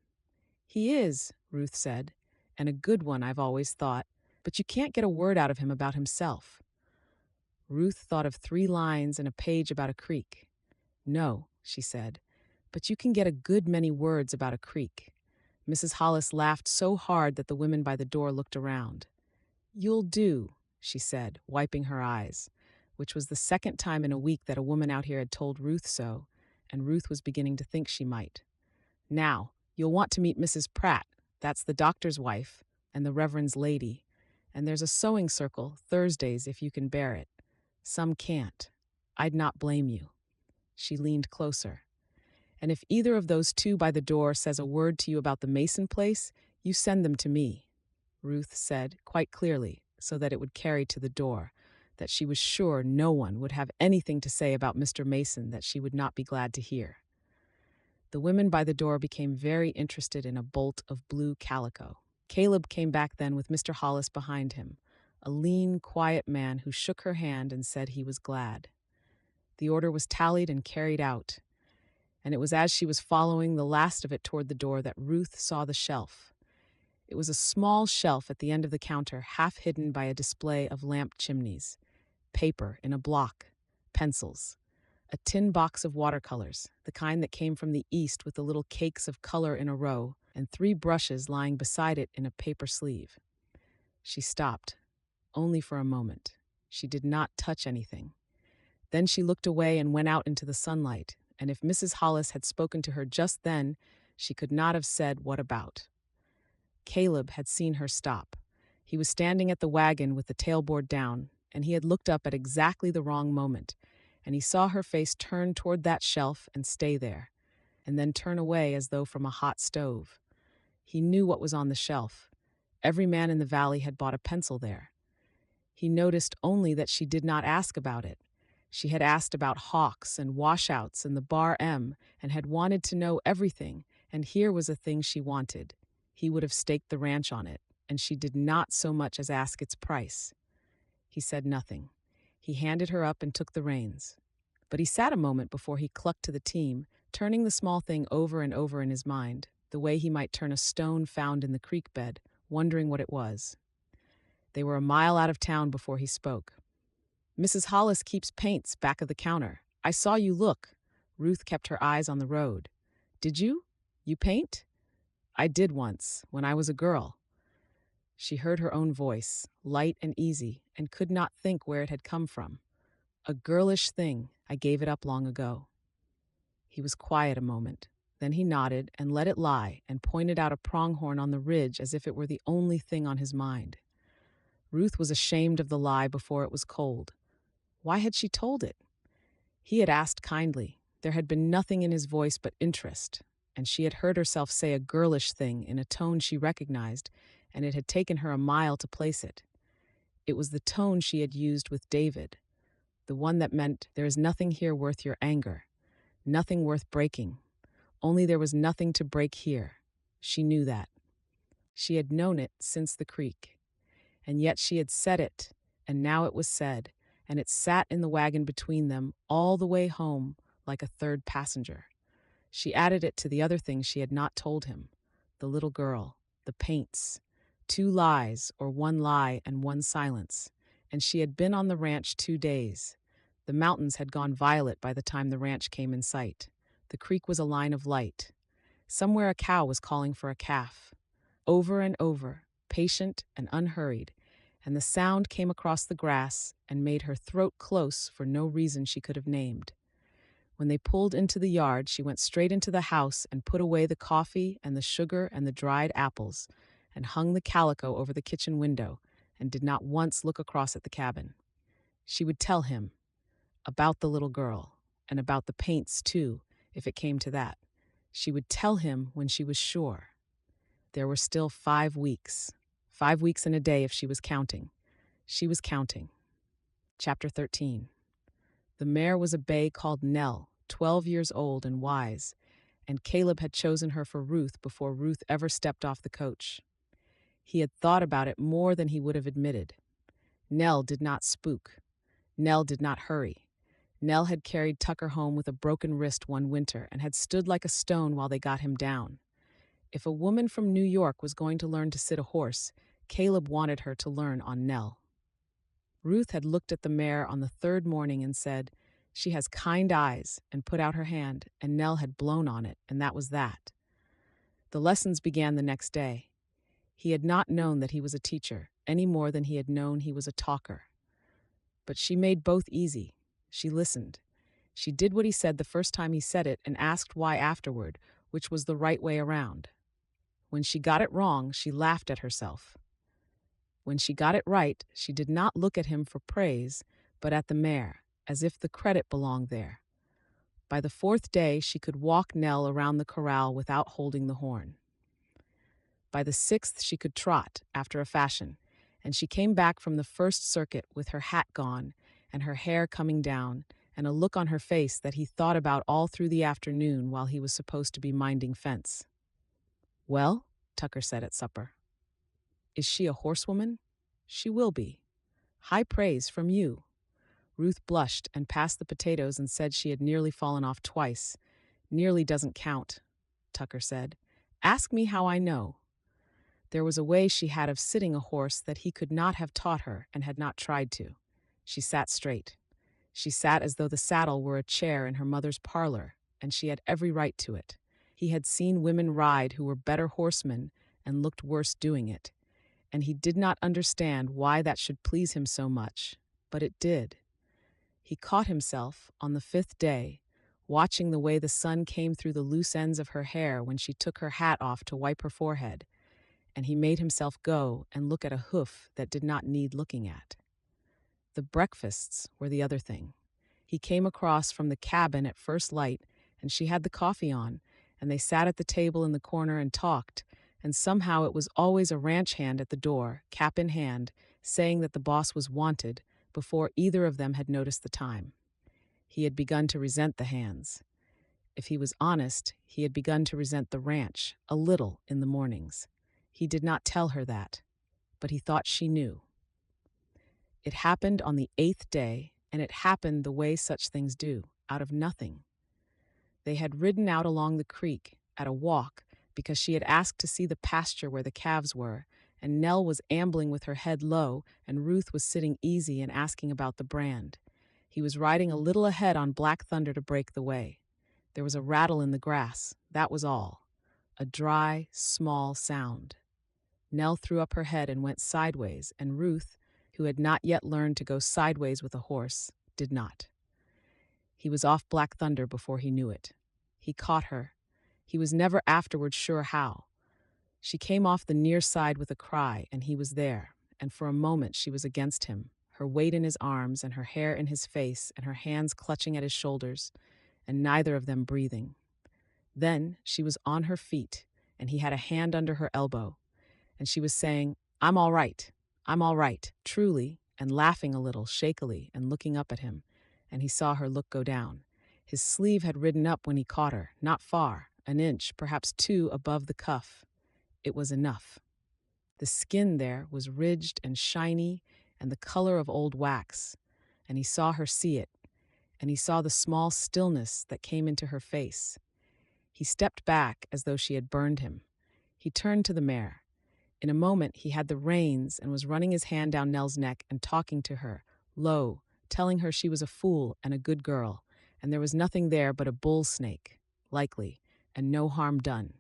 "He is," Ruth said, "and a good one, I've always thought. But you can't get a word out of him about himself." Ruth thought of 3 lines and a page about a creek. "No," she said, "but you can get a good many words about a creek." Mrs. Hollis laughed so hard that the women by the door looked around. "You'll do," she said, wiping her eyes, which was the second time in a week that a woman out here had told Ruth so, and Ruth was beginning to think she might. "Now, you'll want to meet Mrs. Pratt, that's the doctor's wife, and the Reverend's lady. And there's a sewing circle, Thursdays, if you can bear it. Some can't. I'd not blame you." She leaned closer. "And if either of those 2 by the door says a word to you about the Mason place, you send them to me," Ruth said quite clearly, so that it would carry to the door, that she was sure no one would have anything to say about Mr. Mason that she would not be glad to hear. The women by the door became very interested in a bolt of blue calico. Caleb came back then with Mr. Hollis behind him, a lean, quiet man who shook her hand and said he was glad. The order was tallied and carried out, and it was as she was following the last of it toward the door that Ruth saw the shelf. It was a small shelf at the end of the counter, half hidden by a display of lamp chimneys, paper in a block, pencils, a tin box of watercolors, the kind that came from the East with the little cakes of color in a row, and 3 brushes lying beside it in a paper sleeve. She stopped, only for a moment. She did not touch anything. Then she looked away and went out into the sunlight, and if Mrs. Hollis had spoken to her just then, she could not have said what about. Caleb had seen her stop. He was standing at the wagon with the tailboard down, and he had looked up at exactly the wrong moment, and he saw her face turn toward that shelf and stay there, and then turn away as though from a hot stove. He knew what was on the shelf. Every man in the valley had bought a pencil there. He noticed only that she did not ask about it. She had asked about hawks and washouts and the Bar M, and had wanted to know everything, and here was a thing she wanted. He would have staked the ranch on it, and she did not so much as ask its price. He said nothing. He handed her up and took the reins. But he sat a moment before he clucked to the team, turning the small thing over and over in his mind, the way he might turn a stone found in the creek bed, wondering what it was. They were a mile out of town before he spoke. "Mrs. Hollis keeps paints back of the counter. I saw you look." Ruth kept her eyes on the road. "Did you? You paint?" "I did once, when I was a girl." She heard her own voice, light and easy, and could not think where it had come from. "A girlish thing. I gave it up long ago." He was quiet a moment. Then he nodded and let it lie and pointed out a pronghorn on the ridge as if it were the only thing on his mind. Ruth was ashamed of the lie before it was cold. Why had she told it? He had asked kindly. There had been nothing in his voice but interest, and she had heard herself say a girlish thing in a tone she recognized, and it had taken her a mile to place it. It was the tone she had used with David, the one that meant, "There is nothing here worth your anger, nothing worth breaking. Only there was nothing to break here." She knew that. She had known it since the creek. And yet she had said it, and now it was said, and it sat in the wagon between them all the way home like a third passenger. She added it to the other things she had not told him: the little girl, the paints, 2 lies or 1 lie and 1 silence, and she had been on the ranch 2 days. The mountains had gone violet by the time the ranch came in sight. The creek was a line of light. Somewhere a cow was calling for a calf. Over and over, patient and unhurried, and the sound came across the grass and made her throat close for no reason she could have named. When they pulled into the yard, she went straight into the house and put away the coffee and the sugar and the dried apples, and hung the calico over the kitchen window, and did not once look across at the cabin. She would tell him about the little girl, and about the paints too, if it came to that. She would tell him when she was sure. There were still 5 weeks. 5 weeks and a day if she was counting. She was counting. Chapter 13. The mare was a bay called Nell, 12 years old and wise, and Caleb had chosen her for Ruth before Ruth ever stepped off the coach. He had thought about it more than he would have admitted. Nell did not spook. Nell did not hurry. Nell had carried Tucker home with a broken wrist one winter and had stood like a stone while they got him down. If a woman from New York was going to learn to sit a horse, Caleb wanted her to learn on Nell. Ruth had looked at the mare on the third morning and said, "She has kind eyes," and put out her hand, and Nell had blown on it, and that was that. The lessons began the next day. He had not known that he was a teacher, any more than he had known he was a talker. But she made both easy. She listened. She did what he said the first time he said it and asked why afterward, which was the right way around. When she got it wrong, she laughed at herself. When she got it right, she did not look at him for praise, but at the mare, as if the credit belonged there. By the fourth day, she could walk Nell around the corral without holding the horn. By the sixth, she could trot, after a fashion, and she came back from the first circuit with her hat gone and her hair coming down and a look on her face that he thought about all through the afternoon while he was supposed to be minding fence. "Well," Tucker said at supper, "is she a horsewoman? She will be. High praise from you." Ruth blushed and passed the potatoes and said she had nearly fallen off twice. "Nearly doesn't count," Tucker said. "Ask me how I know." There was a way she had of sitting a horse that he could not have taught her and had not tried to. She sat straight. She sat as though the saddle were a chair in her mother's parlor, and she had every right to it. He had seen women ride who were better horsemen and looked worse doing it, and he did not understand why that should please him so much, but it did. He caught himself, on the fifth day, watching the way the sun came through the loose ends of her hair when she took her hat off to wipe her forehead, and he made himself go and look at a hoof that did not need looking at. The breakfasts were the other thing. He came across from the cabin at first light, and she had the coffee on, and they sat at the table in the corner and talked, and somehow it was always a ranch hand at the door, cap in hand, saying that the boss was wanted, before either of them had noticed the time. He had begun to resent the hands. If he was honest, he had begun to resent the ranch, a little, in the mornings. He did not tell her that, but he thought she knew. It happened on the 8th day, and it happened the way such things do, out of nothing. They had ridden out along the creek, at a walk, because she had asked to see the pasture where the calves were, and Nell was ambling with her head low, and Ruth was sitting easy and asking about the brand. He was riding a little ahead on Black Thunder to break the way. There was a rattle in the grass, that was all. A dry, small sound. Nell threw up her head and went sideways, and Ruth, who had not yet learned to go sideways with a horse, did not. He was off Black Thunder before he knew it. He caught her. He was never afterward sure how. She came off the near side with a cry, and he was there, and for a moment she was against him, her weight in his arms and her hair in his face and her hands clutching at his shoulders, and neither of them breathing. Then she was on her feet, and he had a hand under her elbow, and she was saying, I'm all right, truly, and laughing a little, shakily, and looking up at him, and he saw her look go down. His sleeve had ridden up when he caught her, not far, an inch, perhaps 2 above the cuff. It was enough. The skin there was ridged and shiny and the color of old wax, and he saw her see it, and he saw the small stillness that came into her face. He stepped back as though she had burned him. He turned to the mare. In a moment he had the reins and was running his hand down Nell's neck and talking to her, low, telling her she was a fool and a good girl, and there was nothing there but a bull snake, likely, and no harm done.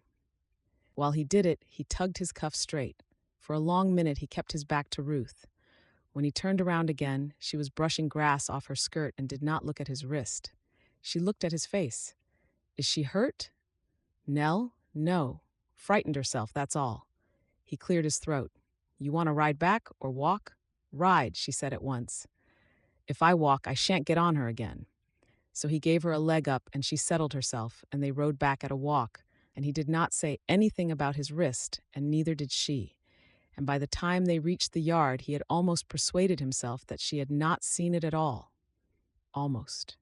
While he did it, he tugged his cuff straight. For a long minute he kept his back to Ruth. When he turned around again, she was brushing grass off her skirt and did not look at his wrist. She looked at his face. Is she hurt? Nell? No. Frightened herself, that's all. He cleared his throat. You want to ride back or walk? Ride, she said at once. If I walk, I shan't get on her again. So he gave her a leg up and she settled herself, and they rode back at a walk, and he did not say anything about his wrist, and neither did she. And by the time they reached the yard, he had almost persuaded himself that she had not seen it at all. Almost.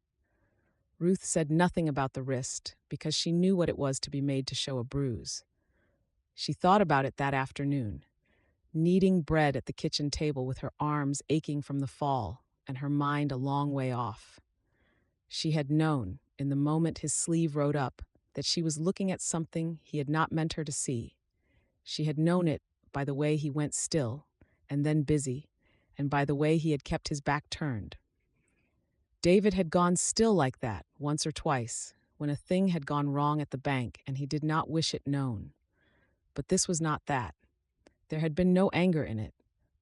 Ruth said nothing about the wrist, because she knew what it was to be made to show a bruise. She thought about it that afternoon, kneading bread at the kitchen table with her arms aching from the fall and her mind a long way off. She had known, in the moment his sleeve rode up, that she was looking at something he had not meant her to see. She had known it by the way he went still, and then busy, and by the way he had kept his back turned. David had gone still like that once or twice, when a thing had gone wrong at the bank and he did not wish it known. But this was not that. There had been no anger in it,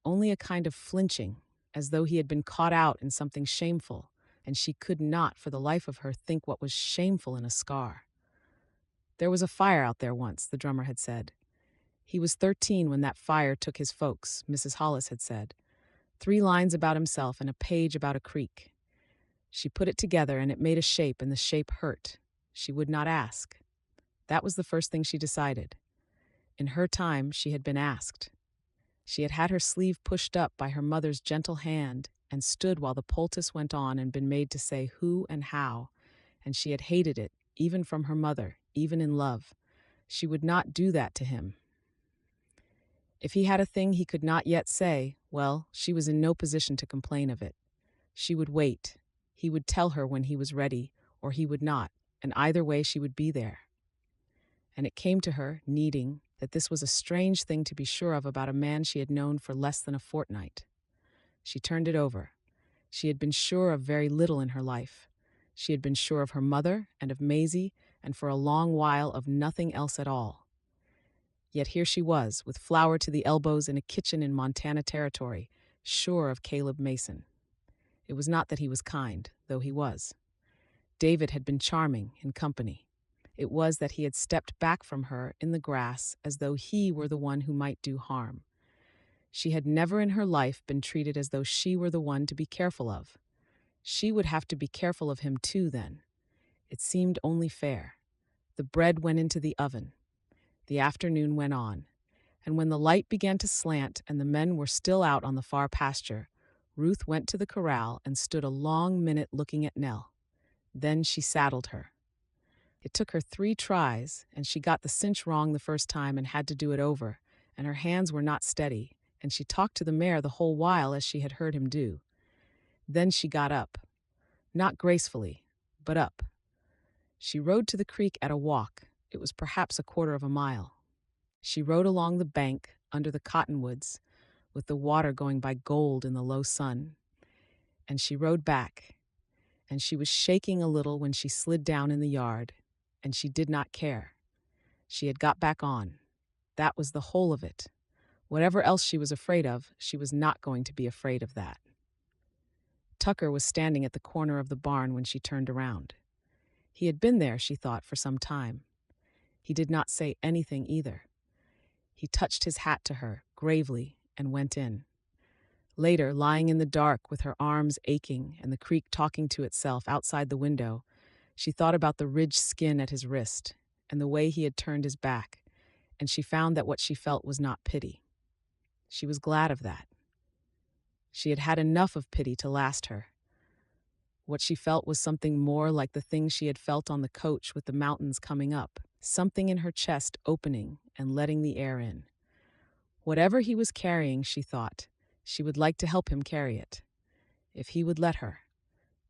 only a kind of flinching, as though he had been caught out in something shameful, and she could not, for the life of her, think what was shameful in a scar. There was a fire out there once, the drummer had said. He was 13 when that fire took his folks, Mrs. Hollis had said. 3 lines about himself and a page about a creek. She put it together and it made a shape, and the shape hurt. She would not ask. That was the first thing she decided. In her time, she had been asked. She had had her sleeve pushed up by her mother's gentle hand and stood while the poultice went on and been made to say who and how, and she had hated it, even from her mother, even in love. She would not do that to him. If he had a thing he could not yet say, well, she was in no position to complain of it. She would wait. He would tell her when he was ready, or he would not, and either way she would be there. And it came to her, needing, that this was a strange thing to be sure of about a man she had known for less than a fortnight. She turned it over. She had been sure of very little in her life. She had been sure of her mother and of Maisie, and for a long while of nothing else at all. Yet here she was, with flour to the elbows in a kitchen in Montana Territory, sure of Caleb Mason. It was not that he was kind, though he was. David had been charming in company. It was that he had stepped back from her in the grass as though he were the one who might do harm. She had never in her life been treated as though she were the one to be careful of. She would have to be careful of him too then. It seemed only fair. The bread went into the oven. The afternoon went on, and when the light began to slant and the men were still out on the far pasture, Ruth went to the corral and stood a long minute looking at Nell. Then she saddled her. It took her 3 tries, and she got the cinch wrong the first time and had to do it over, and her hands were not steady, and she talked to the mare the whole while as she had heard him do. Then she got up. Not gracefully, but up. She rode to the creek at a walk. It was perhaps a quarter of a mile. She rode along the bank under the cottonwoods, with the water going by gold in the low sun. And she rode back, and she was shaking a little when she slid down in the yard, and she did not care. She had got back on. That was the whole of it. Whatever else she was afraid of, she was not going to be afraid of that. Tucker was standing at the corner of the barn when she turned around. He had been there, she thought, for some time. He did not say anything either. He touched his hat to her, gravely, and went in. Later, lying in the dark with her arms aching and the creek talking to itself outside the window, she thought about the ridged skin at his wrist and the way he had turned his back, and she found that what she felt was not pity. She was glad of that. She had had enough of pity to last her. What she felt was something more like the thing she had felt on the coach with the mountains coming up, something in her chest opening and letting the air in. Whatever he was carrying, she thought, she would like to help him carry it, if he would let her.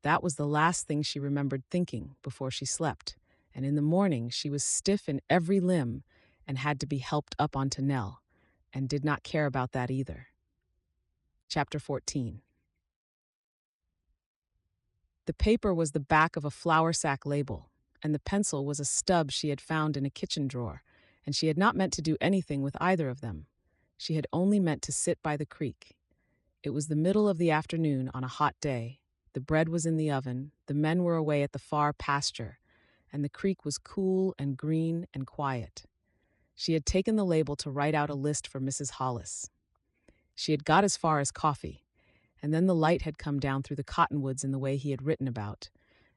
That was the last thing she remembered thinking before she slept, and in the morning she was stiff in every limb and had to be helped up onto Nell, and did not care about that either. Chapter 14. The paper was the back of a flour sack label, and the pencil was a stub she had found in a kitchen drawer, and she had not meant to do anything with either of them. She had only meant to sit by the creek. It was the middle of the afternoon on a hot day. The bread was in the oven, the men were away at the far pasture, and the creek was cool and green and quiet. She had taken the label to write out a list for Mrs. Hollis. She had got as far as coffee, and then the light had come down through the cottonwoods in the way he had written about,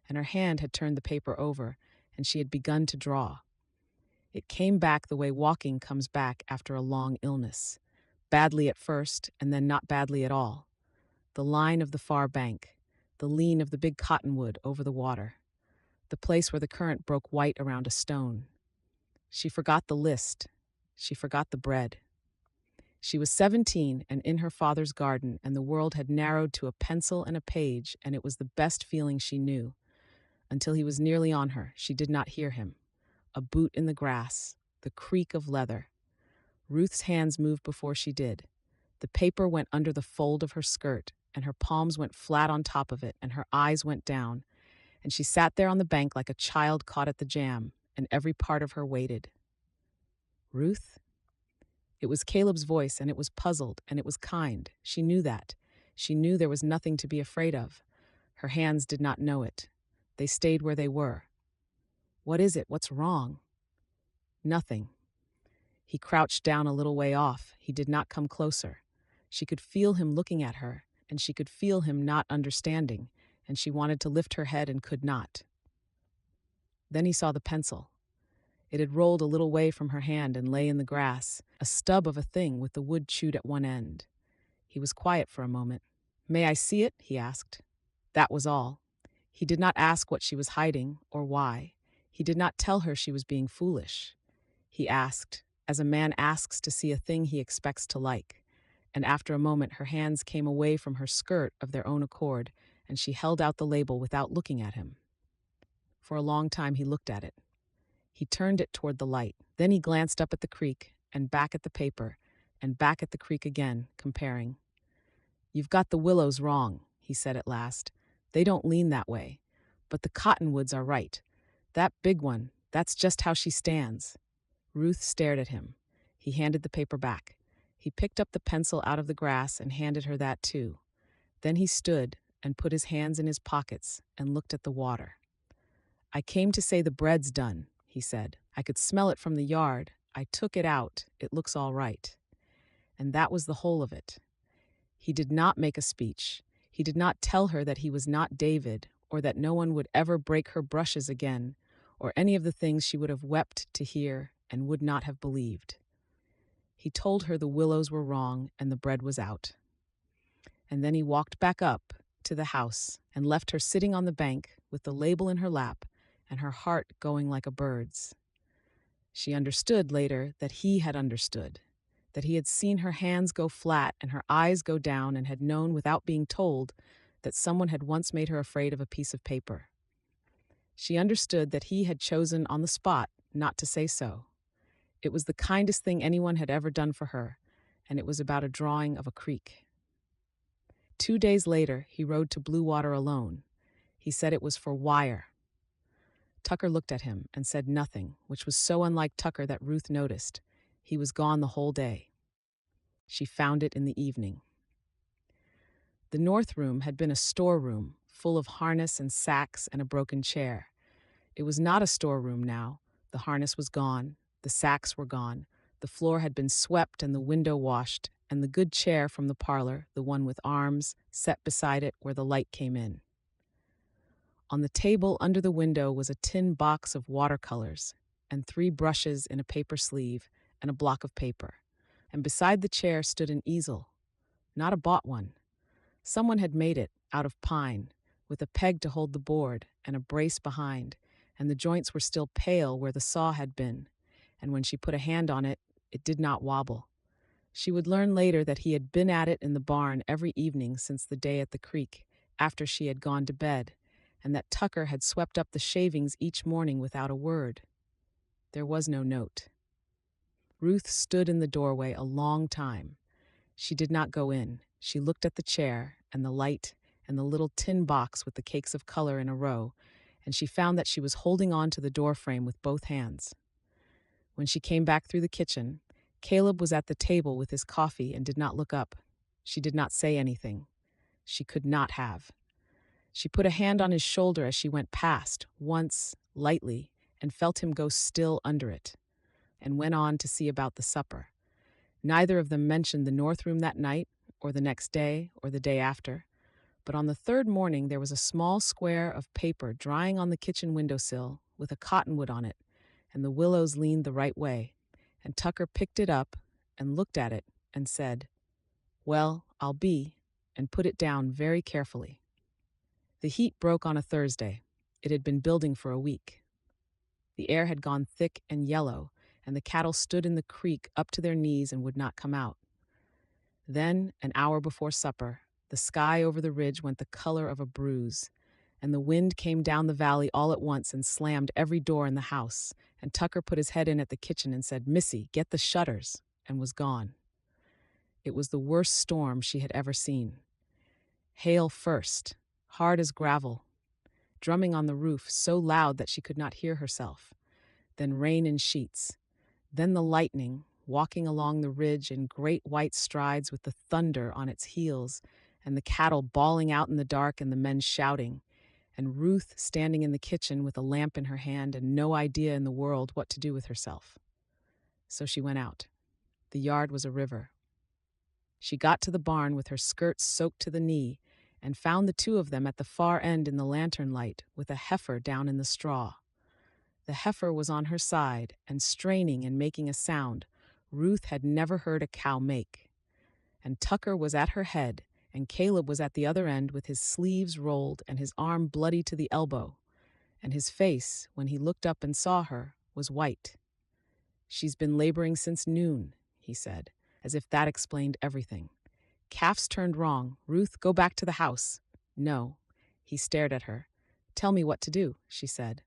and her hand had turned the paper over, and she had begun to draw. It came back the way walking comes back after a long illness, badly at first, and then not badly at all. The line of the far bank, the lean of the big cottonwood over the water, the place where the current broke white around a stone. She forgot the list. She forgot the bread. She was 17 and in her father's garden, and the world had narrowed to a pencil and a page, and it was the best feeling she knew. Until he was nearly on her, she did not hear him. A boot in the grass, the creak of leather. Ruth's hands moved before she did. The paper went under the fold of her skirt, and her palms went flat on top of it, and her eyes went down, and she sat there on the bank like a child caught at the jam, and every part of her waited. Ruth? It was Caleb's voice, and it was puzzled, and it was kind. She knew that. She knew there was nothing to be afraid of. Her hands did not know it. They stayed where they were. What is it? What's wrong? Nothing. He crouched down a little way off. He did not come closer. She could feel him looking at her, and she could feel him not understanding, and she wanted to lift her head and could not. Then he saw the pencil. It had rolled a little way from her hand and lay in the grass, a stub of a thing with the wood chewed at one end. He was quiet for a moment. "May I see it?" he asked. That was all. He did not ask what she was hiding or why. He did not tell her she was being foolish. He asked, as a man asks to see a thing he expects to like. And after a moment, her hands came away from her skirt of their own accord, and she held out the label without looking at him. For a long time, he looked at it. He turned it toward the light. Then he glanced up at the creek, and back at the paper, and back at the creek again, comparing. "You've got the willows wrong," he said at last. "They don't lean that way. But the cottonwoods are right. That big one, that's just how she stands." Ruth stared at him. He handed the paper back. He picked up the pencil out of the grass and handed her that too. Then he stood and put his hands in his pockets and looked at the water. "I came to say the bread's done," he said. "I could smell it from the yard. I took it out. It looks all right." And that was the whole of it. He did not make a speech. He did not tell her that he was not David, or that no one would ever break her brushes again, or any of the things she would have wept to hear and would not have believed. He told her the willows were wrong and the bread was out. And then he walked back up to the house and left her sitting on the bank with the label in her lap and her heart going like a bird's. She understood later that he had understood, that he had seen her hands go flat and her eyes go down and had known without being told that someone had once made her afraid of a piece of paper. She understood that he had chosen on the spot not to say so. It was the kindest thing anyone had ever done for her, and it was about a drawing of a creek. 2 days later, he rode to Bluewater alone. He said it was for wire. Tucker looked at him and said nothing, which was so unlike Tucker that Ruth noticed. He was gone the whole day. She found it in the evening. The north room had been a storeroom, full of harness and sacks and a broken chair. It was not a storeroom now. The harness was gone. The sacks were gone. The floor had been swept and the window washed, and the good chair from the parlor, the one with arms, set beside it where the light came in. On the table under the window was a tin box of watercolors, and 3 brushes in a paper sleeve, and a block of paper. And beside the chair stood an easel, not a bought one. Someone had made it out of pine, with a peg to hold the board and a brace behind, and the joints were still pale where the saw had been, and when she put a hand on it, it did not wobble. She would learn later that he had been at it in the barn every evening since the day at the creek, after she had gone to bed, and that Tucker had swept up the shavings each morning without a word. There was no note. Ruth stood in the doorway a long time. She did not go in. She looked at the chair and the light and the little tin box with the cakes of color in a row, and she found that she was holding on to the doorframe with both hands. When she came back through the kitchen, Caleb was at the table with his coffee and did not look up. She did not say anything. She could not have. She put a hand on his shoulder as she went past, once, lightly, and felt him go still under it, and went on to see about the supper. Neither of them mentioned the north room that night, or the next day, or the day after. But on the 3rd morning there was a small square of paper drying on the kitchen windowsill with a cottonwood on it, and the willows leaned the right way, and Tucker picked it up and looked at it and said, "Well, I'll be," and put it down very carefully. The heat broke on a Thursday. It had been building for a week. The air had gone thick and yellow, and the cattle stood in the creek up to their knees and would not come out. Then, an hour before supper, the sky over the ridge went the color of a bruise, and the wind came down the valley all at once and slammed every door in the house, and Tucker put his head in at the kitchen and said, "Missy, get the shutters," and was gone. It was the worst storm she had ever seen. Hail first, hard as gravel, drumming on the roof so loud that she could not hear herself. Then rain in sheets. Then the lightning, walking along the ridge in great white strides with the thunder on its heels, and the cattle bawling out in the dark and the men shouting, and Ruth standing in the kitchen with a lamp in her hand and no idea in the world what to do with herself. So she went out. The yard was a river. She got to the barn with her skirts soaked to the knee and found the two of them at the far end in the lantern light with a heifer down in the straw. The heifer was on her side and straining and making a sound Ruth had never heard a cow make. And Tucker was at her head, and Caleb was at the other end with his sleeves rolled and his arm bloody to the elbow, and his face, when he looked up and saw her, was white. "She's been laboring since noon," he said, as if that explained everything. "Calf's turned wrong. Ruth, go back to the house." "No." He stared at her. "Tell me what to do," she said.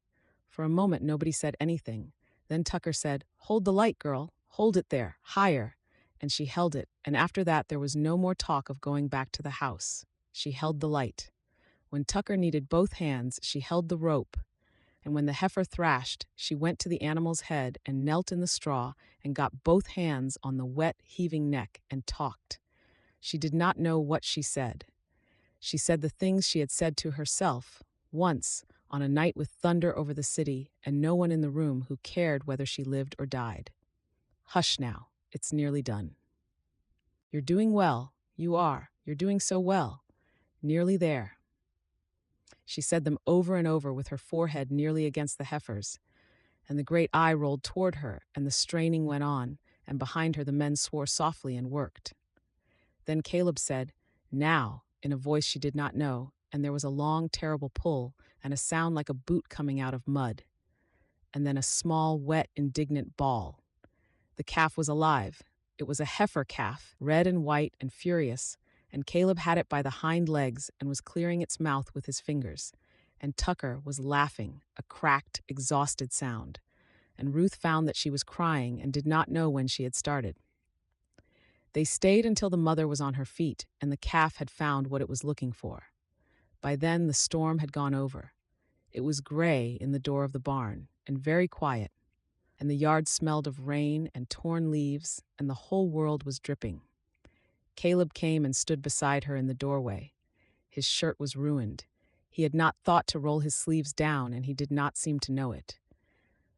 For a moment nobody said anything. Then Tucker said, "Hold the light, girl. Hold it there, higher." And she held it, and after that there was no more talk of going back to the house. She held the light. When Tucker needed both hands, she held the rope. And when the heifer thrashed, she went to the animal's head and knelt in the straw and got both hands on the wet, heaving neck and talked. She did not know what she said. She said the things she had said to herself, once, on a night with thunder over the city and no one in the room who cared whether she lived or died. "Hush now, it's nearly done." "You're doing well. You are. You're doing so well. Nearly there." She said them over and over with her forehead nearly against the heifer's, and the great eye rolled toward her, and the straining went on, and behind her the men swore softly and worked. Then Caleb said, "Now," in a voice she did not know, and there was a long, terrible pull, and a sound like a boot coming out of mud. And then a small, wet, indignant bawl. The calf was alive. It was a heifer calf, red and white and furious, and Caleb had it by the hind legs and was clearing its mouth with his fingers. And Tucker was laughing, a cracked, exhausted sound. And Ruth found that she was crying and did not know when she had started. They stayed until the mother was on her feet and the calf had found what it was looking for. By then the storm had gone over. It was gray in the door of the barn and very quiet, and the yard smelled of rain and torn leaves, and the whole world was dripping. Caleb came and stood beside her in the doorway. His shirt was ruined. He had not thought to roll his sleeves down, and he did not seem to know it.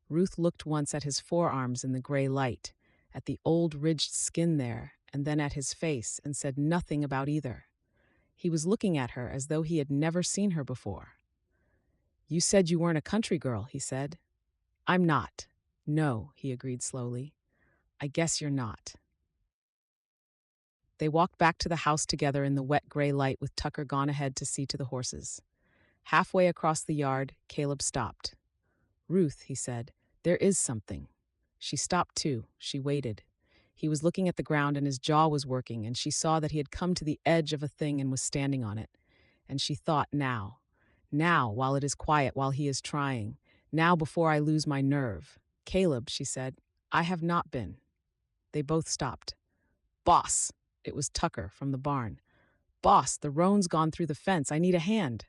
Ruth looked once at his forearms in the gray light, at the old ridged skin there, and then at his face, and said nothing about either. He was looking at her as though he had never seen her before. "You said you weren't a country girl," he said. "I'm not." "No," he agreed slowly. "I guess you're not." They walked back to the house together in the wet gray light with Tucker gone ahead to see to the horses. Halfway across the yard, Caleb stopped. "Ruth," he said, "there is something." She stopped too. She waited. He was looking at the ground and his jaw was working, and she saw that he had come to the edge of a thing and was standing on it. And she thought, now, while it is quiet, while he is trying, now before I lose my nerve. "Caleb," she said, "I have not been." They both stopped. "Boss!" It was Tucker from the barn. "Boss, the roan's gone through the fence. I need a hand."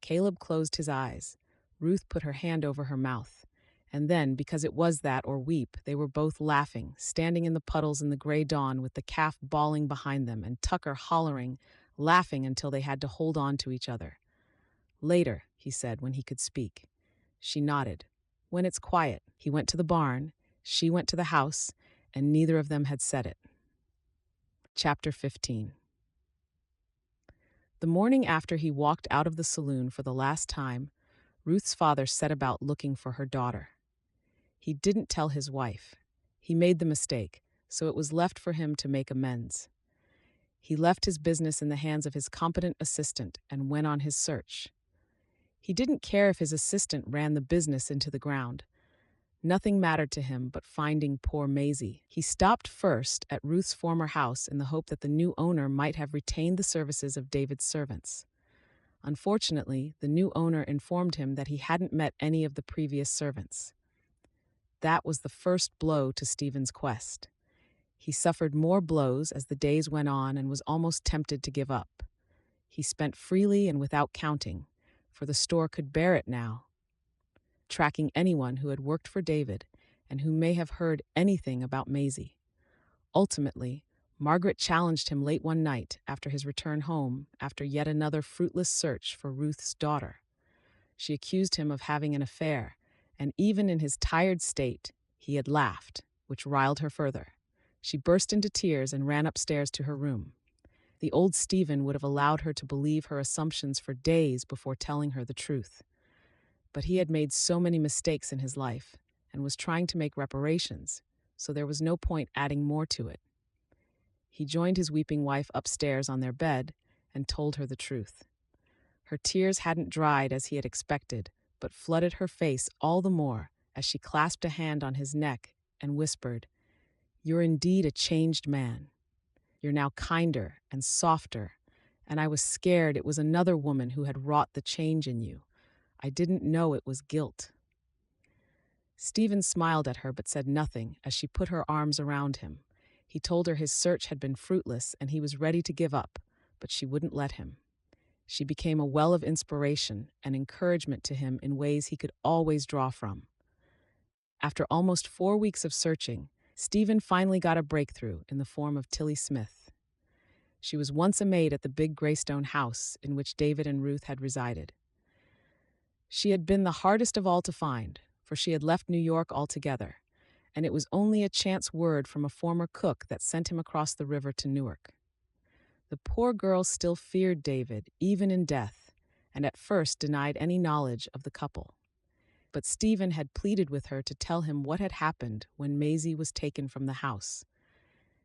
Caleb closed his eyes. Ruth put her hand over her mouth. And then, because it was that or weep, they were both laughing, standing in the puddles in the gray dawn with the calf bawling behind them and Tucker hollering, laughing until they had to hold on to each other. "Later," he said when he could speak. She nodded. "When it's quiet." He went to the barn, she went to the house, and neither of them had said it. Chapter 15. The morning after he walked out of the saloon for the last time, Ruth's father set about looking for her daughter. He didn't tell his wife. He made the mistake, so it was left for him to make amends. He left his business in the hands of his competent assistant and went on his search. He didn't care if his assistant ran the business into the ground. Nothing mattered to him but finding poor Maisie. He stopped first at Ruth's former house in the hope that the new owner might have retained the services of David's servants. Unfortunately, the new owner informed him that he hadn't met any of the previous servants. That was the first blow to Stephen's quest. He suffered more blows as the days went on and was almost tempted to give up. He spent freely and without counting, for the store could bear it now, tracking anyone who had worked for David and who may have heard anything about Maisie. Ultimately, Margaret challenged him late one night after his return home after yet another fruitless search for Ruth's daughter. She accused him of having an affair, and even in his tired state, he had laughed, which riled her further. She burst into tears and ran upstairs to her room. The old Stephen would have allowed her to believe her assumptions for days before telling her the truth. But he had made so many mistakes in his life and was trying to make reparations, so there was no point adding more to it. He joined his weeping wife upstairs on their bed and told her the truth. Her tears hadn't dried as he had expected, but flooded her face all the more as she clasped a hand on his neck and whispered, "You're indeed a changed man. You're now kinder and softer, and I was scared it was another woman who had wrought the change in you. I didn't know it was guilt." Stephen smiled at her but said nothing as she put her arms around him. He told her his search had been fruitless and he was ready to give up, but she wouldn't let him. She became a well of inspiration and encouragement to him in ways he could always draw from. After almost 4 weeks of searching, Stephen finally got a breakthrough in the form of Tilly Smith. She was once a maid at the big Greystone house in which David and Ruth had resided. She had been the hardest of all to find, for she had left New York altogether, and it was only a chance word from a former cook that sent him across the river to Newark. The poor girl still feared David, even in death, and at first denied any knowledge of the couple. But Stephen had pleaded with her to tell him what had happened when Maisie was taken from the house.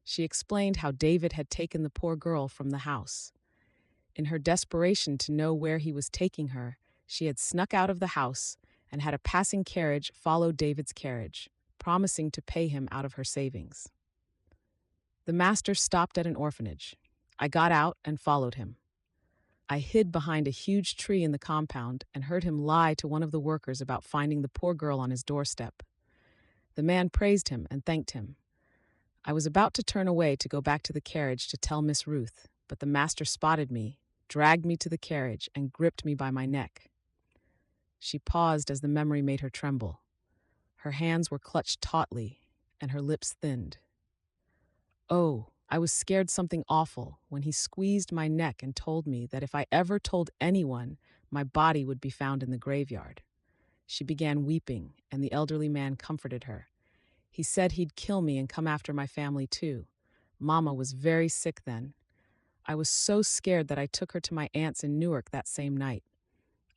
She explained how David had taken the poor girl from the house. In her desperation to know where he was taking her, she had snuck out of the house and had a passing carriage follow David's carriage, promising to pay him out of her savings. The master stopped at an orphanage. I got out and followed him. I hid behind a huge tree in the compound and heard him lie to one of the workers about finding the poor girl on his doorstep. The man praised him and thanked him. I was about to turn away to go back to the carriage to tell Miss Ruth, but the master spotted me, dragged me to the carriage, and gripped me by my neck. She paused as the memory made her tremble. Her hands were clutched tautly, and her lips thinned. Oh, I was scared something awful when he squeezed my neck and told me that if I ever told anyone, my body would be found in the graveyard. She began weeping, and the elderly man comforted her. He said he'd kill me and come after my family too. Mama was very sick then. I was so scared that I took her to my aunt's in Newark that same night.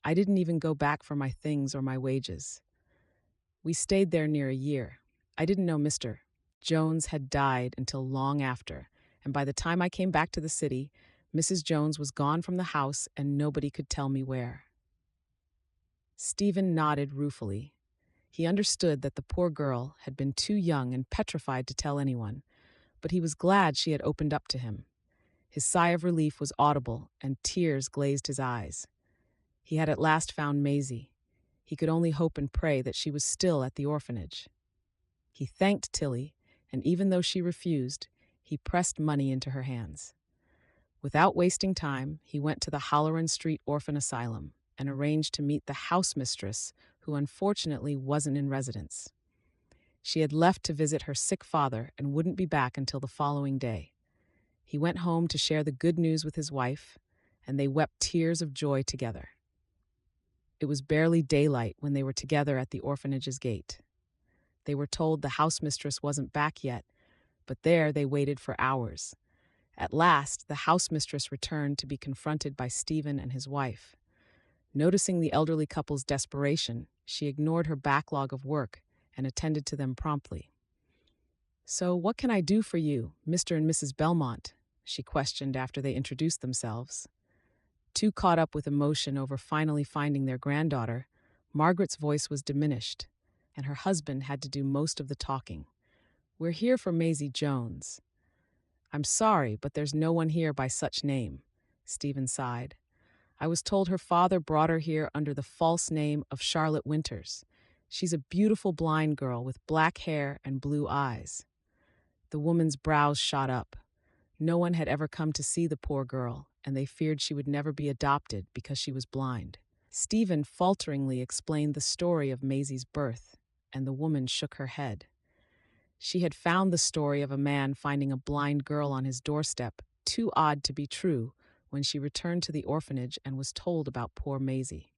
I didn't even go back for my things or my wages. We stayed there near a year. I didn't know Mr. Jones had died until long after, and by the time I came back to the city, Mrs. Jones was gone from the house and nobody could tell me where. Stephen nodded ruefully. He understood that the poor girl had been too young and petrified to tell anyone, but he was glad she had opened up to him. His sigh of relief was audible, and tears glazed his eyes. He had at last found Maisie. He could only hope and pray that she was still at the orphanage. He thanked Tilly, and even though she refused, he pressed money into her hands. Without wasting time, he went to the Halloran Street Orphan Asylum and arranged to meet the house mistress, who unfortunately wasn't in residence. She had left to visit her sick father and wouldn't be back until the following day. He went home to share the good news with his wife, and they wept tears of joy together. It was barely daylight when they were together at the orphanage's gate. They were told the house mistress wasn't back yet, but there they waited for hours. At last, the house mistress returned to be confronted by Stephen and his wife. Noticing the elderly couple's desperation, she ignored her backlog of work and attended to them promptly. "So what can I do for you, Mr. and Mrs. Belmont?" she questioned after they introduced themselves. Too caught up with emotion over finally finding their granddaughter, Margaret's voice was diminished, and her husband had to do most of the talking. "We're here for Maisie Jones." "I'm sorry, but there's no one here by such name," Stephen sighed. I was told her father brought her here under the false name of Charlotte Winters. She's a beautiful blind girl with black hair and blue eyes." The woman's brows shot up. No one had ever come to see the poor girl, and they feared she would never be adopted because she was blind. Stephen falteringly explained the story of Maisie's birth, and the woman shook her head. She had found the story of a man finding a blind girl on his doorstep too odd to be true when she returned to the orphanage and was told about poor Maisie.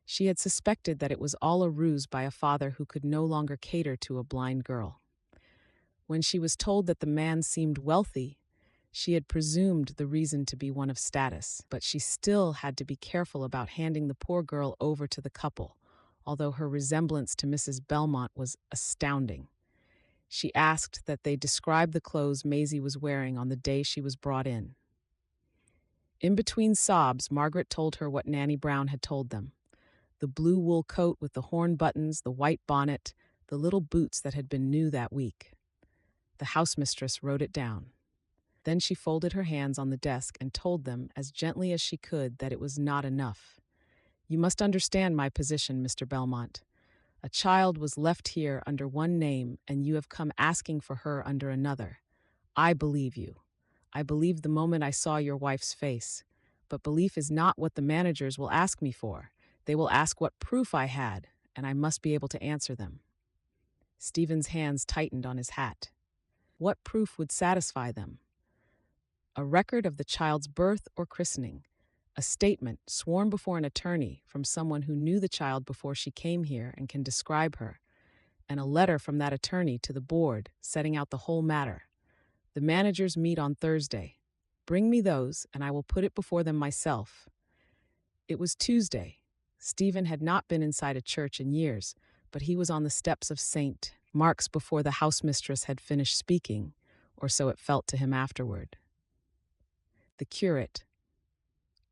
She had suspected that it was all a ruse by a father who could no longer cater to a blind girl. When she was told that the man seemed wealthy, she had presumed the reason to be one of status, but she still had to be careful about handing the poor girl over to the couple, although her resemblance to Mrs. Belmont was astounding. She asked that they describe the clothes Maisie was wearing on the day she was brought in. In between sobs, Margaret told her what Nanny Brown had told them. The blue wool coat with the horn buttons, the white bonnet, the little boots that had been new that week. The housemistress wrote it down. Then she folded her hands on the desk and told them as gently as she could that it was not enough. "You must understand my position, Mr. Belmont. A child was left here under one name, and you have come asking for her under another. I believe you. I believed the moment I saw your wife's face. But belief is not what the managers will ask me for. They will ask what proof I had, and I must be able to answer them." Stephen's hands tightened on his hat. What proof would satisfy them? A record of the child's birth or christening, a statement sworn before an attorney from someone who knew the child before she came here and can describe her, and a letter from that attorney to the board setting out the whole matter. The managers meet on Thursday. Bring me those, and I will put it before them myself. It was Tuesday. Stephen had not been inside a church in years, but he was on the steps of St. Mark's before the housemistress had finished speaking, or so it felt to him afterward. The curate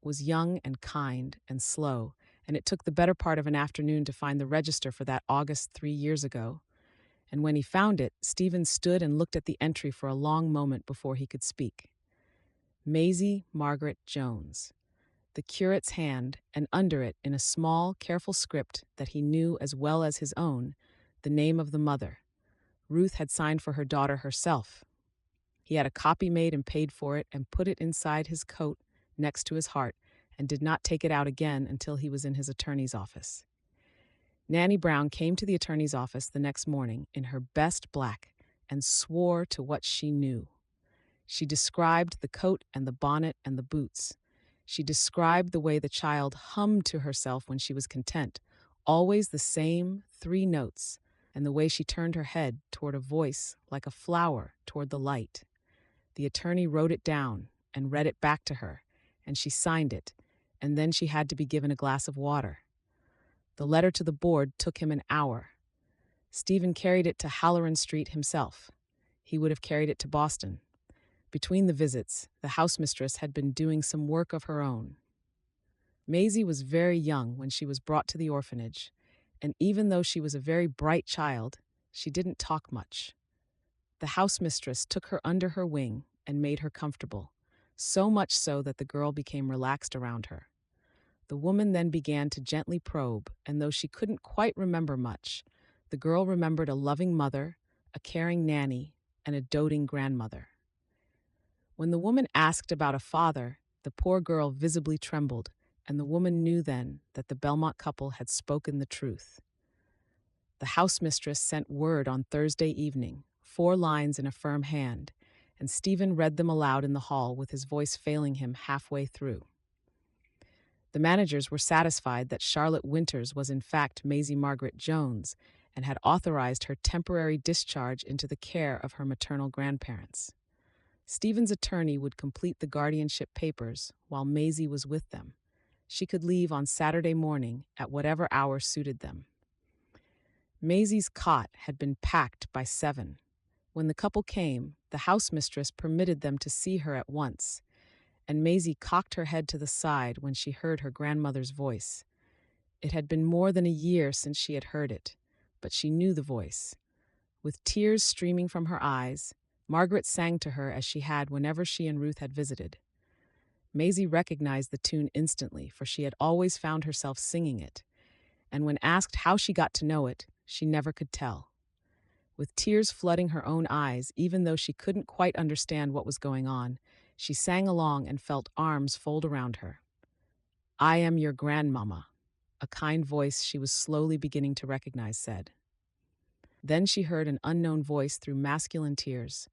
was young and kind and slow, and it took the better part of an afternoon to find the register for that August 3 years ago. And when he found it, Stephen stood and looked at the entry for a long moment before he could speak. Maisie Margaret Jones. The curate's hand, and under it, in a small, careful script that he knew as well as his own, the name of the mother. Ruth had signed for her daughter herself. He had a copy made and paid for it and put it inside his coat next to his heart and did not take it out again until he was in his attorney's office. Nanny Brown came to the attorney's office the next morning in her best black and swore to what she knew. She described the coat and the bonnet and the boots. She described the way the child hummed to herself when she was content, always the same 3 notes, and the way she turned her head toward a voice like a flower toward the light. The attorney wrote it down and read it back to her, and she signed it, and then she had to be given a glass of water. The letter to the board took him an hour. Stephen carried it to Halloran Street himself. He would have carried it to Boston. Between the visits, the housemistress had been doing some work of her own. Maisie was very young when she was brought to the orphanage, and even though she was a very bright child, she didn't talk much. The housemistress took her under her wing and made her comfortable, so much so that the girl became relaxed around her. The woman then began to gently probe, and though she couldn't quite remember much, the girl remembered a loving mother, a caring nanny, and a doting grandmother. When the woman asked about a father, the poor girl visibly trembled, and the woman knew then that the Belmont couple had spoken the truth. The housemistress sent word on Thursday evening, 4 lines in a firm hand, and Stephen read them aloud in the hall with his voice failing him halfway through. The managers were satisfied that Charlotte Winters was in fact Maisie Margaret Jones and had authorized her temporary discharge into the care of her maternal grandparents. Stephen's attorney would complete the guardianship papers while Maisie was with them. She could leave on Saturday morning at whatever hour suited them. Maisie's cot had been packed by 7. When the couple came, the housemistress permitted them to see her at once, and Maisie cocked her head to the side when she heard her grandmother's voice. It had been more than a year since she had heard it, but she knew the voice. With tears streaming from her eyes, Margaret sang to her as she had whenever she and Ruth had visited. Maisie recognized the tune instantly, for she had always found herself singing it, and when asked how she got to know it, she never could tell. With tears flooding her own eyes, even though she couldn't quite understand what was going on, she sang along and felt arms fold around her. "I am your grandmama," a kind voice she was slowly beginning to recognize said. Then she heard an unknown voice through masculine tears.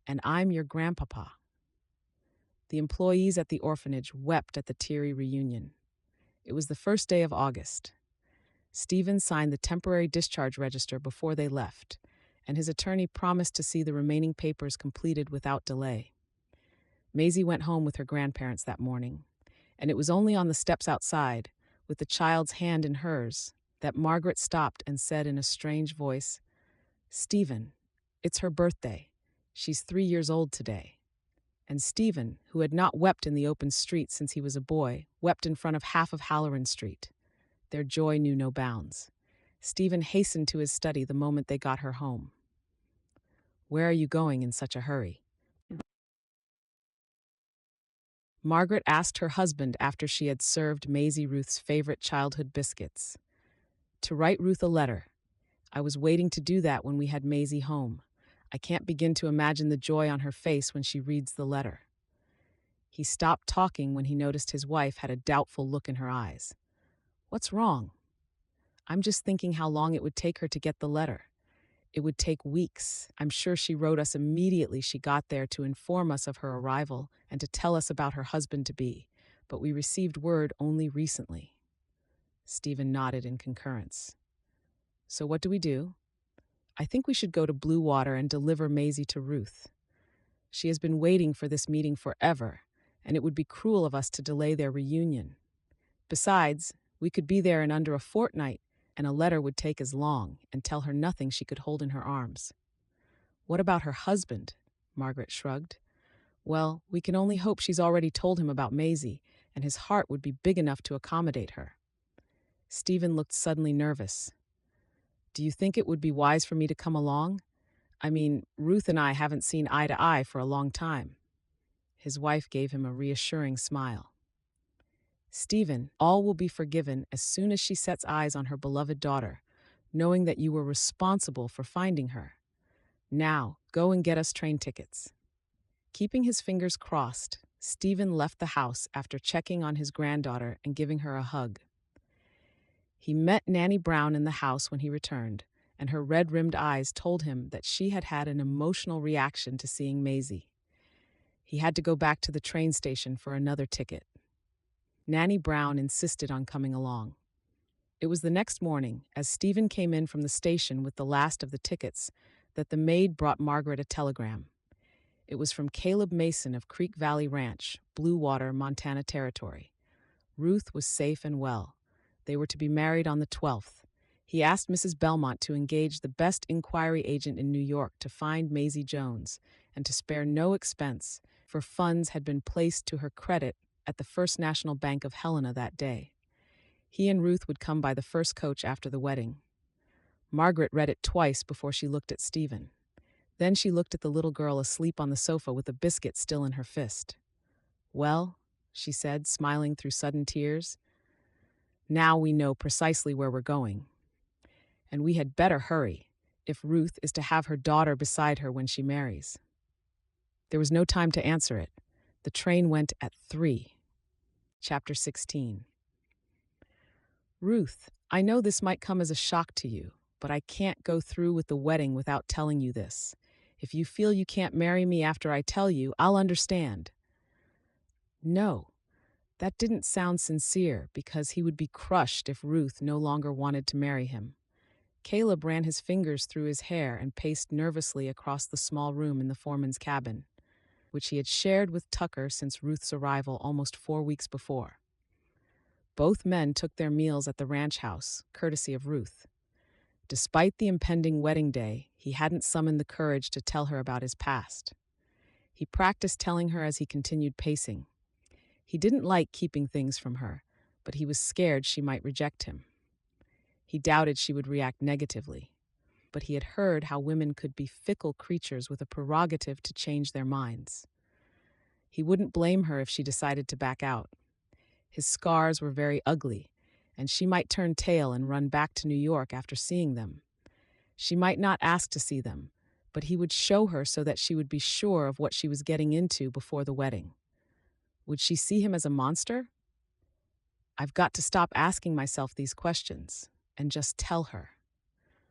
"And I'm your grandpapa." The employees at the orphanage wept at the teary reunion. It was the first day of August. Stephen signed the temporary discharge register before they left, and his attorney promised to see the remaining papers completed without delay. Maisie went home with her grandparents that morning, and it was only on the steps outside, with the child's hand in hers, that Margaret stopped and said in a strange voice, "Stephen, it's her birthday. She's 3 years old today." And Stephen, who had not wept in the open street since he was a boy, wept in front of half of Halloran Street. Their joy knew no bounds. Stephen hastened to his study the moment they got her home. "Where are you going in such a hurry?" Margaret asked her husband after she had served Maisie Ruth's favorite childhood biscuits. "To write Ruth a letter. I was waiting to do that when we had Maisie home. I can't begin to imagine the joy on her face when she reads the letter." He stopped talking when he noticed his wife had a doubtful look in her eyes. "What's wrong?" "I'm just thinking how long it would take her to get the letter. It would take weeks. I'm sure she wrote us immediately she got there to inform us of her arrival and to tell us about her husband-to-be, but we received word only recently." Stephen nodded in concurrence. "So what do we do?" "I think we should go to Bluewater and deliver Maisie to Ruth. She has been waiting for this meeting forever, and it would be cruel of us to delay their reunion. Besides, we could be there in under a fortnight, and a letter would take as long and tell her nothing she could hold in her arms." "What about her husband?" Margaret shrugged. "Well, we can only hope she's already told him about Maisie, and his heart would be big enough to accommodate her." Stephen looked suddenly nervous. "Do you think it would be wise for me to come along? I mean, Ruth and I haven't seen eye to eye for a long time." His wife gave him a reassuring smile. "Stephen, all will be forgiven as soon as she sets eyes on her beloved daughter, knowing that you were responsible for finding her. Now, go and get us train tickets." Keeping his fingers crossed, Stephen left the house after checking on his granddaughter and giving her a hug. He met Nanny Brown in the house when he returned, and her red-rimmed eyes told him that she had had an emotional reaction to seeing Maisie. He had to go back to the train station for another ticket. Nanny Brown insisted on coming along. It was the next morning, as Stephen came in from the station with the last of the tickets, that the maid brought Margaret a telegram. It was from Caleb Mason of Creek Valley Ranch, Bluewater, Montana Territory. Ruth was safe and well. They were to be married on the 12th. He asked Mrs. Belmont to engage the best inquiry agent in New York to find Maisie Jones and to spare no expense, for funds had been placed to her credit at the First National Bank of Helena that day. He and Ruth would come by the first coach after the wedding. Margaret read it twice before she looked at Stephen. Then she looked at the little girl asleep on the sofa with a biscuit still in her fist. "Well," she said, smiling through sudden tears, "now we know precisely where we're going. And we had better hurry, if Ruth is to have her daughter beside her when she marries." There was no time to answer it. The train went at 3. Chapter 16. "Ruth, I know this might come as a shock to you, but I can't go through with the wedding without telling you this. If you feel you can't marry me after I tell you, I'll understand." No, that didn't sound sincere, because he would be crushed if Ruth no longer wanted to marry him. Caleb ran his fingers through his hair and paced nervously across the small room in the foreman's cabin, which he had shared with Tucker since Ruth's arrival almost 4 weeks before. Both men took their meals at the ranch house, courtesy of Ruth. Despite the impending wedding day, he hadn't summoned the courage to tell her about his past. He practiced telling her as he continued pacing. He didn't like keeping things from her, but he was scared she might reject him. He doubted she would react negatively, but he had heard how women could be fickle creatures with a prerogative to change their minds. He wouldn't blame her if she decided to back out. His scars were very ugly, and she might turn tail and run back to New York after seeing them. She might not ask to see them, but he would show her so that she would be sure of what she was getting into before the wedding. Would she see him as a monster? I've got to stop asking myself these questions and just tell her.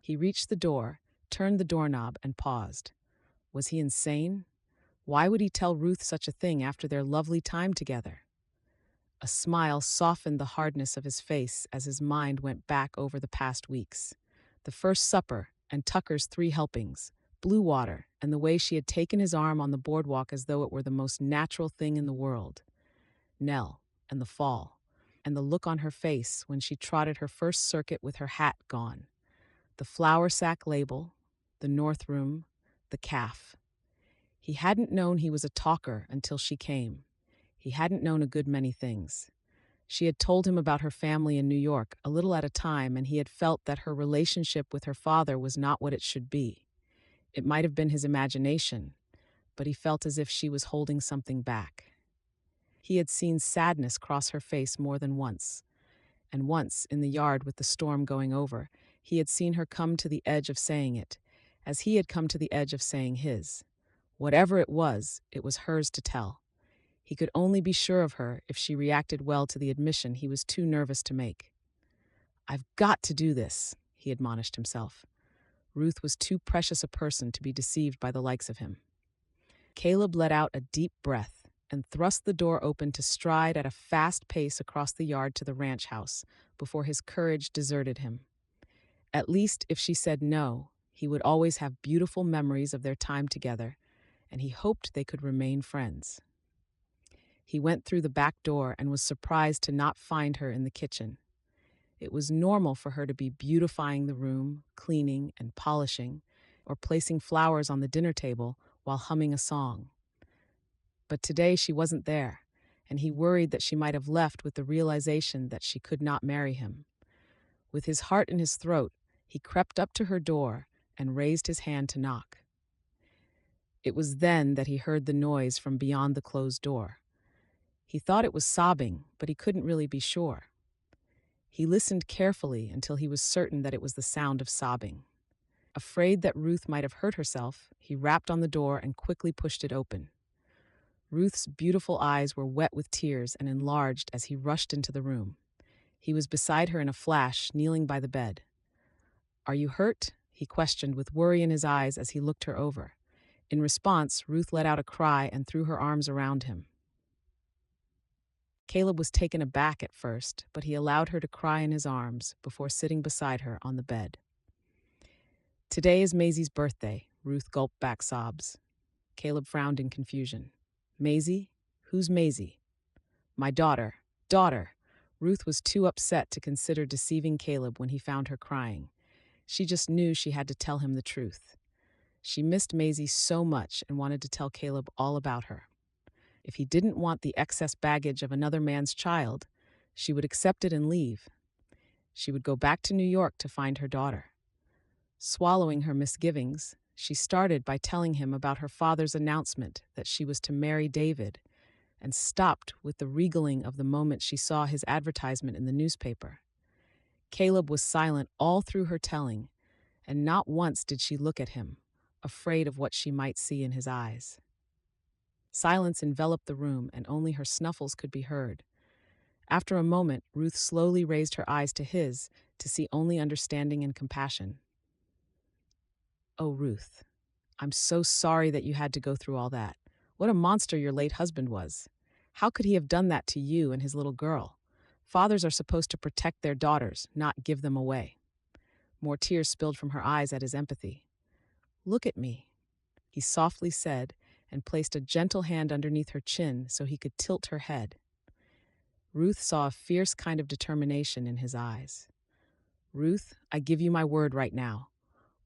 He reached the door, turned the doorknob, and paused. Was he insane? Why would he tell Ruth such a thing after their lovely time together? A smile softened the hardness of his face as his mind went back over the past weeks. The first supper and Tucker's 3 helpings, Bluewater, and the way she had taken his arm on the boardwalk as though it were the most natural thing in the world. Nell, and the fall, and the look on her face when she trotted her first circuit with her hat gone. The flour sack label, the North Room, the calf. He hadn't known he was a talker until she came. He hadn't known a good many things. She had told him about her family in New York, a little at a time, and he had felt that her relationship with her father was not what it should be. It might have been his imagination, but he felt as if she was holding something back. He had seen sadness cross her face more than once, and once, in the yard with the storm going over, he had seen her come to the edge of saying it, as he had come to the edge of saying his. Whatever it was hers to tell. He could only be sure of her if she reacted well to the admission he was too nervous to make. "I've got to do this," he admonished himself. Ruth was too precious a person to be deceived by the likes of him. Caleb let out a deep breath and thrust the door open to stride at a fast pace across the yard to the ranch house before his courage deserted him. At least, if she said no, he would always have beautiful memories of their time together, and he hoped they could remain friends. He went through the back door and was surprised to not find her in the kitchen. It was normal for her to be beautifying the room, cleaning and polishing, or placing flowers on the dinner table while humming a song. But today she wasn't there, and he worried that she might have left with the realization that she could not marry him. With his heart in his throat, he crept up to her door and raised his hand to knock. It was then that he heard the noise from beyond the closed door. He thought it was sobbing, but he couldn't really be sure. He listened carefully until he was certain that it was the sound of sobbing. Afraid that Ruth might have hurt herself, he rapped on the door and quickly pushed it open. Ruth's beautiful eyes were wet with tears and enlarged as he rushed into the room. He was beside her in a flash, kneeling by the bed. "Are you hurt?" he questioned with worry in his eyes as he looked her over. In response, Ruth let out a cry and threw her arms around him. Caleb was taken aback at first, but he allowed her to cry in his arms before sitting beside her on the bed. "Today is Maisie's birthday," Ruth gulped back sobs. Caleb frowned in confusion. "Maisie? Who's Maisie?" "My daughter." "Daughter!" Ruth was too upset to consider deceiving Caleb when he found her crying. She just knew she had to tell him the truth. She missed Maisie so much and wanted to tell Caleb all about her. If he didn't want the excess baggage of another man's child, she would accept it and leave. She would go back to New York to find her daughter. Swallowing her misgivings, she started by telling him about her father's announcement that she was to marry David, and stopped with the regaling of the moment she saw his advertisement in the newspaper. Caleb was silent all through her telling, and not once did she look at him, afraid of what she might see in his eyes. Silence enveloped the room, and only her snuffles could be heard. After a moment, Ruth slowly raised her eyes to his to see only understanding and compassion. "Oh, Ruth, I'm so sorry that you had to go through all that. What a monster your late husband was. How could he have done that to you and his little girl? Fathers are supposed to protect their daughters, not give them away." More tears spilled from her eyes at his empathy. "Look at me," he softly said, and placed a gentle hand underneath her chin so he could tilt her head. Ruth saw a fierce kind of determination in his eyes. "Ruth, I give you my word right now.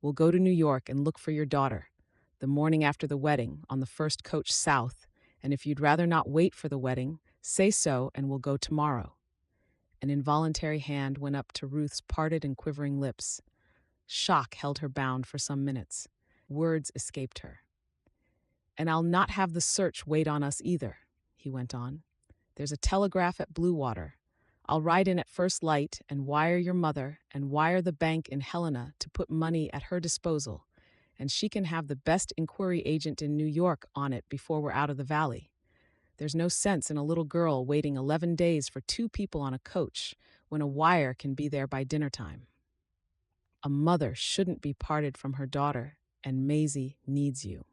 We'll go to New York and look for your daughter, the morning after the wedding, on the first coach south, and if you'd rather not wait for the wedding, say so and we'll go tomorrow." An involuntary hand went up to Ruth's parted and quivering lips. Shock held her bound for some minutes. Words escaped her. "And I'll not have the search wait on us either." he went on. "There's a telegraph at Bluewater. I'll ride in at first light and wire your mother and wire the bank in Helena to put money at her disposal, and she can have the best inquiry agent in New York on it before we're out of the valley. There's no sense in a little girl waiting 11 days for two people on a coach when a wire can be there by dinner time. A mother shouldn't be parted from her daughter, and Maisie needs you."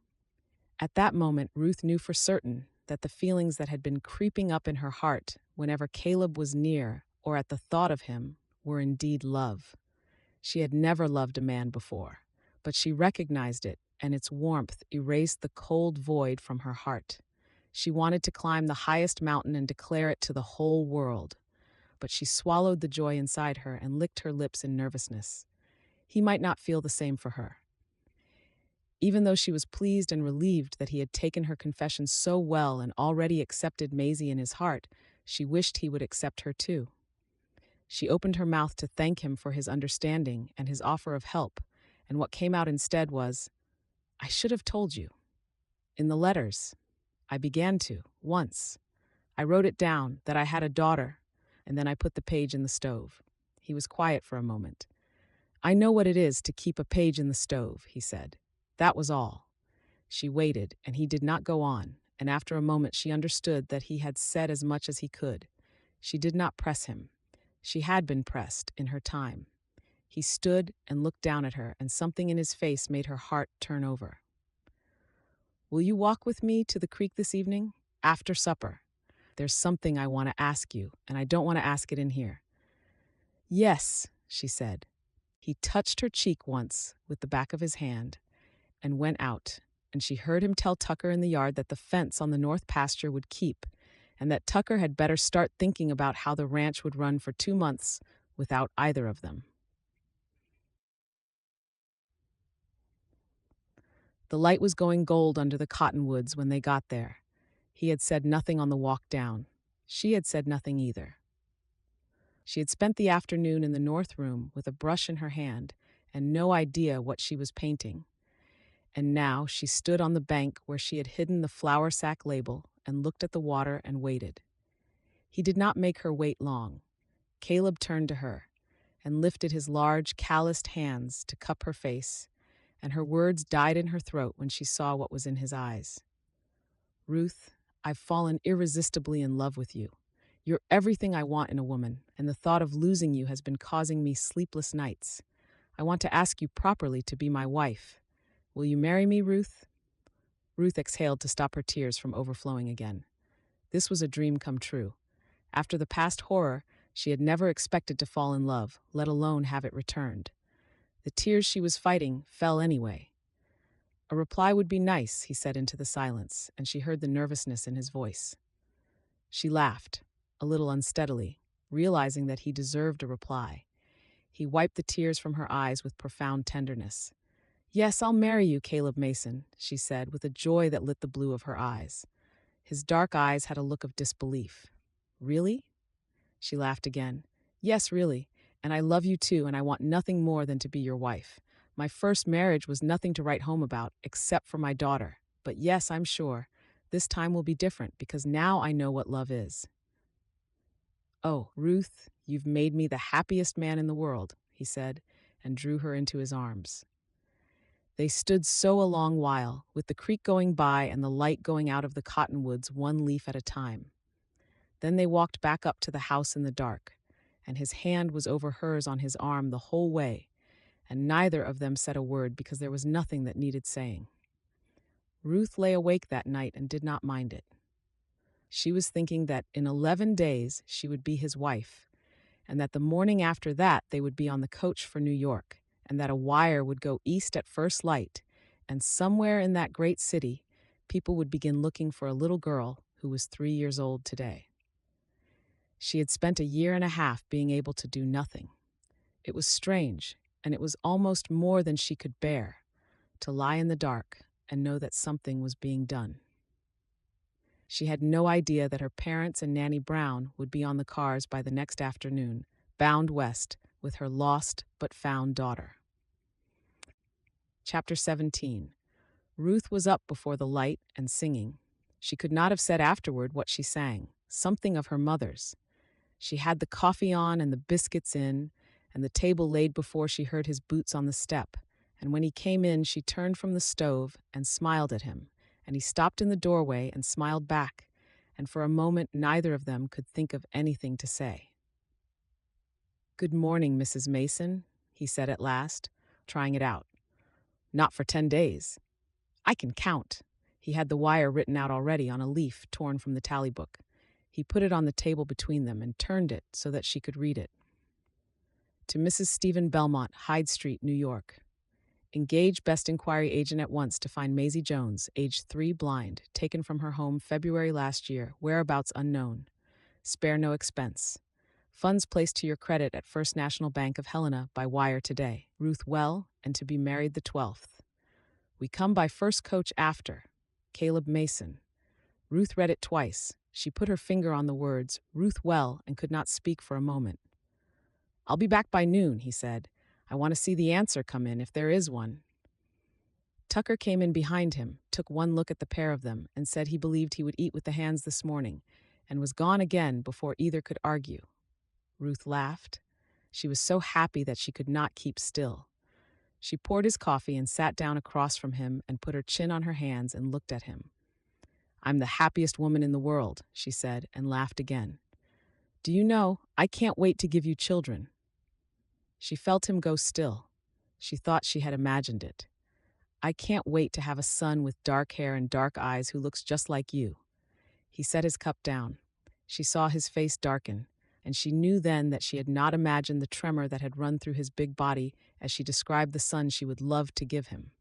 At that moment, Ruth knew for certain that the feelings that had been creeping up in her heart whenever Caleb was near or at the thought of him were indeed love. She had never loved a man before, but she recognized it, and its warmth erased the cold void from her heart. She wanted to climb the highest mountain and declare it to the whole world, but she swallowed the joy inside her and licked her lips in nervousness. He might not feel the same for her. Even though she was pleased and relieved that he had taken her confession so well and already accepted Maisie in his heart, she wished he would accept her too. She opened her mouth to thank him for his understanding and his offer of help, and what came out instead was, "I should have told you. In the letters. I began to, once. I wrote it down, that I had a daughter, and then I put the page in the stove." He was quiet for a moment. "I know what it is to keep a page in the stove," he said. That was all. She waited, and he did not go on, and after a moment she understood that he had said as much as he could. She did not press him. She had been pressed in her time. He stood and looked down at her, and something in his face made her heart turn over. "Will you walk with me to the creek this evening? After supper. There's something I want to ask you, and I don't want to ask it in here." "Yes," she said. He touched her cheek once with the back of his hand and went out, and she heard him tell Tucker in the yard that the fence on the north pasture would keep, and that Tucker had better start thinking about how the ranch would run for 2 months without either of them. The light was going gold under the cottonwoods when they got there. He had said nothing on the walk down. She had said nothing either. She had spent the afternoon in the north room with a brush in her hand and no idea what she was painting. And now she stood on the bank where she had hidden the flour sack label and looked at the water and waited. He did not make her wait long. Caleb turned to her and lifted his large, calloused hands to cup her face, and her words died in her throat when she saw what was in his eyes. "Ruth, I've fallen irresistibly in love with you. You're everything I want in a woman, and the thought of losing you has been causing me sleepless nights. I want to ask you properly to be my wife. Will you marry me, Ruth?" Ruth exhaled to stop her tears from overflowing again. This was a dream come true. After the past horror, she had never expected to fall in love, let alone have it returned. The tears she was fighting fell anyway. A reply would be nice, he said into the silence, and she heard the nervousness in his voice. She laughed, a little unsteadily, realizing that he deserved a reply. He wiped the tears from her eyes with profound tenderness. "Yes, I'll marry you, Caleb Mason," she said, with a joy that lit the blue of her eyes. His dark eyes had a look of disbelief. "Really?" She laughed again. "Yes, really. And I love you too, and I want nothing more than to be your wife. My first marriage was nothing to write home about, except for my daughter. But yes, I'm sure, this time will be different, because now I know what love is." "Oh, Ruth, you've made me the happiest man in the world," he said, and drew her into his arms. They stood so a long while, with the creek going by and the light going out of the cottonwoods one leaf at a time. Then they walked back up to the house in the dark, and his hand was over hers on his arm the whole way, and neither of them said a word because there was nothing that needed saying. Ruth lay awake that night and did not mind it. She was thinking that in 11 days she would be his wife, and that the morning after that they would be on the coach for New York, and that a wire would go east at first light, and somewhere in that great city, people would begin looking for a little girl who was 3 years old today. She had spent a year and a half being able to do nothing. It was strange, and it was almost more than she could bear, to lie in the dark and know that something was being done. She had no idea that her parents and Nanny Brown would be on the cars by the next afternoon, bound west with her lost but found daughter. Chapter 17. Ruth was up before the light and singing. She could not have said afterward what she sang, something of her mother's. She had the coffee on and the biscuits in, and the table laid before she heard his boots on the step. And when he came in, she turned from the stove and smiled at him, and he stopped in the doorway and smiled back, and for a moment neither of them could think of anything to say. "Good morning, Mrs. Mason," he said at last, trying it out. "Not for 10 days. I can count." He had the wire written out already on a leaf torn from the tally book. He put it on the table between them and turned it so that she could read it. To Mrs. Stephen Belmont, Hyde Street, New York. Engage best inquiry agent at once to find Maisie Jones, age 3, blind, taken from her home February last year, whereabouts unknown. Spare no expense. Funds placed to your credit at First National Bank of Helena by wire today. Ruth well, and to be married the 12th. We come by first coach after. Caleb Mason. Ruth read it twice. She put her finger on the words, Ruth well, and could not speak for a moment. "I'll be back by noon," he said. "I want to see the answer come in, if there is one." Tucker came in behind him, took one look at the pair of them, and said he believed he would eat with the hands this morning, and was gone again before either could argue. Ruth laughed. She was so happy that she could not keep still. She poured his coffee and sat down across from him and put her chin on her hands and looked at him. "I'm the happiest woman in the world," she said, and laughed again. "Do you know, I can't wait to give you children." She felt him go still. She thought she had imagined it. "I can't wait to have a son with dark hair and dark eyes who looks just like you." He set his cup down. She saw his face darken, and she knew then that she had not imagined the tremor that had run through his big body as she described the son she would love to give him.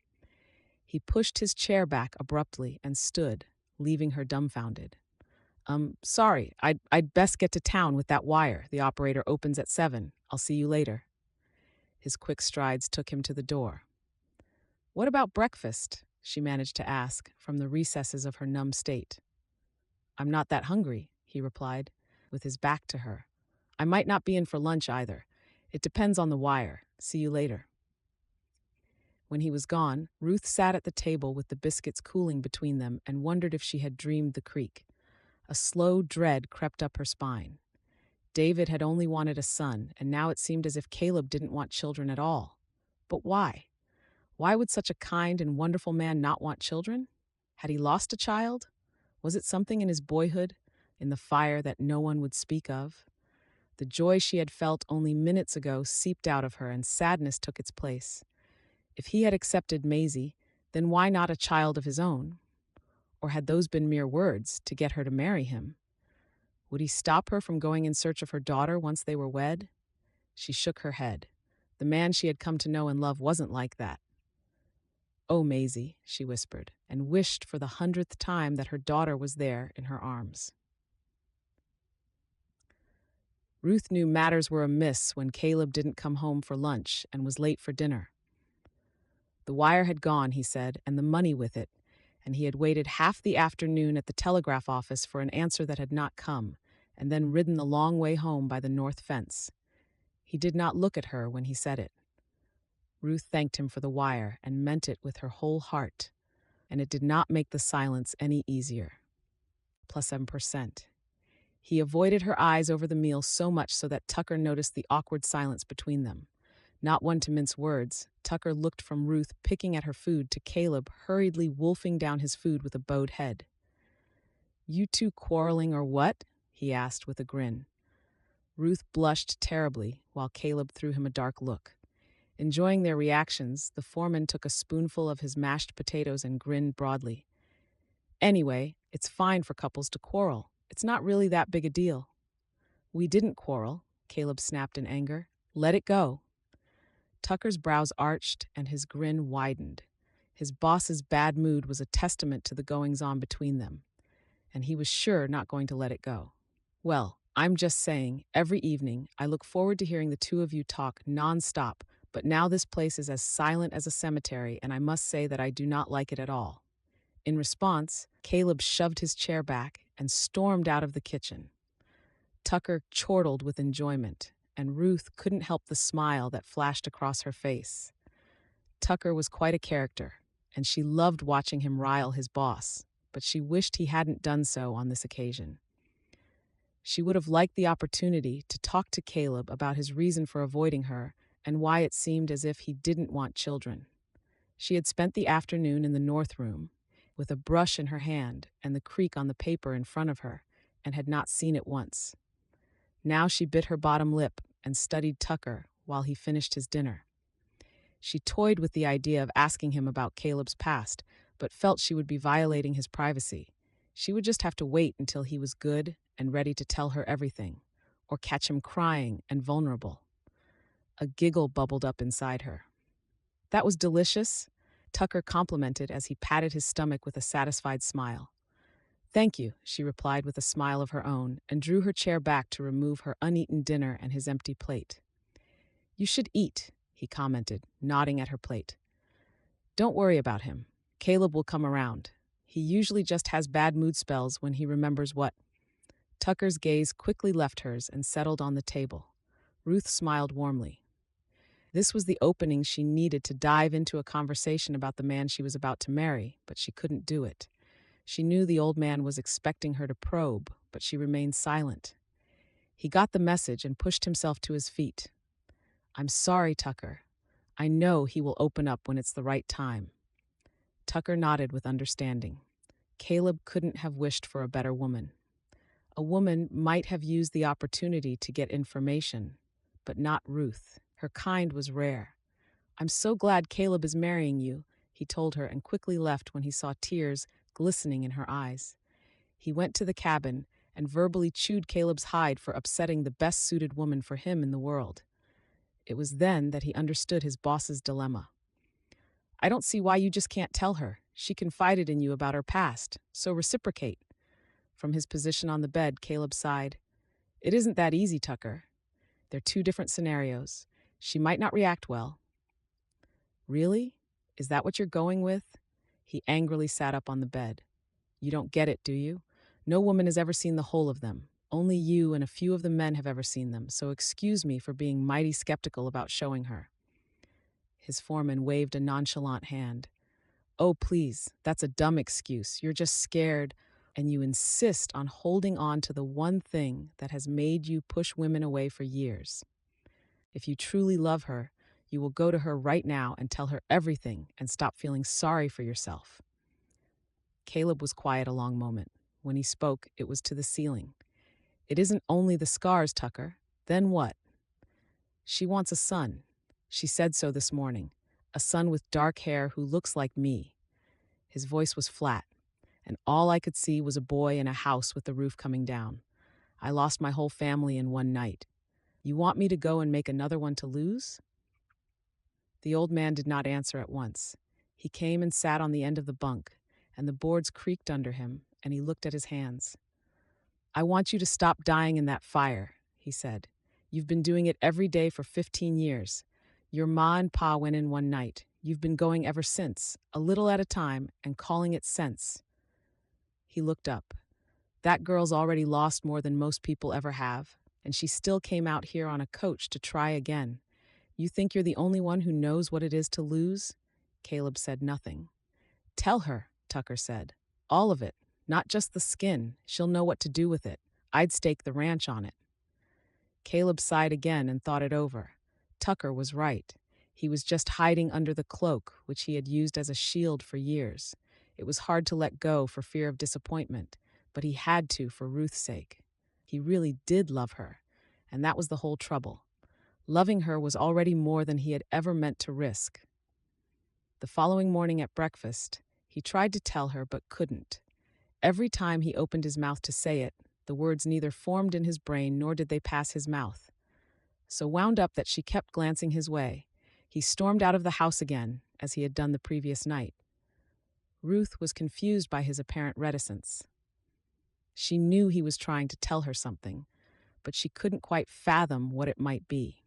He pushed his chair back abruptly and stood, leaving her dumbfounded. Sorry, I'd best get to town with that wire. The operator opens at 7. I'll see you later." His quick strides took him to the door. "What about breakfast?" she managed to ask from the recesses of her numb state. "I'm not that hungry," he replied, with his back to her. "I might not be in for lunch either. It depends on the wire. See you later." When he was gone, Ruth sat at the table with the biscuits cooling between them and wondered if she had dreamed the creek. A slow dread crept up her spine. David had only wanted a son, and now it seemed as if Caleb didn't want children at all. But why? Why would such a kind and wonderful man not want children? Had he lost a child? Was it something in his boyhood, in the fire that no one would speak of? The joy she had felt only minutes ago seeped out of her, and sadness took its place. If he had accepted Maisie, then why not a child of his own? Or had those been mere words to get her to marry him? Would he stop her from going in search of her daughter once they were wed? She shook her head. The man she had come to know and love wasn't like that. "Oh, Maisie," she whispered, and wished for the 100th time that her daughter was there in her arms. Ruth knew matters were amiss when Caleb didn't come home for lunch and was late for dinner. The wire had gone, he said, and the money with it, and he had waited half the afternoon at the telegraph office for an answer that had not come, and then ridden the long way home by the north fence. He did not look at her when he said it. Ruth thanked him for the wire and meant it with her whole heart, and it did not make the silence any easier. Plus 7%. He avoided her eyes over the meal so much so that Tucker noticed the awkward silence between them. Not one to mince words, Tucker looked from Ruth picking at her food to Caleb hurriedly wolfing down his food with a bowed head. "You two quarreling or what?" he asked with a grin. Ruth blushed terribly while Caleb threw him a dark look. Enjoying their reactions, the foreman took a spoonful of his mashed potatoes and grinned broadly. "Anyway, it's fine for couples to quarrel. It's not really that big a deal." "We didn't quarrel," Caleb snapped in anger. "Let it go." Tucker's brows arched and his grin widened. His boss's bad mood was a testament to the goings-on between them, and he was sure not going to let it go. "Well, I'm just saying, every evening I look forward to hearing the two of you talk non-stop, but now this place is as silent as a cemetery, and I must say that I do not like it at all." In response, Caleb shoved his chair back and stormed out of the kitchen. Tucker chortled with enjoyment, and Ruth couldn't help the smile that flashed across her face. Tucker was quite a character, and she loved watching him rile his boss, but she wished he hadn't done so on this occasion. She would have liked the opportunity to talk to Caleb about his reason for avoiding her and why it seemed as if he didn't want children. She had spent the afternoon in the north room, with a brush in her hand and the creak on the paper in front of her, and had not seen it once. Now she bit her bottom lip and studied Tucker while he finished his dinner. She toyed with the idea of asking him about Caleb's past, but felt she would be violating his privacy. She would just have to wait until he was good and ready to tell her everything, or catch him crying and vulnerable. A giggle bubbled up inside her. "That was delicious," Tucker complimented as he patted his stomach with a satisfied smile. "Thank you," she replied with a smile of her own, and drew her chair back to remove her uneaten dinner and his empty plate. "You should eat," he commented, nodding at her plate. "Don't worry about him. Caleb will come around. He usually just has bad mood spells when he remembers what." Tucker's gaze quickly left hers and settled on the table. Ruth smiled warmly. This was the opening she needed to dive into a conversation about the man she was about to marry, but she couldn't do it. She knew the old man was expecting her to probe, but she remained silent. He got the message and pushed himself to his feet. "I'm sorry, Tucker. I know he will open up when it's the right time." Tucker nodded with understanding. Caleb couldn't have wished for a better woman. A woman might have used the opportunity to get information, but not Ruth. Her kind was rare. "I'm so glad Caleb is marrying you," he told her, and quickly left when he saw tears glistening in her eyes. He went to the cabin and verbally chewed Caleb's hide for upsetting the best-suited woman for him in the world. It was then that he understood his boss's dilemma. "I don't see why you just can't tell her. She confided in you about her past, so reciprocate." From his position on the bed, Caleb sighed. "It isn't that easy, Tucker. They're two different scenarios. She might not react well." "Really? Is that what you're going with?" He angrily sat up on the bed. "You don't get it, do you? No woman has ever seen the whole of them. Only you and a few of the men have ever seen them, so excuse me for being mighty skeptical about showing her." His foreman waved a nonchalant hand. "Oh, please, that's a dumb excuse. You're just scared, and you insist on holding on to the one thing that has made you push women away for years. If you truly love her, you will go to her right now and tell her everything and stop feeling sorry for yourself." Caleb was quiet a long moment. When he spoke, it was to the ceiling. "It isn't only the scars, Tucker. Then what?" "She wants a son. She said so this morning. A son with dark hair who looks like me." His voice was flat, and all I could see was a boy in a house with the roof coming down. "I lost my whole family in one night. You want me to go and make another one to lose?" The old man did not answer at once. He came and sat on the end of the bunk, and the boards creaked under him, and he looked at his hands. "I want you to stop dying in that fire," he said. "You've been doing it every day for 15 years. Your ma and pa went in one night. You've been going ever since, a little at a time, and calling it sense." He looked up. "That girl's already lost more than most people ever have, and she still came out here on a coach to try again. You think you're the only one who knows what it is to lose?" Caleb said nothing. "Tell her," Tucker said. "All of it, not just the skin. She'll know what to do with it. I'd stake the ranch on it." Caleb sighed again and thought it over. Tucker was right. He was just hiding under the cloak, which he had used as a shield for years. It was hard to let go for fear of disappointment, but he had to for Ruth's sake. He really did love her, and that was the whole trouble. Loving her was already more than he had ever meant to risk. The following morning at breakfast, he tried to tell her but couldn't. Every time he opened his mouth to say it, the words neither formed in his brain nor did they pass his mouth. So wound up that she kept glancing his way, he stormed out of the house again, as he had done the previous night. Ruth was confused by his apparent reticence. She knew he was trying to tell her something, but she couldn't quite fathom what it might be.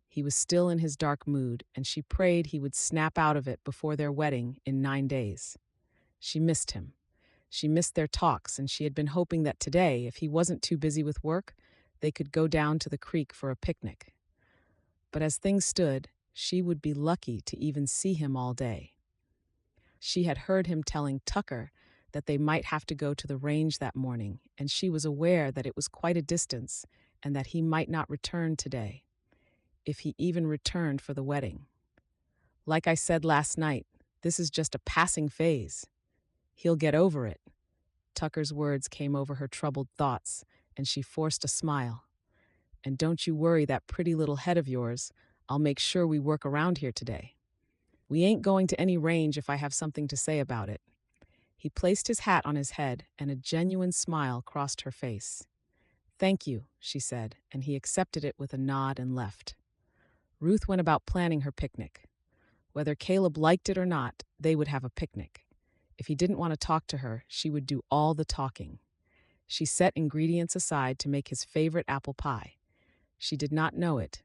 He was still in his dark mood, and she prayed he would snap out of it before their wedding in 9 days. She missed him. She missed their talks, and she had been hoping that today, if he wasn't too busy with work, they could go down to the creek for a picnic. But as things stood, she would be lucky to even see him all day. She had heard him telling Tucker that they might have to go to the range that morning, and she was aware that it was quite a distance and that he might not return today, if he even returned for the wedding. Like I said last night, this is just a passing phase. He'll get over it. Tucker's words came over her troubled thoughts, and she forced a smile. And don't you worry that pretty little head of yours. I'll make sure we work around here today. We ain't going to any range if I have something to say about it. He placed his hat on his head, and a genuine smile crossed her face. Thank you, she said, and he accepted it with a nod and left. Ruth went about planning her picnic. Whether Caleb liked it or not, they would have a picnic. If he didn't want to talk to her, she would do all the talking. She set ingredients aside to make his favorite apple pie. She did not know it,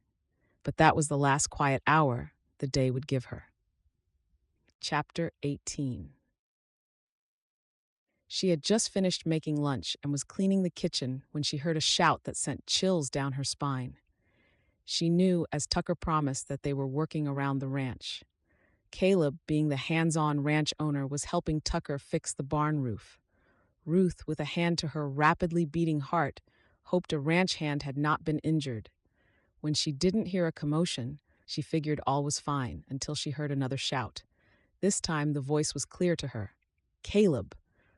but that was the last quiet hour the day would give her. Chapter 18. She had just finished making lunch and was cleaning the kitchen when she heard a shout that sent chills down her spine. She knew, as Tucker promised, that they were working around the ranch. Caleb, being the hands-on ranch owner, was helping Tucker fix the barn roof. Ruth, with a hand to her rapidly beating heart, hoped a ranch hand had not been injured. When she didn't hear a commotion, she figured all was fine until she heard another shout. This time the voice was clear to her. Caleb!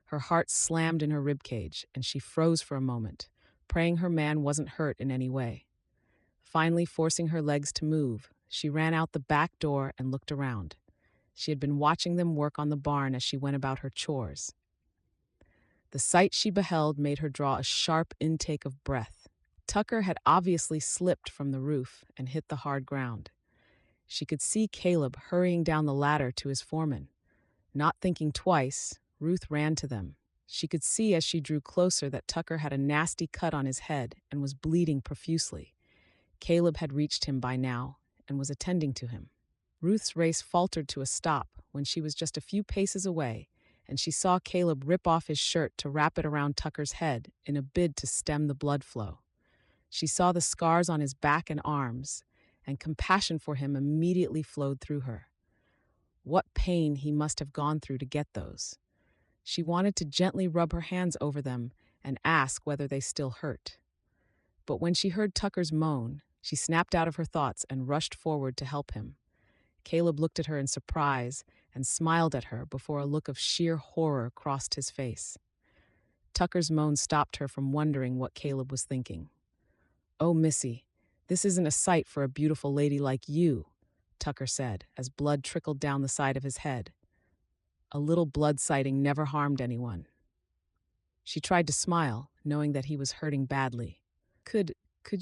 Her heart slammed in her ribcage, and she froze for a moment, praying her man wasn't hurt in any way. Finally, forcing her legs to move, she ran out the back door and looked around. She had been watching them work on the barn as she went about her chores. The sight she beheld made her draw a sharp intake of breath. Tucker had obviously slipped from the roof and hit the hard ground. She could see Caleb hurrying down the ladder to his foreman. Not thinking twice, Ruth ran to them. She could see as she drew closer that Tucker had a nasty cut on his head and was bleeding profusely. Caleb had reached him by now and was attending to him. Ruth's race faltered to a stop when she was just a few paces away, and she saw Caleb rip off his shirt to wrap it around Tucker's head in a bid to stem the blood flow. She saw the scars on his back and arms, and compassion for him immediately flowed through her. What pain he must have gone through to get those. She wanted to gently rub her hands over them and ask whether they still hurt. But when she heard Tucker's moan, she snapped out of her thoughts and rushed forward to help him. Caleb looked at her in surprise and smiled at her before a look of sheer horror crossed his face. Tucker's moan stopped her from wondering what Caleb was thinking. "Oh, Missy, this isn't a sight for a beautiful lady like you," Tucker said, as blood trickled down the side of his head. A little blood sighting never harmed anyone. She tried to smile, knowing that he was hurting badly. Could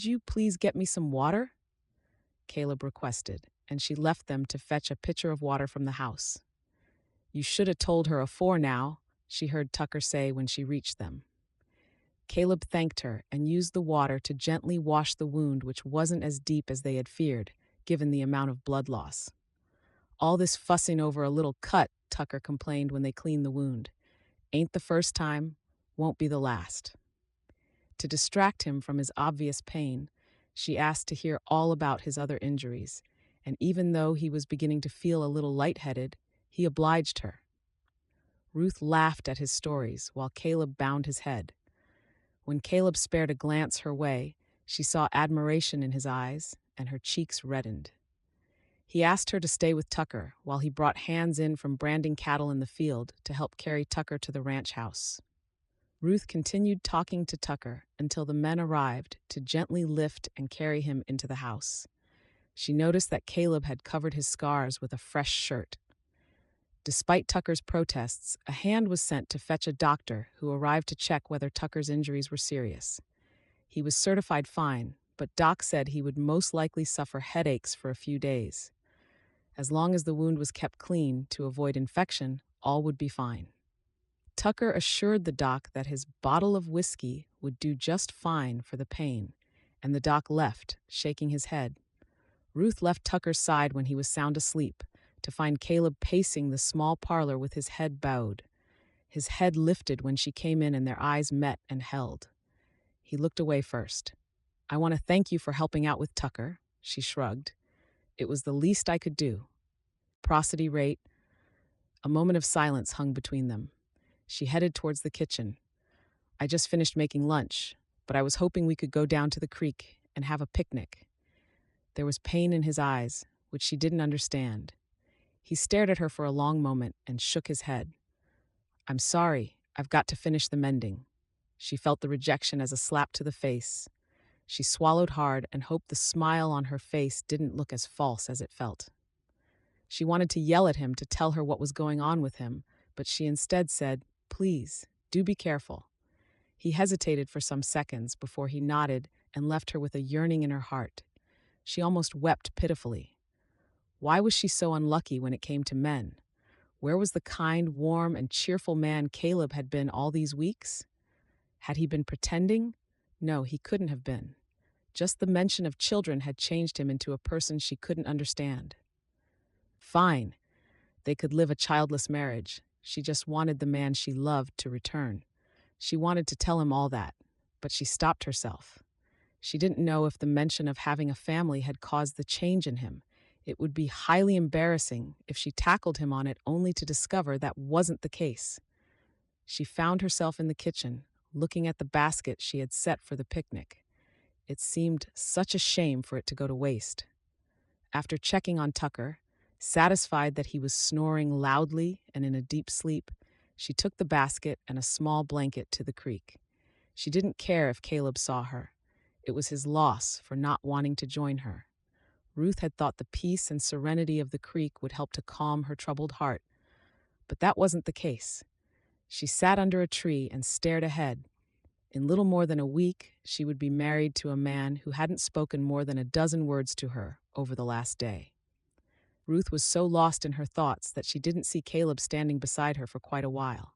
you please get me some water?" Caleb requested, and she left them to fetch a pitcher of water from the house. "You should have told her afore now," she heard Tucker say when she reached them. Caleb thanked her and used the water to gently wash the wound, which wasn't as deep as they had feared, given the amount of blood loss. "All this fussing over a little cut," Tucker complained when they cleaned the wound. "Ain't the first time, won't be the last." To distract him from his obvious pain, she asked to hear all about his other injuries, and even though he was beginning to feel a little lightheaded, he obliged her. Ruth laughed at his stories while Caleb bowed his head. When Caleb spared a glance her way, she saw admiration in his eyes, and her cheeks reddened. He asked her to stay with Tucker while he brought hands in from branding cattle in the field to help carry Tucker to the ranch house. Ruth continued talking to Tucker until the men arrived to gently lift and carry him into the house. She noticed that Caleb had covered his scars with a fresh shirt. Despite Tucker's protests, a hand was sent to fetch a doctor who arrived to check whether Tucker's injuries were serious. He was certified fine, but Doc said he would most likely suffer headaches for a few days. As long as the wound was kept clean to avoid infection, all would be fine. Tucker assured the doc that his bottle of whiskey would do just fine for the pain, and the doc left, shaking his head. Ruth left Tucker's side when he was sound asleep, to find Caleb pacing the small parlor with his head bowed. His head lifted when she came in and their eyes met and held. He looked away first. "I want to thank you for helping out with Tucker," she shrugged. "It was the least I could do." Prosody rate. A moment of silence hung between them. She headed towards the kitchen. I just finished making lunch, but I was hoping we could go down to the creek and have a picnic. There was pain in his eyes, which she didn't understand. He stared at her for a long moment and shook his head. I'm sorry, I've got to finish the mending. She felt the rejection as a slap to the face. She swallowed hard and hoped the smile on her face didn't look as false as it felt. She wanted to yell at him to tell her what was going on with him, but she instead said, Please, do be careful. He hesitated for some seconds before he nodded and left her with a yearning in her heart. She almost wept pitifully. Why was she so unlucky when it came to men? Where was the kind, warm, and cheerful man Caleb had been all these weeks? Had he been pretending? No, he couldn't have been. Just the mention of children had changed him into a person she couldn't understand. Fine, they could live a childless marriage. She just wanted the man she loved to return. She wanted to tell him all that, but she stopped herself. She didn't know if the mention of having a family had caused the change in him. It would be highly embarrassing if she tackled him on it only to discover that wasn't the case. She found herself in the kitchen, looking at the basket she had set for the picnic. It seemed such a shame for it to go to waste. After checking on Tucker, satisfied that he was snoring loudly and in a deep sleep, she took the basket and a small blanket to the creek. She didn't care if Caleb saw her. It was his loss for not wanting to join her. Ruth had thought the peace and serenity of the creek would help to calm her troubled heart, but that wasn't the case. She sat under a tree and stared ahead. In little more than a week, she would be married to a man who hadn't spoken more than a dozen words to her over the last day. Ruth was so lost in her thoughts that she didn't see Caleb standing beside her for quite a while.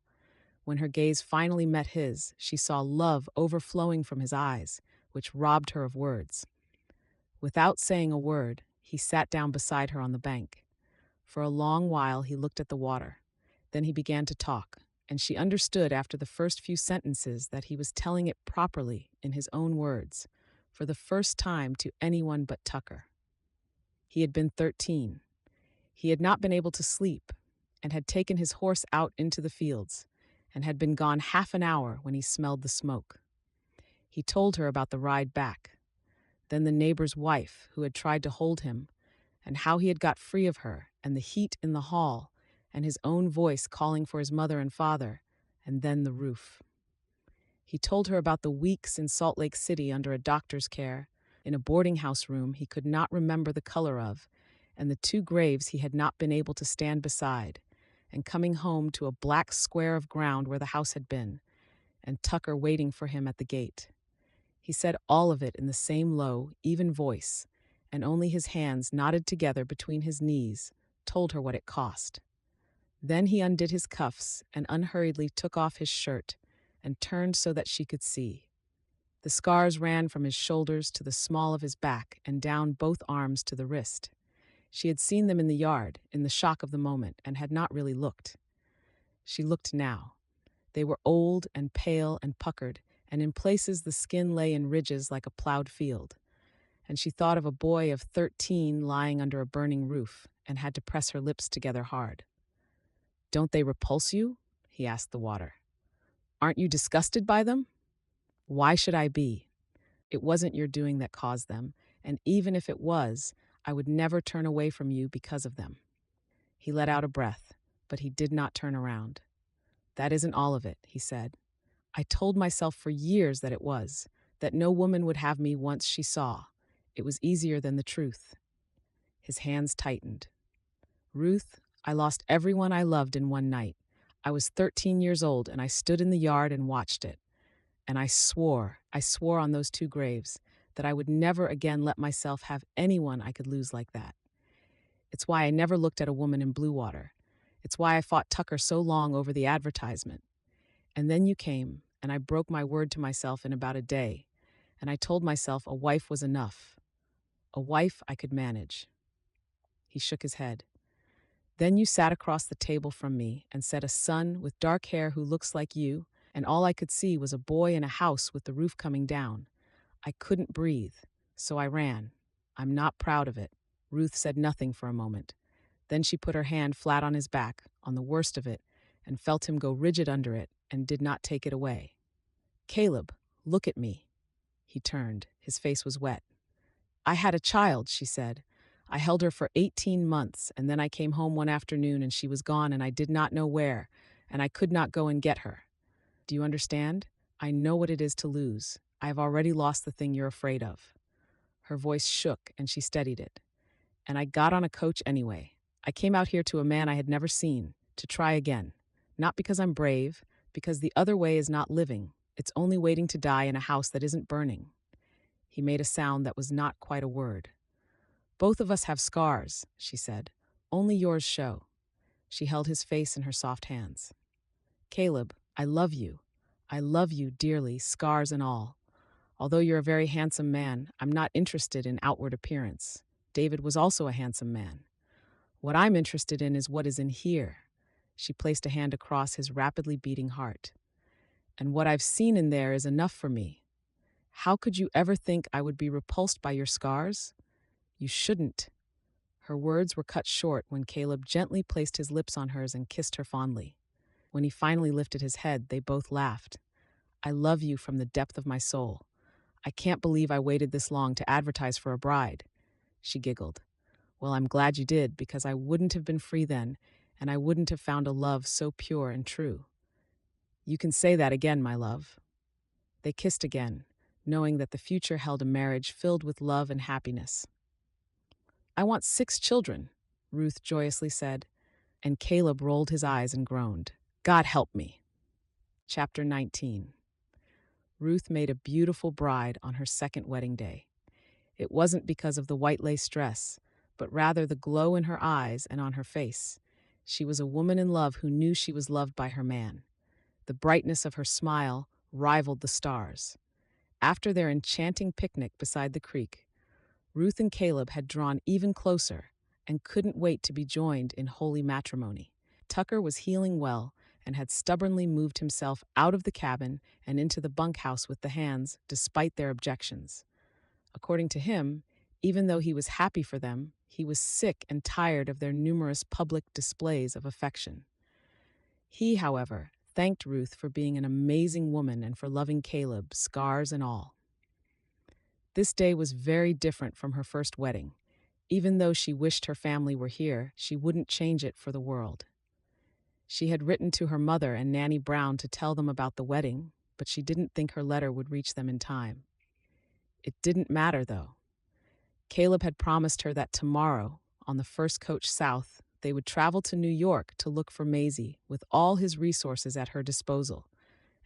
When her gaze finally met his, she saw love overflowing from his eyes, which robbed her of words. Without saying a word, he sat down beside her on the bank. For a long while he looked at the water. Then he began to talk, and she understood after the first few sentences that he was telling it properly in his own words, for the first time to anyone but Tucker. He had been 13. He had not been able to sleep, and had taken his horse out into the fields, and had been gone half an hour when he smelled the smoke. He told her about the ride back, then the neighbor's wife who had tried to hold him, and how he had got free of her, and the heat in the hall, and his own voice calling for his mother and father, and then the roof. He told her about the weeks in Salt Lake City under a doctor's care, in a boarding house room he could not remember the color of, and the 2 graves he had not been able to stand beside, and coming home to a black square of ground where the house had been, and Tucker waiting for him at the gate. He said all of it in the same low, even voice, and only his hands knotted together between his knees told her what it cost. Then he undid his cuffs and unhurriedly took off his shirt and turned so that she could see. The scars ran from his shoulders to the small of his back and down both arms to the wrist. She had seen them in the yard, in the shock of the moment, and had not really looked. She looked now. They were old and pale and puckered, and in places the skin lay in ridges like a plowed field. And she thought of a boy of 13 lying under a burning roof, and had to press her lips together hard. Don't they repulse you? He asked the water. Aren't you disgusted by them? Why should I be? It wasn't your doing that caused them, and even if it was, I would never turn away from you because of them. He let out a breath, but he did not turn around. That isn't all of it, he said. I told myself for years that it was, that no woman would have me once she saw. It was easier than the truth. His hands tightened. Ruth, I lost everyone I loved in one night. I was 13 years old, and I stood in the yard and watched it. And I swore on those 2 graves, that I would never again let myself have anyone I could lose like that. It's why I never looked at a woman in Bluewater. It's why I fought Tucker so long over the advertisement. And then you came, and I broke my word to myself in about a day, and I told myself a wife was enough. A wife I could manage. He shook his head. Then you sat across the table from me and said a son with dark hair who looks like you, and all I could see was a boy in a house with the roof coming down. I couldn't breathe, so I ran. I'm not proud of it. Ruth said nothing for a moment. Then she put her hand flat on his back, on the worst of it, and felt him go rigid under it and did not take it away. "Caleb, look at me." He turned. His face was wet. "I had a child," she said. "I held her for 18 months, and then I came home one afternoon and she was gone and I did not know where, and I could not go and get her. Do you understand? I know what it is to lose. I have already lost the thing you're afraid of." Her voice shook and she steadied it. "And I got on a coach anyway. I came out here to a man I had never seen, to try again. Not because I'm brave, because the other way is not living. It's only waiting to die in a house that isn't burning." He made a sound that was not quite a word. "Both of us have scars," she said. "Only yours show." She held his face in her soft hands. "Caleb, I love you. I love you dearly, scars and all. Although you're a very handsome man, I'm not interested in outward appearance. David was also a handsome man. What I'm interested in is what is in here." She placed a hand across his rapidly beating heart. "And what I've seen in there is enough for me. How could you ever think I would be repulsed by your scars? You shouldn't." Her words were cut short when Caleb gently placed his lips on hers and kissed her fondly. When he finally lifted his head, they both laughed. "I love you from the depth of my soul. I can't believe I waited this long to advertise for a bride." She giggled. "Well, I'm glad you did, because I wouldn't have been free then, and I wouldn't have found a love so pure and true." "You can say that again, my love." They kissed again, knowing that the future held a marriage filled with love and happiness. "I want 6 children," Ruth joyously said, and Caleb rolled his eyes and groaned. "God help me." Chapter 19. Ruth made a beautiful bride on her second wedding day. It wasn't because of the white lace dress, but rather the glow in her eyes and on her face. She was a woman in love who knew she was loved by her man. The brightness of her smile rivaled the stars. After their enchanting picnic beside the creek, Ruth and Caleb had drawn even closer and couldn't wait to be joined in holy matrimony. Tucker was healing well and had stubbornly moved himself out of the cabin and into the bunkhouse with the hands, despite their objections. According to him, even though he was happy for them, he was sick and tired of their numerous public displays of affection. He, however, thanked Ruth for being an amazing woman and for loving Caleb, scars and all. This day was very different from her first wedding. Even though she wished her family were here, she wouldn't change it for the world. She had written to her mother and Nanny Brown to tell them about the wedding, but she didn't think her letter would reach them in time. It didn't matter, though. Caleb had promised her that tomorrow, on the first coach south, they would travel to New York to look for Maisie with all his resources at her disposal.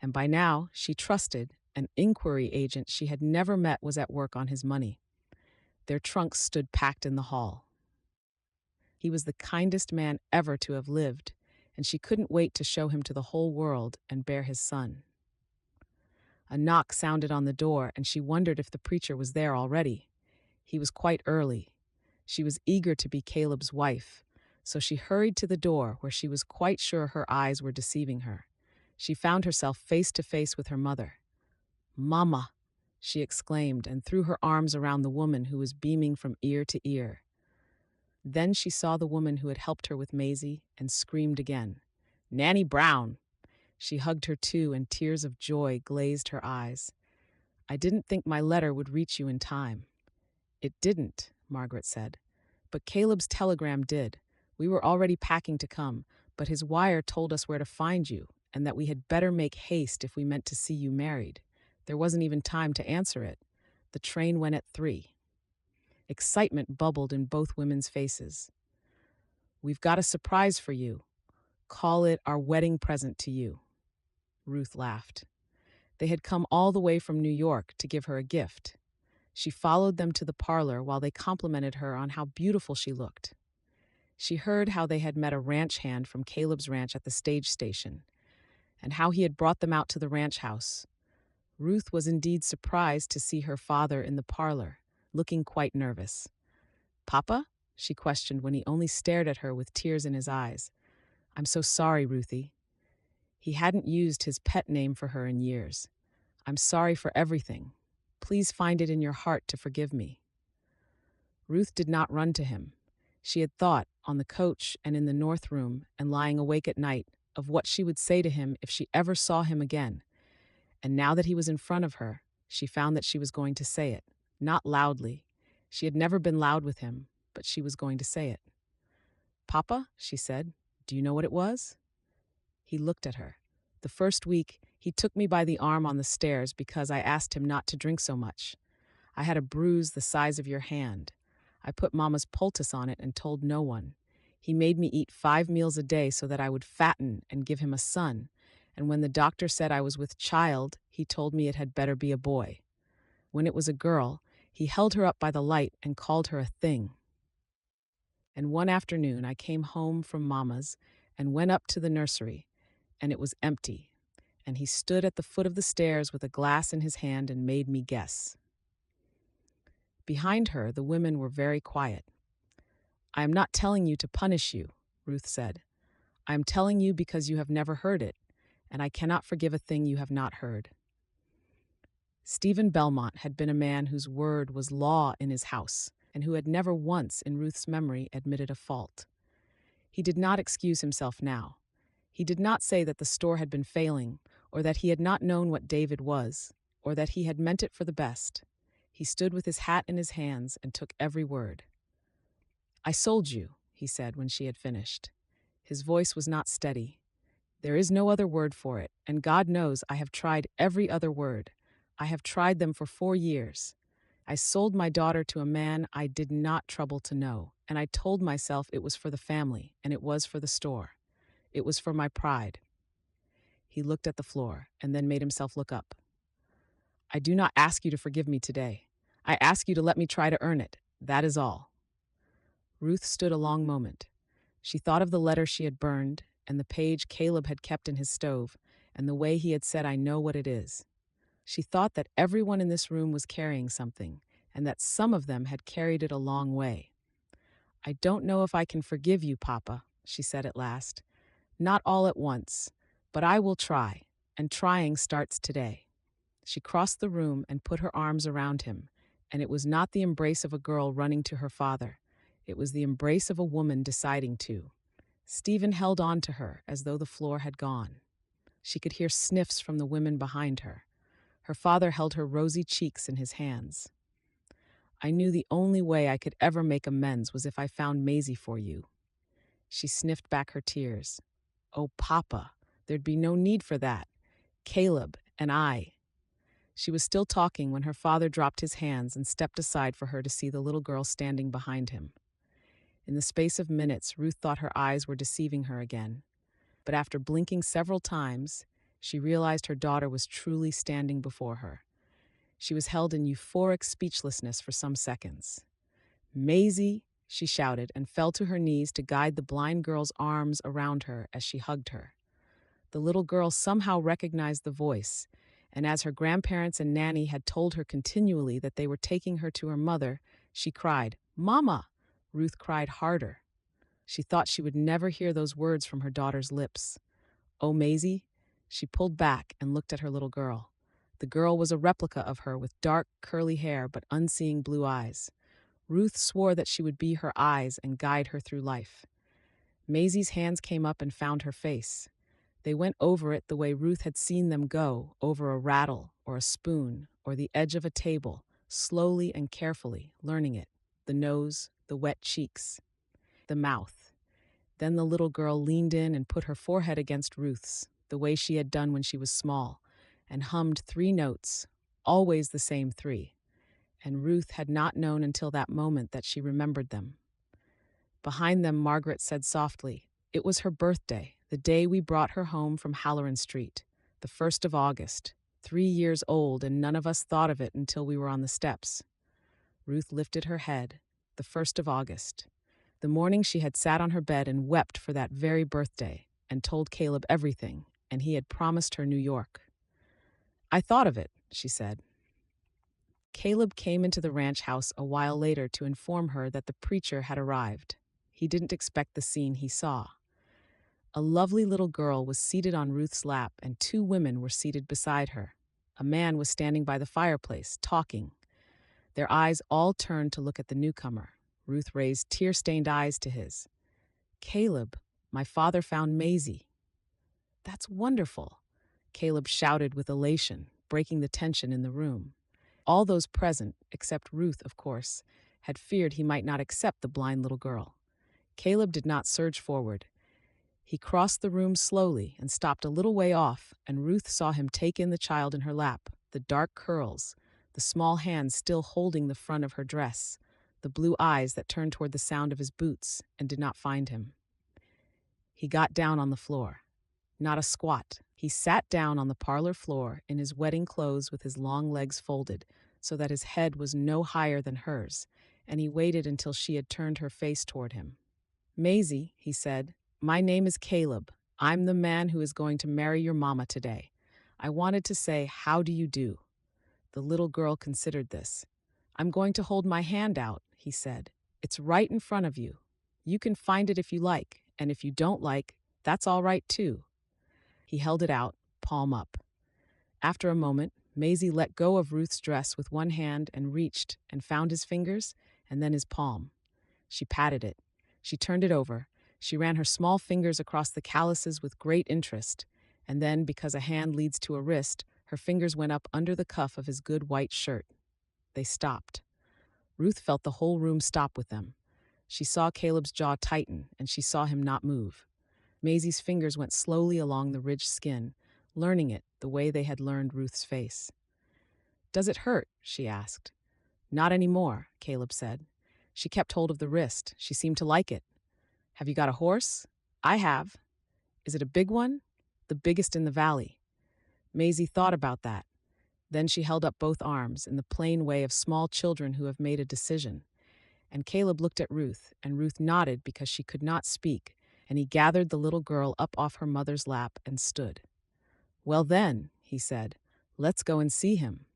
And by now, she trusted an inquiry agent she had never met was at work on his money. Their trunks stood packed in the hall. He was the kindest man ever to have lived, and she couldn't wait to show him to the whole world and bear his son. A knock sounded on the door, and she wondered if the preacher was there already. He was quite early. She was eager to be Caleb's wife, so she hurried to the door where she was quite sure her eyes were deceiving her. She found herself face to face with her mother. "Mama," she exclaimed and threw her arms around the woman who was beaming from ear to ear. Then she saw the woman who had helped her with Maisie and screamed again. "Nanny Brown!" She hugged her too, and tears of joy glazed her eyes. "I didn't think my letter would reach you in time." "It didn't," Margaret said. "But Caleb's telegram did. We were already packing to come, but his wire told us where to find you and that we had better make haste if we meant to see you married. There wasn't even time to answer it. The train went at 3. Excitement bubbled in both women's faces. "We've got a surprise for you. Call it our wedding present to you." Ruth laughed. They had come all the way from New York to give her a gift. She followed them to the parlor while they complimented her on how beautiful she looked. She heard how they had met a ranch hand from Caleb's ranch at the stage station, and how he had brought them out to the ranch house. Ruth was indeed surprised to see her father in the parlor, looking quite nervous. "Papa?" she questioned when he only stared at her with tears in his eyes. "I'm so sorry, Ruthie." He hadn't used his pet name for her in years. "I'm sorry for everything. Please find it in your heart to forgive me." Ruth did not run to him. She had thought, on the coach and in the north room and lying awake at night, of what she would say to him if she ever saw him again. And now that he was in front of her, she found that she was going to say it, not loudly. She had never been loud with him, but she was going to say it. "Papa," she said, "do you know what it was?" He looked at her. "The first week, he took me by the arm on the stairs because I asked him not to drink so much. I had a bruise the size of your hand. I put Mama's poultice on it and told no one. He made me eat 5 meals a day so that I would fatten and give him a son. And when the doctor said I was with child, he told me it had better be a boy. When it was a girl, he held her up by the light and called her a thing. And one afternoon I came home from Mama's and went up to the nursery, and it was empty. And he stood at the foot of the stairs with a glass in his hand and made me guess." Behind her, the women were very quiet. "I am not telling you to punish you," Ruth said. "I am telling you because you have never heard it, and I cannot forgive a thing you have not heard." Stephen Belmont had been a man whose word was law in his house, and who had never once in Ruth's memory admitted a fault. He did not excuse himself now. He did not say that the store had been failing, or that he had not known what David was, or that he had meant it for the best. He stood with his hat in his hands and took every word. "I sold you," he said when she had finished. His voice was not steady. "There is no other word for it, and God knows I have tried every other word. I have tried them for 4 years. I sold my daughter to a man I did not trouble to know, and I told myself it was for the family, and it was for the store. It was for my pride." He looked at the floor and then made himself look up. "I do not ask you to forgive me today. I ask you to let me try to earn it. That is all." Ruth stood a long moment. She thought of the letter she had burned, and the page Caleb had kept in his stove, and the way he had said, "I know what it is." She thought that everyone in this room was carrying something, and that some of them had carried it a long way. "I don't know if I can forgive you, Papa," she said at last. "Not all at once, but I will try, and trying starts today." She crossed the room and put her arms around him, and it was not the embrace of a girl running to her father. It was the embrace of a woman deciding to. Stephen held on to her as though the floor had gone. She could hear sniffs from the women behind her. Her father held her rosy cheeks in his hands. "I knew the only way I could ever make amends was if I found Maisie for you." She sniffed back her tears. "Oh, Papa, there'd be no need for that. Caleb and I." She was still talking when her father dropped his hands and stepped aside for her to see the little girl standing behind him. In the space of minutes, Ruth thought her eyes were deceiving her again. But after blinking several times, she realized her daughter was truly standing before her. She was held in euphoric speechlessness for some seconds. "Maisie," she shouted, and fell to her knees to guide the blind girl's arms around her as she hugged her. The little girl somehow recognized the voice, and as her grandparents and Nanny had told her continually that they were taking her to her mother, she cried, "Mama!" Ruth cried harder. She thought she would never hear those words from her daughter's lips. "Oh, Maisie." She pulled back and looked at her little girl. The girl was a replica of her with dark, curly hair but unseeing blue eyes. Ruth swore that she would be her eyes and guide her through life. Maisie's hands came up and found her face. They went over it the way Ruth had seen them go, over a rattle or a spoon or the edge of a table, slowly and carefully, learning it. The nose, the wet cheeks, the mouth. Then the little girl leaned in and put her forehead against Ruth's, the way she had done when she was small, and hummed 3 notes, always the same 3. And Ruth had not known until that moment that she remembered them. Behind them, Margaret said softly, "It was her birthday, the day we brought her home from Halloran Street, the 1st of August, 3 years old, and none of us thought of it until we were on the steps." Ruth lifted her head. The 1st of August. The morning she had sat on her bed and wept for that very birthday, and told Caleb everything, and he had promised her New York. "I thought of it," she said. Caleb came into the ranch house a while later to inform her that the preacher had arrived. He didn't expect the scene he saw. A lovely little girl was seated on Ruth's lap, and 2 women were seated beside her. A man was standing by the fireplace, talking. Their eyes all turned to look at the newcomer. Ruth raised tear-stained eyes to his. "Caleb, my father found Maisie." That's wonderful, Caleb shouted with elation, breaking the tension in the room. All those present, except Ruth, of course, had feared he might not accept the blind little girl. Caleb did not surge forward. He crossed the room slowly and stopped a little way off, and Ruth saw him take in the child in her lap, the dark curls, the small hands still holding the front of her dress, the blue eyes that turned toward the sound of his boots and did not find him. He got down on the floor. Not a squat. He sat down on the parlor floor in his wedding clothes with his long legs folded so that his head was no higher than hers, and he waited until she had turned her face toward him. Maisie, he said, my name is Caleb. I'm the man who is going to marry your mama today. I wanted to say, how do you do? The little girl considered this. I'm going to hold my hand out, he said. It's right in front of you. You can find it if you like, and if you don't like, that's all right too. He held it out, palm up. After a moment, Maisie let go of Ruth's dress with one hand and reached and found his fingers and then his palm. She patted it. She turned it over. She ran her small fingers across the calluses with great interest, and then, because a hand leads to a wrist, her fingers went up under the cuff of his good white shirt. They stopped. Ruth felt the whole room stop with them. She saw Caleb's jaw tighten, and she saw him not move. Maisie's fingers went slowly along the ridged skin, learning it the way they had learned Ruth's face. Does it hurt? She asked. Not anymore, Caleb said. She kept hold of the wrist. She seemed to like it. Have you got a horse? I have. Is it a big one? The biggest in the valley. Maisie thought about that. Then she held up both arms in the plain way of small children who have made a decision. And Caleb looked at Ruth, and Ruth nodded because she could not speak, and he gathered the little girl up off her mother's lap and stood. Well then, he said, let's go and see him.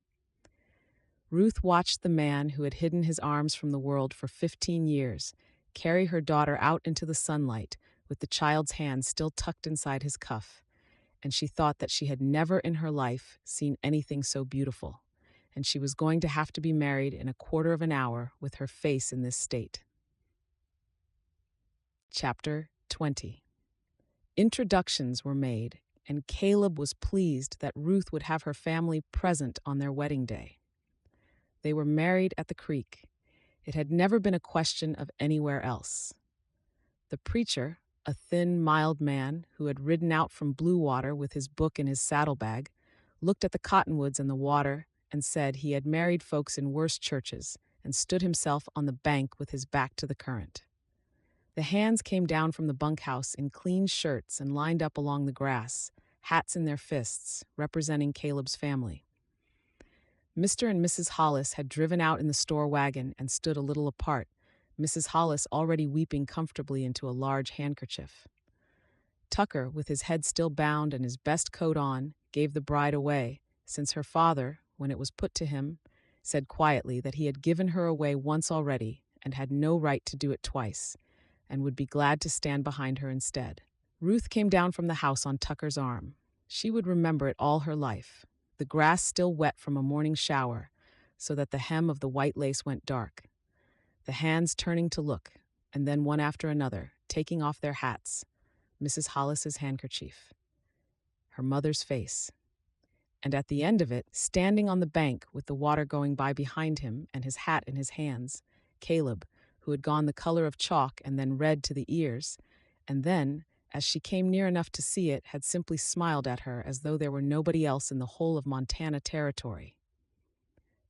Ruth watched the man who had hidden his arms from the world for 15 years carry her daughter out into the sunlight with the child's hand still tucked inside his cuff, and she thought that she had never in her life seen anything so beautiful, and she was going to have to be married in a quarter of an hour with her face in this state. Chapter 20. Introductions were made, and Caleb was pleased that Ruth would have her family present on their wedding day. They were married at the creek. It had never been a question of anywhere else. The preacher, a thin, mild man who had ridden out from Bluewater with his book in his saddlebag, looked at the cottonwoods and the water and said he had married folks in worse churches and stood himself on the bank with his back to the current. The hands came down from the bunkhouse in clean shirts and lined up along the grass, hats in their fists, representing Caleb's family. Mr. and Mrs. Hollis had driven out in the store wagon and stood a little apart, Mrs. Hollis already weeping comfortably into a large handkerchief. Tucker, with his head still bound and his best coat on, gave the bride away, since her father, when it was put to him, said quietly that he had given her away once already and had no right to do it twice, and would be glad to stand behind her instead. Ruth came down from the house on Tucker's arm. She would remember it all her life, the grass still wet from a morning shower, so that the hem of the white lace went dark. The hands turning to look, and then one after another, taking off their hats, Mrs. Hollis's handkerchief, her mother's face, and at the end of it, standing on the bank with the water going by behind him and his hat in his hands, Caleb, who had gone the color of chalk and then red to the ears, and then, as she came near enough to see it, had simply smiled at her as though there were nobody else in the whole of Montana territory.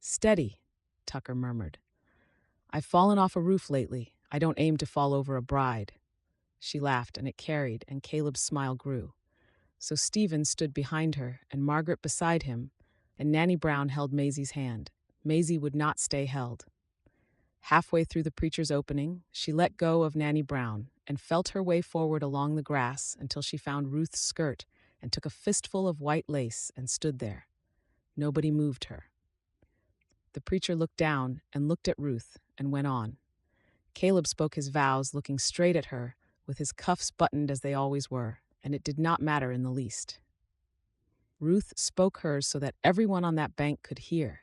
Steady, Tucker murmured. I've fallen off a roof lately. I don't aim to fall over a bride. She laughed, and it carried, and Caleb's smile grew. So Stephen stood behind her, and Margaret beside him, and Nanny Brown held Maisie's hand. Maisie would not stay held. Halfway through the preacher's opening, she let go of Nanny Brown and felt her way forward along the grass until she found Ruth's skirt and took a fistful of white lace and stood there. Nobody moved her. The preacher looked down and looked at Ruth and went on. Caleb spoke his vows looking straight at her, with his cuffs buttoned as they always were, and it did not matter in the least. Ruth spoke hers so that everyone on that bank could hear.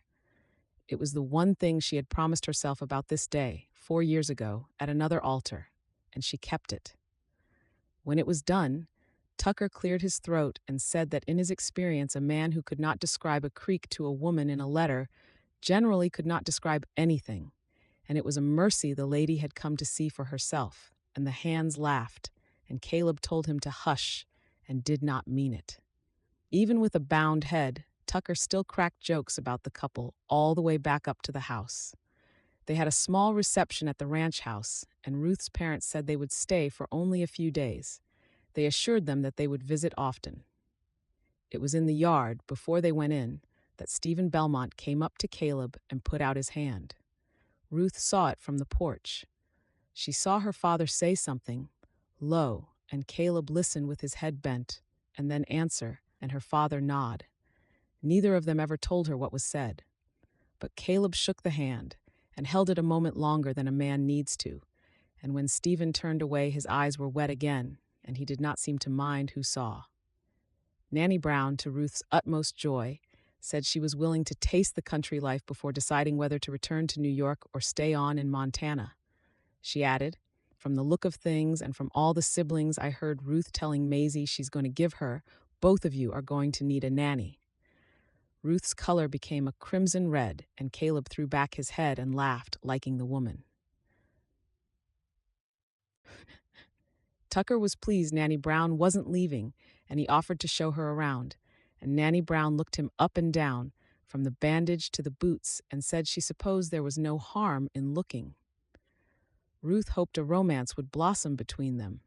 It was the one thing she had promised herself about this day, 4 years ago, at another altar, and she kept it. When it was done, Tucker cleared his throat and said that in his experience, a man who could not describe a creek to a woman in a letter generally could not describe anything, and it was a mercy the lady had come to see for herself. And the hands laughed, and Caleb told him to hush, and did not mean it. Even with a bound head, Tucker still cracked jokes about the couple all the way back up to the house. They had a small reception at the ranch house, and Ruth's parents said they would stay for only a few days. They assured them that they would visit often. It was in the yard, before they went in, that Stephen Belmont came up to Caleb and put out his hand. Ruth saw it from the porch. She saw her father say something, low, and Caleb listen with his head bent, and then answer, and her father nod. Neither of them ever told her what was said. But Caleb shook the hand, and held it a moment longer than a man needs to, and when Stephen turned away his eyes were wet again, and he did not seem to mind who saw. Nanny Brown, to Ruth's utmost joy, said she was willing to taste the country life before deciding whether to return to New York or stay on in Montana. She added, "From the look of things and from all the siblings I heard Ruth telling Maisie she's going to give her, both of you are going to need a nanny." Ruth's color became a crimson red, and Caleb threw back his head and laughed, liking the woman. Tucker was pleased Nanny Brown wasn't leaving, and he offered to show her around, and Nanny Brown looked him up and down, from the bandage to the boots, and said she supposed there was no harm in looking. Ruth hoped a romance would blossom between them.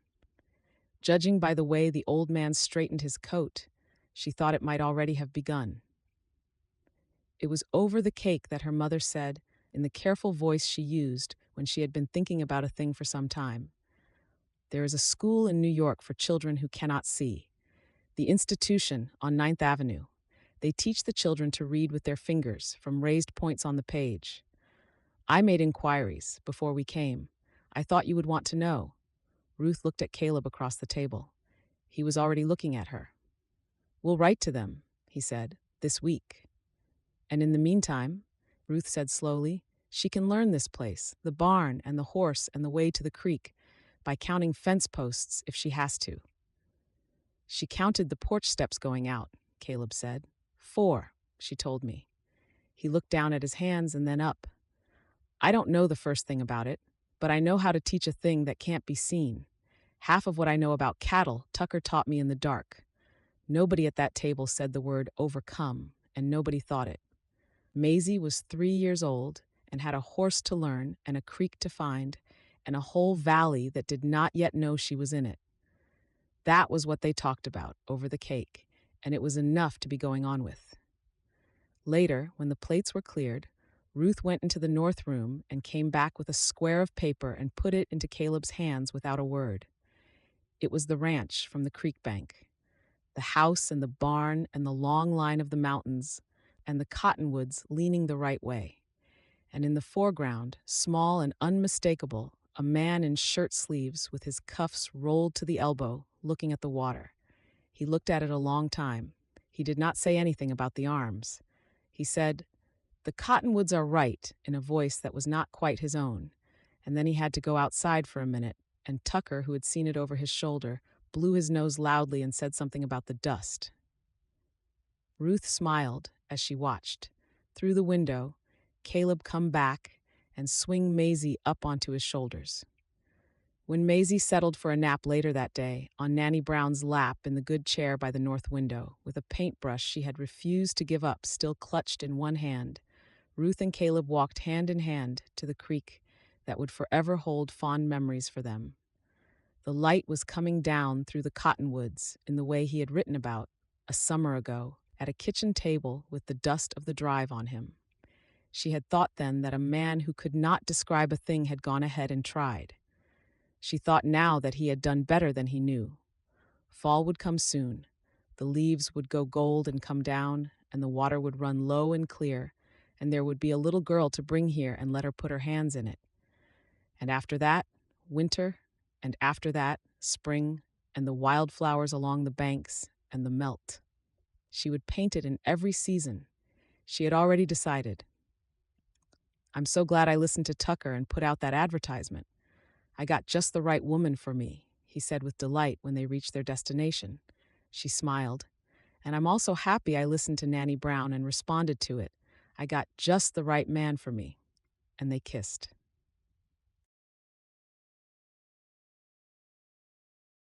Judging by the way the old man straightened his coat, she thought it might already have begun. It was over the cake that her mother said, in the careful voice she used when she had been thinking about a thing for some time, "There is a school in New York for children who cannot see. The institution on 9th Avenue. They teach the children to read with their fingers from raised points on the page. I made inquiries before we came. I thought you would want to know." Ruth looked at Caleb across the table. He was already looking at her. "We'll write to them," he said, "this week. And in the meantime," Ruth said slowly, "she can learn this place, the barn and the horse and the way to the creek, by counting fence posts if she has to." "She counted the porch steps going out," Caleb said. "4, she told me." He looked down at his hands and then up. "I don't know the first thing about it, but I know how to teach a thing that can't be seen. Half of what I know about cattle, Tucker taught me in the dark." Nobody at that table said the word overcome, and nobody thought it. Maisie was 3 years old and had a horse to learn and a creek to find and a whole valley that did not yet know she was in it. That was what they talked about over the cake, and it was enough to be going on with. Later, when the plates were cleared, Ruth went into the north room and came back with a square of paper and put it into Caleb's hands without a word. It was the ranch from the creek bank. The house and the barn and the long line of the mountains and the cottonwoods leaning the right way. And in the foreground, small and unmistakable, a man in shirt sleeves with his cuffs rolled to the elbow, looking at the water. He looked at it a long time. He did not say anything about the arms. He said, "The cottonwoods are right," in a voice that was not quite his own. And then he had to go outside for a minute, and Tucker, who had seen it over his shoulder, blew his nose loudly and said something about the dust. Ruth smiled as she watched. Through the window, Caleb come back and swing Maisie up onto his shoulders. When Maisie settled for a nap later that day, on Nanny Brown's lap in the good chair by the north window, with a paintbrush she had refused to give up still clutched in one hand, Ruth and Caleb walked hand in hand to the creek that would forever hold fond memories for them. The light was coming down through the cottonwoods in the way he had written about, a summer ago, at a kitchen table with the dust of the drive on him. She had thought then that a man who could not describe a thing had gone ahead and tried. She thought now that he had done better than he knew. Fall would come soon. The leaves would go gold and come down, and the water would run low and clear, and there would be a little girl to bring here and let her put her hands in it. And after that, winter, and after that, spring, and the wildflowers along the banks, and the melt. She would paint it in every season. She had already decided. "I'm so glad I listened to Tucker and put out that advertisement. I got just the right woman for me," he said with delight when they reached their destination. She smiled. And I'm also happy I listened to Nanny Brown and responded to it. I got just the right man for me. And they kissed.